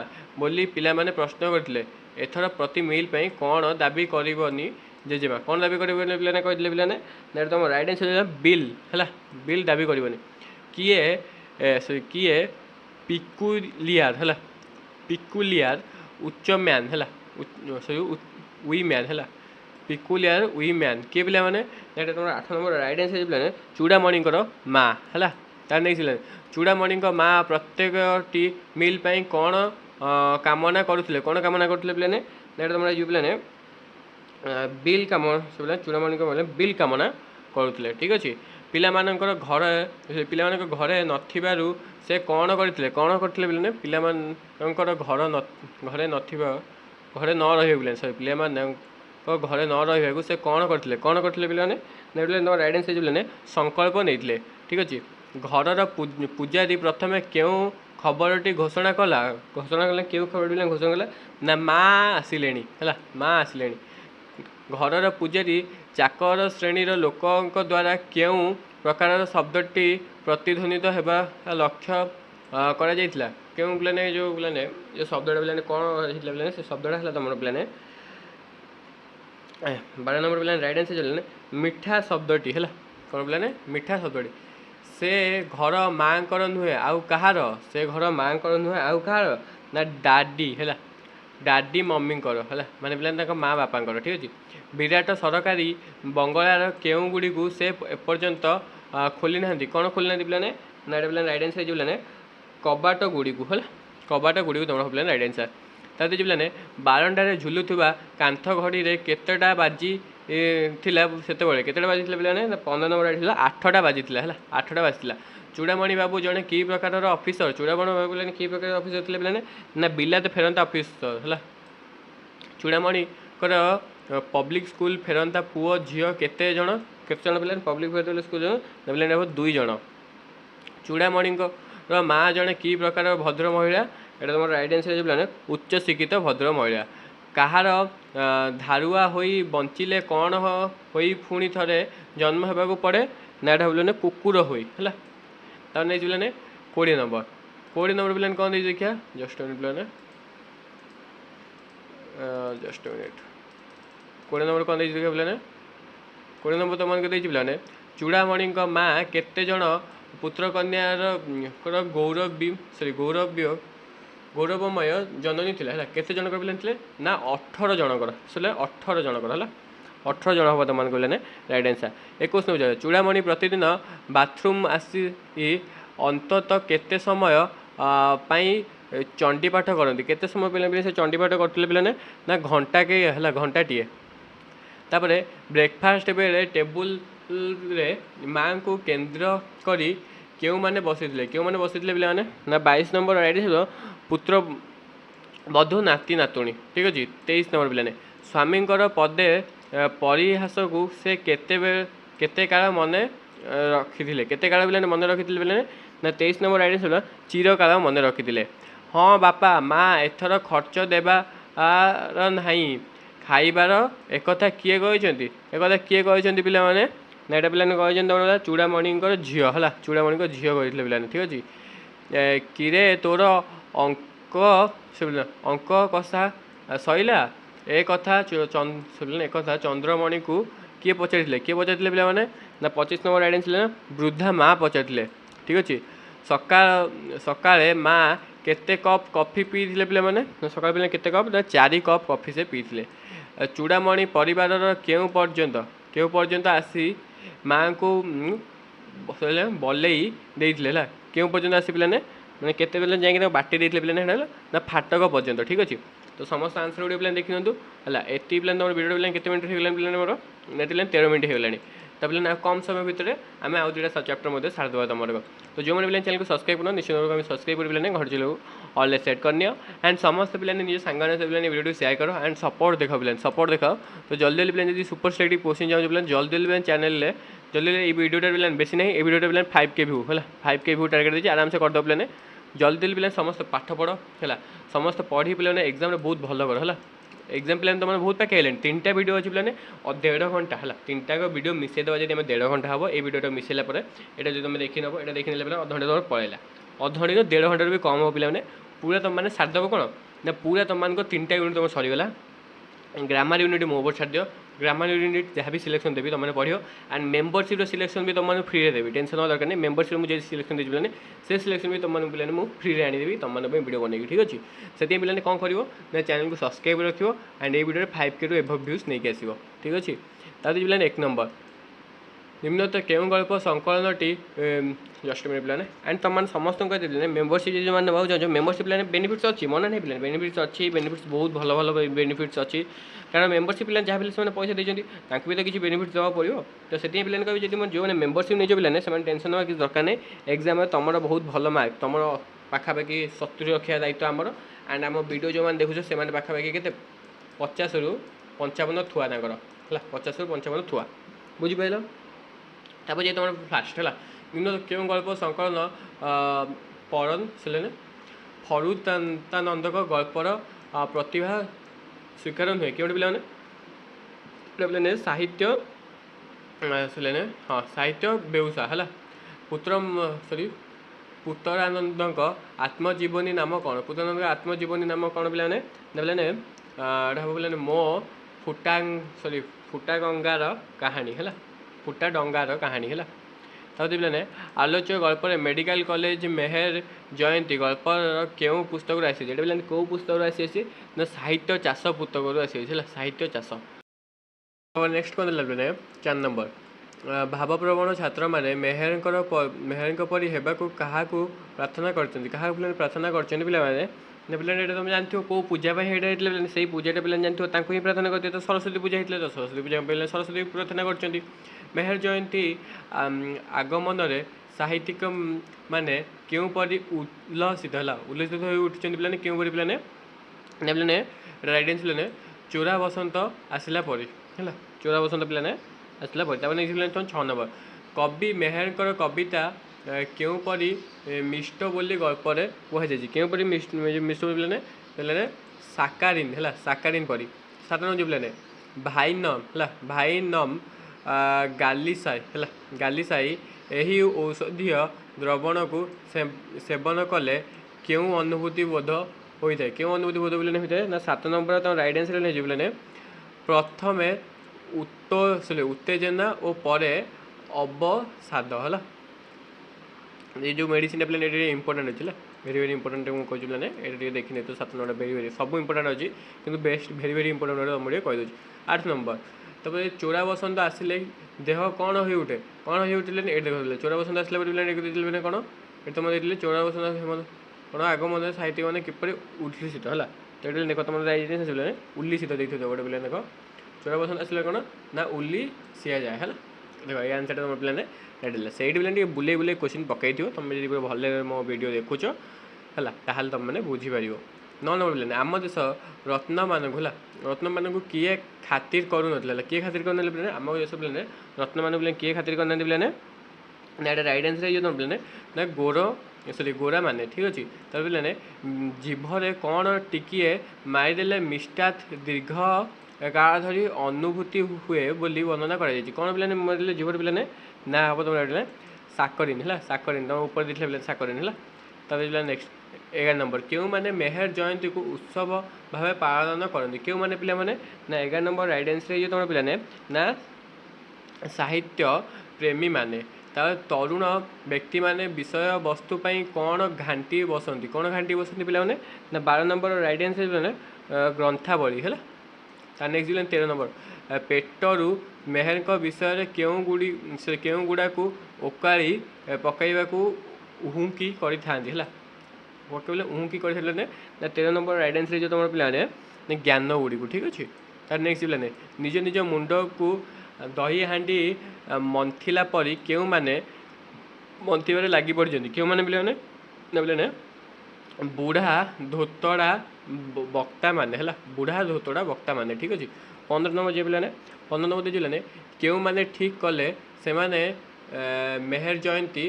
ବୋଲି ପିଲାମାନେ ପ୍ରଶ୍ନ କରିଥିଲେ। ଏଥର ପ୍ରତି ମିଲ୍ ପାଇଁ କ'ଣ ଦାବି କରିବନି ଜେଜେମା। କ'ଣ ଦାବି କରିବନି ପିଲାମାନେ କହିଥିଲେ ପିଲାମାନେ ନା ତୁମ ରାଇଟ୍ ଆନ୍ସର୍ ବିଲ୍ ହେଲା। ବିଲ୍ ଦାବି କରିବନି। କିଏ ପିକୁଲିଆର ହେଲା। ପିକୁଲିଆର ଉଚ୍ଚ ମ୍ୟାନ୍ ହେଲା। ୱି ମ୍ୟାନ୍ ହେଲା। ପିକୁଲିଆର ୱି ମ୍ୟାନ୍ କିଏ ପିଲାମାନେ ଏଇଟା ତୁମର 8 ନମ୍ବର ରାଇଟ୍ ଆନ୍ସର୍ ପିଲାମାନେ ଚୂଡ଼ାମଣିଙ୍କର ମା ହେଲା। ତାର ନେଇଥିଲେ ଚୂଡ଼ାମଣିଙ୍କ ମା ପ୍ରତ୍ୟେକଟି ମିଲ୍ ପାଇଁ କ'ଣ କାମନା କରୁଥିଲେ। କ'ଣ କାମନା କରୁଥିଲେ ପିଲାମାନେ ଏଇଟା ତୁମର ଯିବ ପିଲାମାନେ ବିଲ୍ କାମନା ଚୂଡ଼ାମଣିଙ୍କ ମାନେ ବିଲ୍ କାମନା କରୁଥିଲେ। ଠିକ୍ ଅଛି। ପିଲାମାନଙ୍କ ଘରେ ନଥିବାରୁ ସେ କ'ଣ କରିଥିଲେ। କ'ଣ କରିଥିଲେ ପିଲାମାନେ ପିଲାମାନଙ୍କର ଘରେ ନ ରହିବେ ପିଲାମାନେ ପିଲାମାନଙ୍କ ଘରେ ନ ରହିବାକୁ ସେ କ'ଣ କରିଥିଲେ। କ'ଣ କରିଥିଲେ ପିଲାମାନେ ତୁମ ରାଇଟ୍ ଆନ୍ସର୍ ପିଲାମାନେ ସଂକଳ୍ପ ନେଇଥିଲେ। ଠିକ୍ ଅଛି। ଘରର ପୂଜାରୀ ପ୍ରଥମେ କେଉଁ ଖବରଟି ଘୋଷଣା କଲା କେଉଁ ଖବରଟି ପିଲାମାନେ ଘୋଷଣା କଲା ନା ମା ଆସିଲେଣି ହେଲା। ମା ଆସିଲେଣି। ଘରର ପୂଜାରୀ ଚାକର ଶ୍ରେଣୀର ଲୋକଙ୍କ ଦ୍ୱାରା କେଉଁ ପ୍ରକାରର ଶବ୍ଦଟି ପ୍ରତିଧ୍ୱନିତ ହେବା ଲକ୍ଷ୍ୟ କରାଯାଇଥିଲା। କେଉଁ ପିଲାମାନେ ଯେଉଁ ଶବ୍ଦଟା ପିଲାମାନେ କ'ଣ ହେଇଥିଲା ପିଲାମାନେ ସେ ଶବ୍ଦଟା ହେଲା ତୁମର ପିଲାମାନେ 12 ନମ୍ବର ପିଲାମାନେ ରାଇଟ୍ ଆନ୍ସର୍ ପିଲାମାନେ ମିଠା ଶବ୍ଦଟି ହେଲା। କ'ଣ ପିଲାମାନେ ମିଠା ଶବ୍ଦଟି। ସେ ଘର ମାଆଙ୍କର ନୁହେଁ ଆଉ କାହାର। ସେ ଘର ମାଆଙ୍କର ନୁହେଁ ଆଉ କାହାର ନା ଡାଡ଼ି ହେଲା। ଡାଡ଼ି ମମିଙ୍କର ହେଲା। ମାନେ ପିଲାମାନେ ତାଙ୍କ ମା ବାପାଙ୍କର। ଠିକ୍ ଅଛି। ବିରାଟ ସରକାରୀ ବଙ୍ଗଳାର କେଉଁ ଗୁଡ଼ିକୁ ସେ ଏପର୍ଯ୍ୟନ୍ତ ଖୋଲି ନାହାନ୍ତି। କ'ଣ ଖୋଲି ନାହାନ୍ତି ପିଲାମାନେ ନା ଏଇଟା ପିଲାମାନେ ରାଇଟ୍ ଆନ୍ସର୍ ହେଇଯିବ ପିଲାମାନେ କବାଟ ଗୁଡ଼ିକୁ ହେଲା। କବାଟ ଗୁଡ଼ିକୁ ତୁମର ପିଲାମାନେ ରାଇଟ୍ ଆନ୍ସର୍। ତା ଦେଇଛି ପିଲାମାନେ ବାରଣ୍ଡାରେ ଝୁଲୁଥିବା କାନ୍ଥ ଘଡ଼ିରେ କେତେଟା ବାଜି ଥିଲା ସେତେବେଳେ କେତେଟା ବାଜିଥିଲା ପିଲାମାନେ ନା 15 ନମ୍ବର ଥିଲା 8ଟା ବାଜିଥିଲା ହେଲା। 8ଟା ବାଜିଥିଲା। ଚୂଡ଼ାମଣି ବାବୁ ଜଣେ କି ପ୍ରକାରର ଅଫିସର। ଚୂଡ଼ାମଣି ବାବୁ ପିଲାମାନେ କି ପ୍ରକାର ଅଫିସର ଥିଲେ ପିଲାମାନେ ନା ବିଲାତ ଫେରନ୍ତା ଅଫିସର ହେଲା। ଚୂଡ଼ାମଣିଙ୍କର ପବ୍ଲିକ୍ ସ୍କୁଲ ଫେରନ୍ତା ପୁଅ ଝିଅ କେତେ ଜଣ ପିଲାମାନେ ପବ୍ଲିକ୍ ଫେରନ୍ତା ସ୍କୁଲ ଜଣ ପିଲାମାନେ ହେବ 2 ଜଣ। ଚୂଡ଼ାମଣିଙ୍କର ମା ଜଣେ କି ପ୍ରକାର ଭଦ୍ର ମହିଳା। ଏଇଟା ତୁମର ରାଇଟ୍ ଆନ୍ସର୍ ହେଇଯିବ ପିଲାମାନେ ଉଚ୍ଚ ଶିକ୍ଷିତ ଭଦ୍ର ମହିଳା। କାହାର ଧାରୁଆ ହୋଇ ବଞ୍ଚିଲେ କ'ଣ ହୋଇ ପୁଣି ଥରେ ଜନ୍ମ ହେବାକୁ ପଡ଼େ ନା ଏଇଟା ପିଲାମାନେ କୁକୁର ହୋଇ ହେଲା। ତାପରେ ନେଇଛି ପିଲାମାନେ 20 ନମ୍ବର ପିଲାମାନେ କ'ଣ ଦେଇଛି ଦେଖିବା ଜଷ୍ଟ ପିଲାମାନେ जस्ट मिनिट 20 नंबर कौन देखिए पे 20 नंबर तुम देखिए पे चूड़ामणि माँ केते जन पुत्र कन्यार गौरवमय जननी थी है केते जनकर पे थे ना 18 जनकर से 18 जनकर है 18 जन हम तुम कहने राइट आंसर 21 नंबर चूड़ामणि प्रतिदिन बाथरूम आसी अंतत केते समय चंडी पाठ करती केते समय पे से चंडी पाठ करते पे ना घंटा के है घंटाटे तापर ब्रेकफास्ट बेले टेबुल रे माँ को केन्द्र करी क्यों मैंने बसी पे ना 22 नंबर राइट पुत्र बधू नाती नातुणी ठीक अच्छे 23 नंबर पे स्वामी पदे परिहास को से केते काल मन रखी केते काल पे मन रखी पे ना 23 नंबर राइट चिर काल मन रखी हाँ बापा माँ एथर खर्च देवार नहीं खाइबार एक किए कहते पे ना यहाँ पे कहते चूड़ामणि झील है चूड़ामणि झील कहते पे ठीक अच्छे किरे तोर अंक अंक कषा सैला एक चंद्रमणि को किए पचारि पे ना 25 नंबर आइडेंस ना वृद्धा माँ पचारि ठीक अच्छे सकाळे माँ केते कप कॉफी पी पे मैंने सकाल पे केते कप 4 कप कॉफी से पीते चूड़ामणि परिवार केउ पर्यंत आसी माँ को बलई देते है क्यों पर्यंत आसी पे मैंने केते बेले जाइए बाटी देते पे ना फाटक पर्यंत ठीक अच्छे तो समस्त आंसर गुड पे देखी दिखाँ है ये पे तुम वीडियो पे केते मिनट हो पे मोर पे 13 मिनट होगलानी तब ना कम समय भितर आम आउ दुटा सब चैप्टर सारीदे तुम तो जो मैंने चैनल को सब्सक्राइब करना निश्चित रूप में सब्सक्राइब कर घर चलो ऑल सेट करनी एंड समस्त पे निज सांग पे वीडियो शेयर करो एंड सपोर्ट देख पे सपोर्ट देख तो जल्दी जल्दी पे सुपर सिलेक्टिव क्वेश्चन जाऊँ पे जल्दी जल्दी चैनल जल्दी ये वीडियोटा पे बेसी नहीं ये वीडियोटा पे 5K व्यू है 5K व्यू टारगेट देती आराम से करदे पे जल्दी जल्दी पे समस्त पाठ पढ़ है समस्त पढ़ी पे एग्जाम बहुत भल कर है एग्जाम पे तुम बहुत पाखे हेल्ला 3टा वीडियो अच्छे पे 1.5 घंटा है 3टा वीडियो मिसेदेवा जब 1.5 घंटा हम ये वीडियो मिसेला जो तुम देखी नब ये देखी ना अध घंटे तुम पलैला अध घंटे 1.5 घंटे भी कम हो पे पूरा तुम मैंने सारिदेव कौन ना पूरा तुम 3टा यूनिट तुम सरीगला ग्रामर यूनिट मो ऊपर छाड़ दियो ग्रामर यूनिट जहाँ भी सिलेक्शन देवी तुमने पढ़ो एंड मेम्बरशिप सिलेक्शन भी तुमने फ्री देवी टेंशन ना दरकार नहीं मेम्बरशिप मुझे सिलेक्शन देती पे से सिलेक्शन भी तुमने पे मुझे फ्री आनीदेवी तुमने वीडियो बनैकी ठीक अच्छे से पे कौन कर चैनल को सब्सक्राइब रखियो एंड ये वीडियो 5K रू एभव व्यूज नहीं आसो ठीक अच्छे ताकि पे 1 नंबर निम्नत केउं गल्प संकलनटी जस्ट मिनट पे एंड तुम समस्त मेम्बरशिप जो मैंने बहुत चाहो मेम्बरशिप पे बेनिफिट्स अच्छी मन नहीं पे बेनिफिट्स अच्छी बेनिफिट्स बहुत भल भल बेनिफिट्स अच्छी कारण मेम्बरशिप पे जहाँ भी से पैसा देते भी तो किसी बेनिफिट देवा पड़ो तो से पे कभी जो मैंने मेम्बरशिप नहीं पे से टेंशन ना किसी दरकार नहीं एग्जाम तुम बहुत भल मार्क तुम पाखापाखि 70 रखा दायित्व आमर एंड आम वीडियो जो मैंने देखुच से पाखापाखि के 50 रू 55 थुआ है 50 रू 55 थुआ बुझिपार तापर जे तुम फास्ट है निम्न क्यों गल्प संकलन पढ़न से फरुतानंद गल्पर प्रतिभा स्वीकार हुए क्यों पे साहित्य से हाँ साहित्य बेउसा है पुत्र सॉरी पुत्रानंद आत्मजीवनी नाम कौन पुत्रानंद आत्मजीवनी नाम कौन पे पे मो फुटा सॉरी फुटा गंगार कहानी है फुटा डंगार कहानी है पे आलोच्य गल्प मेडिकल कॉलेज मेहर जयंती गल्प क्यों पुस्तक आसी पे कौ पुस्तक आसी ना साहित्य चाष पुस्तक आसी साहित्य चाष नेक्स्ट कौन पे 4 नंबर भावप्रवण छात्र मैंने मेहर परी हेबाकू क्या प्रार्थना कर प्रार्थना कर पे तुम जानते हो कौ पूजा से पूजाटा पे जानते हो ही प्रार्थना करते तो सरस्वती पूजा होता तो सरस्वती पूजा पे सरस्वती प्रार्थना कर मेहर जयंती आगमन साहित्यिक माने क्यों परी उल्लसित है उल्लसित हो उठी पे क्यों परी पे राइट आंसर पे चोरा बसंत आसला परी है चोरा बसंत पे आसला परी तुम 6 नंबर कवि मेहर कविता क्यों परी मिष्ट बोली गल्पर कहुई क्यों परी मिष्ट पे साकारीन है साकारीन परी 7 नंबर पे भाईनम गालीसाई है गालीसाई यही औषधीय द्रवण को सेवन कले क्यों अनुभूति बोध ହୋଇଥାଏ। କେଉଁ ଅନୁଭୂତି ବୋଧ ପିଲାମାନେ ହୋଇଥାଏ ନା 7 ନମ୍ବର ତୁମ ରାଇଟ୍ ଆନ୍ସର୍ ନେଇଯିବ ପିଲାମାନେ ପ୍ରଥମେ ଉତ୍ତେଜନା ଓ ପରେ ଅବସାଦ ହେଲା। ये जो मेडिसिन पे ये इंपोर्टेंट अच्छी भेरी भेरी इंपोर्टेंट मुझे कहूँ पे ये देखने तो 7 नंबर भेरी भेरी सब इंपोर्टेंट अच्छी कि बेस्ट भेरी भेरी इंपोर्टेंट मुझे कहीदे 8 नंबर तब चोरा बसंत आसिले देह कौन हो उठे कौन हो उठे ये देख चोरा बसंत आसला पे कौन ये तुम देखिए चोरा बसंत कौन आग मध्य साहित्य मैंने किपर उल्लिसित है तो ये देख तुम जाए उल्लिसित देखिए गोटे पे देख चोरा बसंत आसले कौन ना उल्ली सिया जाए है देख ये आंसर तुम पे रेडी से पे बुले बुले क्वेश्चन पकई तुम जो भले मो वीडियो देखुच है ताल तुम मैंने बुझीपर 9 नंबर पे आम देश रत्न मानक है रत्न मानक किए खातिर करूना किए खातिर करना पे आम देश पे रत्न मानक पे किए खातिर करना पे ना ये राइट आंसर है तुम पे ना गोरा माने ठीक अच्छे तब पे जीभरे कौन टिकिए मारिदेले मिष्टात दीर्घ काल धरी अनुभूति हुए बोली वर्णना कर कौन पे मारिदेले जीभर पे ना हम तुम साकरीन है साकरीन तुम ऊपर देखिए पे साकरीन है तब नेक्स्ट 11 नंबर क्यों माने मेहर जयंती को उत्सव भाव पालन करते क्यों माने पिला माने ना 11 नंबर राइट आंसर ये तुम पे ना साहित्य प्रेमी माने तरुण व्यक्ति माने विषय वस्तु कौन घाटी बसती कौन घाटी बसती पे ना 12 नंबर राइट आंसर पे ग्रंथावली है नेक्स्ट 13 नंबर पेटरू मेहर विषय क्यों गुड़ा को ओकाली पकड़ा उहुकी करी पकड़े उहुकी कर 13 नंबर राइट आंसर जो तुम पे ज्ञान गुड़ी को ठीक अच्छे तार नेक्स्ट पे निज निज मुंड को दही हांडी मंथिला परी क्यों माने मंथिबारे लगी पड़ते क्यों माने पे बुढ़ा धोतड़ा वक्ता माने है बुढ़ा धोतड़ा वक्ता माने ठीक अच्छे 15 नंबर जो पे 15 नंबर जो क्यों माने ठीक कले से माने मेहर जयंती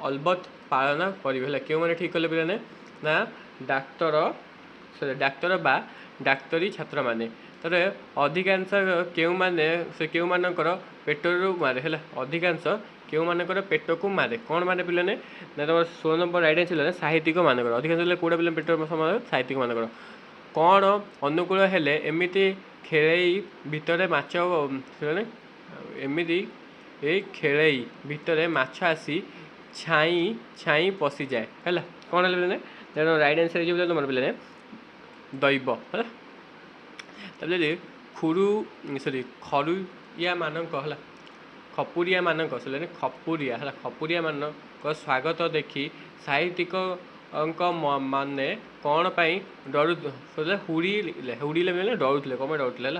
अलबत पालन करेंगे क्यों माने ठीक कले पे ना डाक्तर बा डाक्तरी छात्र माने तर अधिकांश क्यों माने से क्यों मानकर पेटरू मारे है अधिकांश क्यों मानकर पेट को मारे कौन माने पे ना तुम 16 नंबर राइट आंसर साहित्यिक मानकर अधिकांश कौटा पे पेट साहित्यिक मानकर कौन अनुकूल हेले एमती खेलई भितर माछ एमती खेलई भितर माछ आसी छाई छाई पशि जाए है कौन है तेना राइट आंसर जो तुम पे दैव है तब खुरु सरी खरुया मानक है खपुरिया मानक खपुरिया है खपुरिया मानक स्वागत देखी साहित्यिक माने कौन पाई डरू हुड़ीले मैंने डरुले कौन डरुले है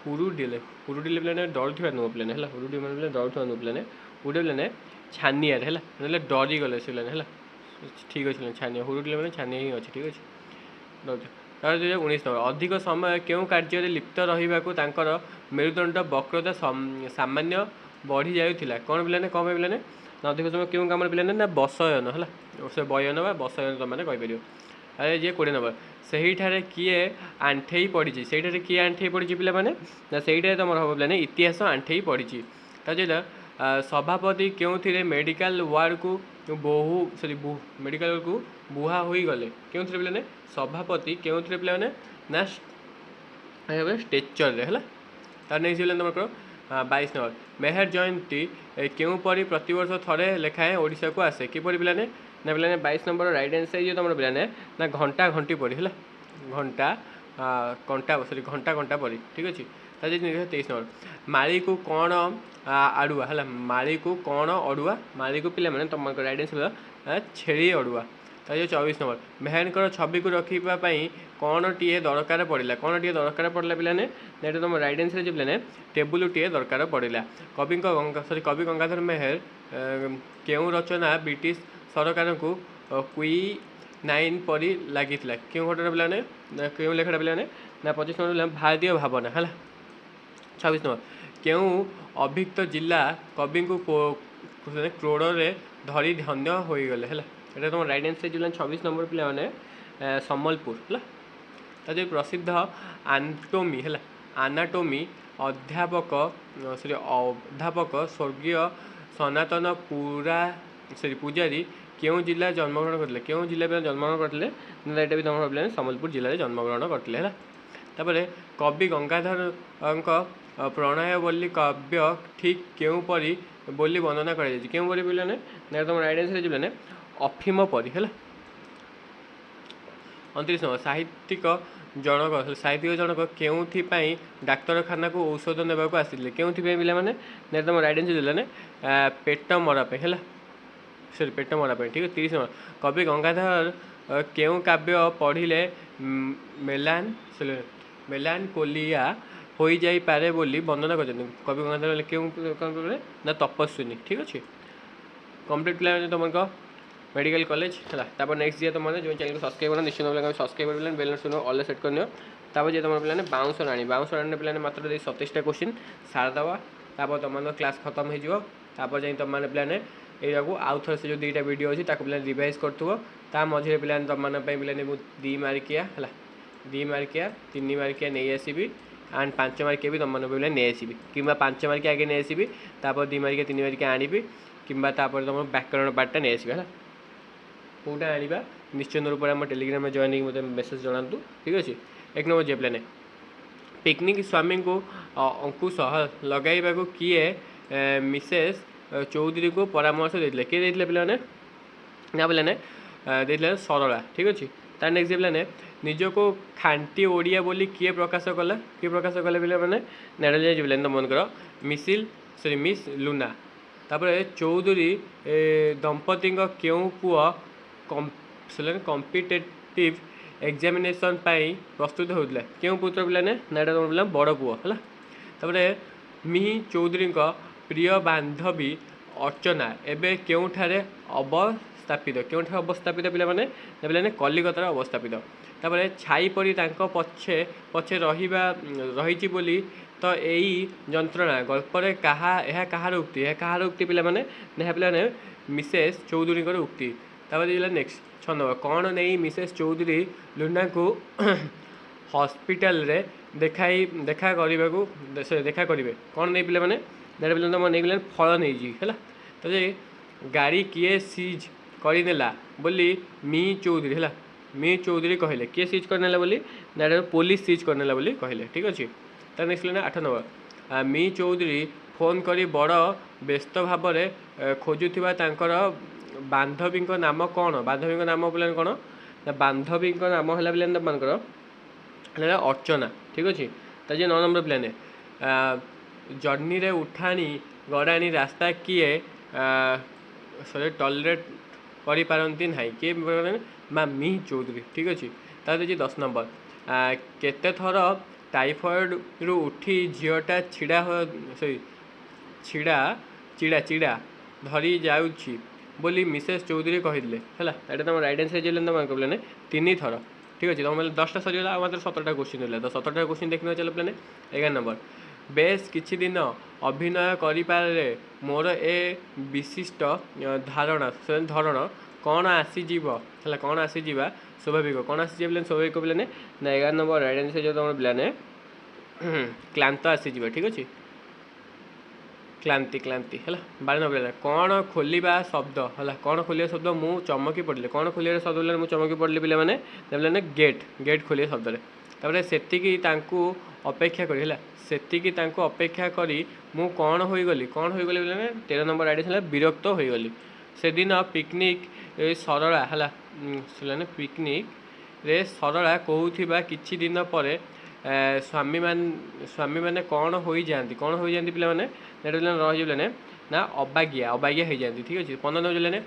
हुरुडिले पे डरुवा नुह पे है हुरुडी मैंने डरुवा नुह पे हुड़े छानिया है डरी गले से है ठीक अच्छे छानिया हुरुडिले मैंने छानिया ही अच्छे ठीक अच्छे 19 नंबर अधिक समय क्यों कार्य लिप्त रहा मेरुदंड वक्रता सामान्य बढ़ी जाऊला कौन पे कौन पे अधिक समय क्यों कम पे ना बसयन है से बयन व बसयन तुम मैंने कहीपर अरे जी 20 नंबर से किए आंठे पड़ी से किए आंठे पड़ी पे ना से तुम हम पे इतिहास आंठे पड़ी जो सभापति क्यों मेडिकल वार्ड को बहु सॉरी मेडिकल वार्ड को बुहा हो गले क्यों पे सभापति क्यों पे ना स्टेचर है तार नेक्स्ट तुम 22 नंबर मेहर जयंती क्यों परी प्रतिवर्ष थरे लेखाएं ओडिशा को आसे किपरि पे ना पे 22 नंबर राइट आंसर जो तुम पे ना घंटा घंटी परी है घंटा कंटा सॉरी घंटा घंटा परी ठीक अच्छे 23 नंबर माली को कौन आड़ुआ है माली को कौन अड़ुआ माली को पे तुम राइट आंसर छेड़ी अड़ुआ जो 24 नंबर मेहर छवि को रखापी कौन टीए दरकार पड़ा कौन टीए दरकार पड़ा पे तुम राइट आंसर जो पे टेबुल टीए दरकार पड़ा कवि सॉरी कवि गंगाधर मेहर क्यों रचना ब्रिटिश सरकार को क्वी 9 परी लगी क्यों घटना पे क्यों लेखाटा पे ना 25 नंबर भारतीय भावना है 26 नंबर क्यों अभिक्त जिला कवि को क्रोड़े धरी धन्य हो गले है ये तुम राइट आंसर जो 26 नंबर पे सम्बलपुर है जो प्रसिद्ध आनाटोमी है आनाटोमी अध्यापक सॉरी अध्यापक स्वर्गीय सनातन पूरा सॉरी पूजारी କେଉଁ ଜିଲ୍ଲା ଜନ୍ମଗ୍ରହଣ କରିଥିଲେ କେଉଁ ଜିଲ୍ଲା ପିଲା ଜନ୍ମଗ୍ରହଣ କରିଥିଲେ ନା ଏଇଟା ବି ତୁମର ପିଲାମାନେ ସମ୍ବଲପୁର ଜିଲ୍ଲାରେ ଜନ୍ମଗ୍ରହଣ କରିଥିଲେ ହେଲା। ତାପରେ କବି ଗଙ୍ଗାଧରଙ୍କ ପ୍ରଣୟବଲ୍ଲୀ କାବ୍ୟ ଠିକ୍ କେଉଁପରି ବୋଲି ବର୍ଣ୍ଣନା କରାଯାଇଛି କେଉଁପରି ପିଲାମାନେ ନା ତୁମର ଆଇଡେନ୍ସ ପିଲାମାନେ ଅଫିମ ପରି ହେଲା। 29 ନମ୍ବର ସାହିତ୍ୟିକ ଜଣକ କେଉଁଥିପାଇଁ ଡାକ୍ତରଖାନାକୁ ଔଷଧ ନେବାକୁ ଆସିଥିଲେ କେଉଁଥିପାଇଁ ପିଲାମାନେ ନା ତୁମର ଆଇଡେନ୍ସ ପିଲାମାନେ ପେଟ ମରା ପାଇଁ ହେଲା ପେଟ ମରା ପାଇଁ ଠିକ୍ ଅଛି। 30 ନମ୍ବର କବି ଗଙ୍ଗାଧର କେଉଁ କାବ୍ୟ ପଢ଼ିଲେ ମେଲାନକୋଲିଆ ହୋଇଯାଇପାରେ ବୋଲି ବର୍ଣ୍ଣନା କରିଛନ୍ତି କବି ଗଙ୍ଗାଧର କେଉଁ କାବ୍ୟରେ ନା ତପସ୍ୱିନୀ ଠିକ୍ ଅଛି। କମ୍ପ୍ଲିଟ୍ ପିଲାମାନେ ତୁମର मेडिकल कॉलेज है तापर नेक्स्ट जी तुम जो चैनल को सब्सक्राइब करना निश्चित भाव सब्सक्राइब कर बेल सुन ऑल सेट कर तापर जी तुम पे बाउंस राणी पे मात्र 27टा क्वेश्चन सार दवा तापर तुम क्लास खत्म होपर जा तुम पे यू आउ थे से जो 2टा वीडियो अच्छी पे रिवाइज कर मझे पे तुम पे 2 मार्किया है 2 मार्किया 3 मार्किया नहीं आसबि एंड 5 मार्किया भी तुम पे नहीं आसबि कि 5 मार्किया आगे नहीं आसबि 2 मार्किया 3 मार्किया आनबि कि तुम व्याकरण पार्टा नहीं आसबि है कौटा आने निश्चित रूप से टेलीग्राम में जॉइन मत मेसेज जनातु ठीक अच्छे। 1 नंबर जे प्लान पिकनिक स्वामी को अंकुश लगैवा किए मिसेस चौधरी को परामर्श देते किए देते पे ना पे सरला ठीक अच्छे। तार नेक्स्ट जे प्लान निजको खांटी ओडिया बोली किए प्रकाश कला किए प्रकाश कले पे नाड़ा जाए तुमकर मिस लुना तापर चौधरी दंपति क्यों पुआ कॉम्पिटेटिव एग्जामिनेशन प्रस्तुत होता क्यों पुत्र पे ना तुम बड़ पुओ है तापर मी चौधरी प्रिय बांधवी अर्चना एवं क्योंठारे अवस्थापित पे कलिकतार अवस्थापित तापर छाई परी पछे पछे रही बोली तो यही जंत्रणा गल्पर कहार उक्ति कहार उक्ति पे पे मिसेस चौधरी उक्ति तापर नेक्स्ट 6 नंबर कौन नहीं मिसेस चौधरी लुना को हॉस्पिटल रे देखा करेंगे कौन नहीं पे पे तुम नहीं फल नहीं जी है तो गाड़ी किए सीज करनेला बोली मी चौधरी है मी चौधरी कहले किए सीज करनेला बोली ना पुलिस सीज करनेला बोली कहले ठीक अच्छे। तार नेक्स्ट 8 नंबर मी चौधरी फोन करी बड़ व्यस्त भाव में खोजुवा बांधवी नाम कौन बांधवी नाम पे कौन ना बांधवी नाम है पे तुमकर अर्चना ठीक अच्छे। तो 9 नंबर प्लान जर्नी रे उठाणी गड़ाणी रास्ता किए टॉलरेट करी पारती ना किए माँ मी चौधरी ठीक अच्छे। तार 10 नंबर केते थर टाइफॉइड रु उठी झीटा छिड़ा चिड़ा चिड़ा धरी जाऊँगी बोली मिसेस चौधरी कहले है तुम आइडेंस तुम प्लान 3 थर ठीक अच्छे। तुम 10टा सरीगला मात्र 17टा क्वेश्चन रहा तो 17टा क्वेश्चन देखने चलो प्लान 11 नंबर बेस किछि दिन अभिनय करिपारे मोर ए विशिष्ट धारणा धरण कौन आसीजीव है कौन आसीजा स्वाभाविक कौन आसीजा प्लान स्वाभाविक प्लान ना 11 नंबर आइडेंस जो तुम प्लान क्लांत आसीजा ठीक अच्छे क्लांति क्लांति है 12 नंबर कौन खोलिबा शब्द है कौन खोलिया शब्द मु चमकी पड़े कौन खोलिया शब्द बोले मुझे चमकी पड़े पे गेट गेट खोलिया शब्द से अपेक्षा करी सेतिकी अपेक्षा करी मु कौन होगली 13 नंबर आइडिया है विरक्त होगली से दिन पिकनिक सरला है पिकनिक रे सरला कहूथिबा किछि दिन पर स्वामी मैंने कौन हो जाती पे रही ना अबागिया अबागिया हो जाती ठीक अच्छे। 15 नंबर ने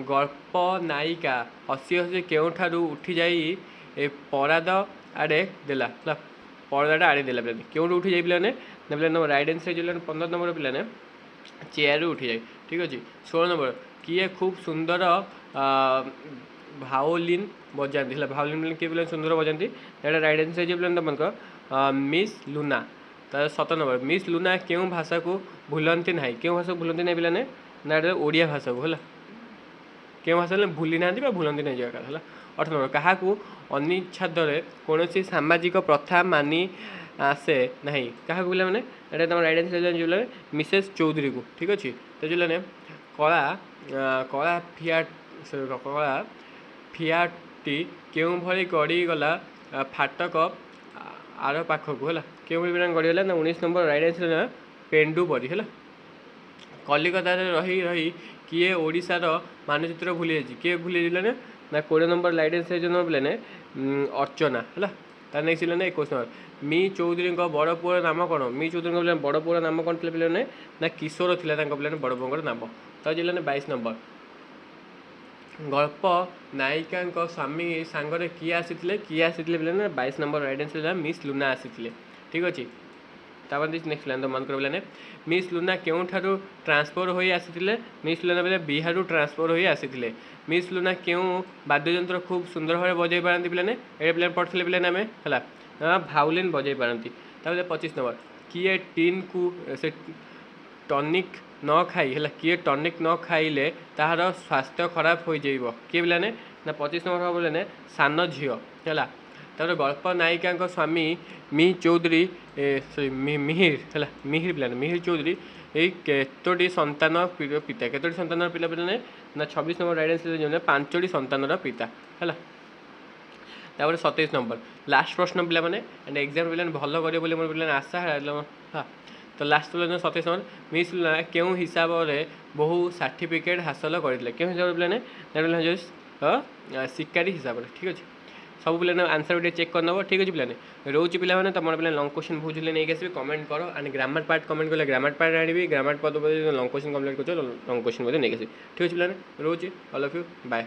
गल्प नायिका हसी हसी केउठारू उठी जाई पराद आड़े देला परादा आड़े देला पे क्यों उठी जाए पे नंबर राइडेंस 15 नंबर पे चेयर उठी जाए ठीक अच्छे। 16 नंबर किए खूब सुंदर भाओलिन बजाती है भाओलिन किए पे सुंदर बजाती राइडेंस तुमको मिस लुना। तो 17 नंबर मिस लुना क्यों भाषा को भूलती ना क्यों भाषा को भूलती ना पे ना ओडिया भाषा को है क्यों भाषा भूली ना भूलती नहीं जगह है। 18 नंबर क्या अनिच्छादे कौन सामाजिक प्रथा मानी आसे ना क्या पे तुम आइडेंस मिसेस चौधरी को ठीक अच्छे। तो जो कला कला କଳା ଫିଆଟଟି କେଉଁଭଳି ଗଡ଼ିଗଲା ଫାଟକ ଆର ପାଖକୁ ହେଲା। କେଉଁଭଳି ପିଲାମାନେ ଗଡ଼ିଗଲା ନା 19 ନମ୍ବର ରାଇଟ୍ ଆନ୍ସର୍ ନା ପେଣ୍ଡୁ ପରି ହେଲା। କଲିକତାରେ ରହି ରହି କିଏ ଓଡ଼ିଶାର ମାନଚିତ୍ର ଭୁଲି ଯାଇଛି? କିଏ ଭୁଲି ଯାଇଥିଲେ ନା 20 ନମ୍ବର ରାଇଟ୍ ଆନ୍ସର୍ ଯେଉଁ ପିଲାମାନେ ଅର୍ଚ୍ଚନା ହେଲା। ତାର ନେକ୍ସଟ ପିଲାମାନେ 21 ନମ୍ବର ମି ଚୌଧୁରୀଙ୍କ ବଡ଼ ପୁଅର ନାମ କ'ଣ? ମି ଚୌଧୁରୀଙ୍କ ପିଲାମାନେ ବଡ଼ ପୁଅର ନାମ କ'ଣ ଥିଲା ପିଲାମାନେ? ନା କିଶୋର ଥିଲା ତାଙ୍କ ପିଲାମାନେ ବଡ଼ ପୁଅଙ୍କର ନାମ। ତ ପିଲାମାନେ 22 ନମ୍ବର ଗଳ୍ପ ନାୟିକାଙ୍କ ସ୍ୱାମୀ ସାଙ୍ଗରେ କିଏ ଆସିଥିଲେ? ପିଲାମାନେ 22 ନମ୍ବର ରାଇଟ୍ ଆନ୍ସର୍ ହେଲା ମିସ୍ ଲୁନା ଆସିଥିଲେ। ଠିକ୍ ଅଛି। ତାପରେ ନେକ୍ସଟ ପିଲାମାନେ ତ ମନେ କରିବ ପିଲାମାନେ ମିସ୍ ଲୁନା କେଉଁଠାରୁ ଟ୍ରାନ୍ସଫର ହୋଇ ଆସିଥିଲେ? ମିସ୍ ଲୁନା ପିଲା ବିହାରରୁ ଟ୍ରାନ୍ସଫର ହୋଇ ଆସିଥିଲେ। ମିସ୍ ଲୁନା କେଉଁ ବାଦ୍ୟଯନ୍ତ୍ର ଖୁବ୍ ସୁନ୍ଦର ଭାବରେ ବଜାଇ ପାରନ୍ତି ପିଲାମାନେ? ଏଇଟା ପିଲାମାନେ ପଢ଼ିଥିଲେ ପିଲାମାନେ ଆମେ ହେଲା ଭାଉଲିନ୍ ବଜାଇ ପାରନ୍ତି। ତାପରେ 25 ନମ୍ବର କିଏ ଟିନ୍କୁ ସେ ଟନିକ୍ ନ ଖାଇ ହେଲା କିଏ ଟନିକ୍ ନ ଖାଇଲେ ତାହାର ସ୍ୱାସ୍ଥ୍ୟ ଖରାପ ହୋଇଯିବ? କିଏ ପିଲାମାନେ ନା 25 ନମ୍ବର ହେବ ପିଲାମାନେ ସାନ ଝିଅ ହେଲା। ତାପରେ ଗଳ୍ପ ନାୟିକାଙ୍କ ସ୍ୱାମୀ ମି ଚୌଧୁରୀ ମିହିର ହେଲା ମିହିର ଚୌଧୁରୀ ଏଇ କେତୋଟି ସନ୍ତାନ ପିତା? କେତୋଟି ସନ୍ତାନର ପିଲା ପିଲାମାନେ ନା 26 ନମ୍ବର ରାଇଟ୍ ଆନ୍ସର୍ 5ଟି ସନ୍ତାନର ପିତା ହେଲା। ତାପରେ 27 ନମ୍ବର ଲାଷ୍ଟ ପ୍ରଶ୍ନ ପିଲାମାନେ ଏକ୍ଜାମ୍ ପିଲାମାନେ ଭଲ କରିବେ ବୋଲି ମୋର ପିଲାମାନେ ଆଶା ହେଲା। ହଁ ତ ଲାଷ୍ଟ ପିଲାମାନେ 27 ନମ୍ବର ମିସ୍ ଲୁନା କେଉଁ ହିସାବରେ ବହୁ ସାର୍ଟିଫିକେଟ୍ ହାସଲ କରିଥିଲେ? କେଉଁ ହିସାବରେ ପିଲାମାନେ ଶିକାରୀ ହିସାବରେ। ଠିକ୍ ଅଛି। ସବୁ ପିଲାମାନେ ଆନ୍ସର୍ ଟିକେ ଚେକ୍ କରିନେବ। ଠିକ୍ ଅଛି ପିଲାମାନେ ରହୁଛି ପିଲାମାନେ ତମର ପିଲା ଲଙ୍ଗ୍ କ୍ୱେଶ୍ଚନ୍ ବୁଝିଲେ ନେଇକି ଆସିବି କମେଣ୍ଟ କର ଆଣ୍ଡ ଗ୍ରାମାର ପାର୍ଟ କମେଣ୍ଟ କଲେ ଗ୍ରାମାର ପାର୍ଟ ଆଣିବି grammar part long question complete କରୁଛ ଲଙ୍ଗ୍ କ୍ୱେଶ୍ଚନ୍ ମଧ୍ୟ ନେଇକି ଆସିବି। ଠିକ୍ ଅଛି ପିଲାମାନେ ରହୁଛି ଅଲ୍ ଅଫ୍ ୟୁ ବାଏ।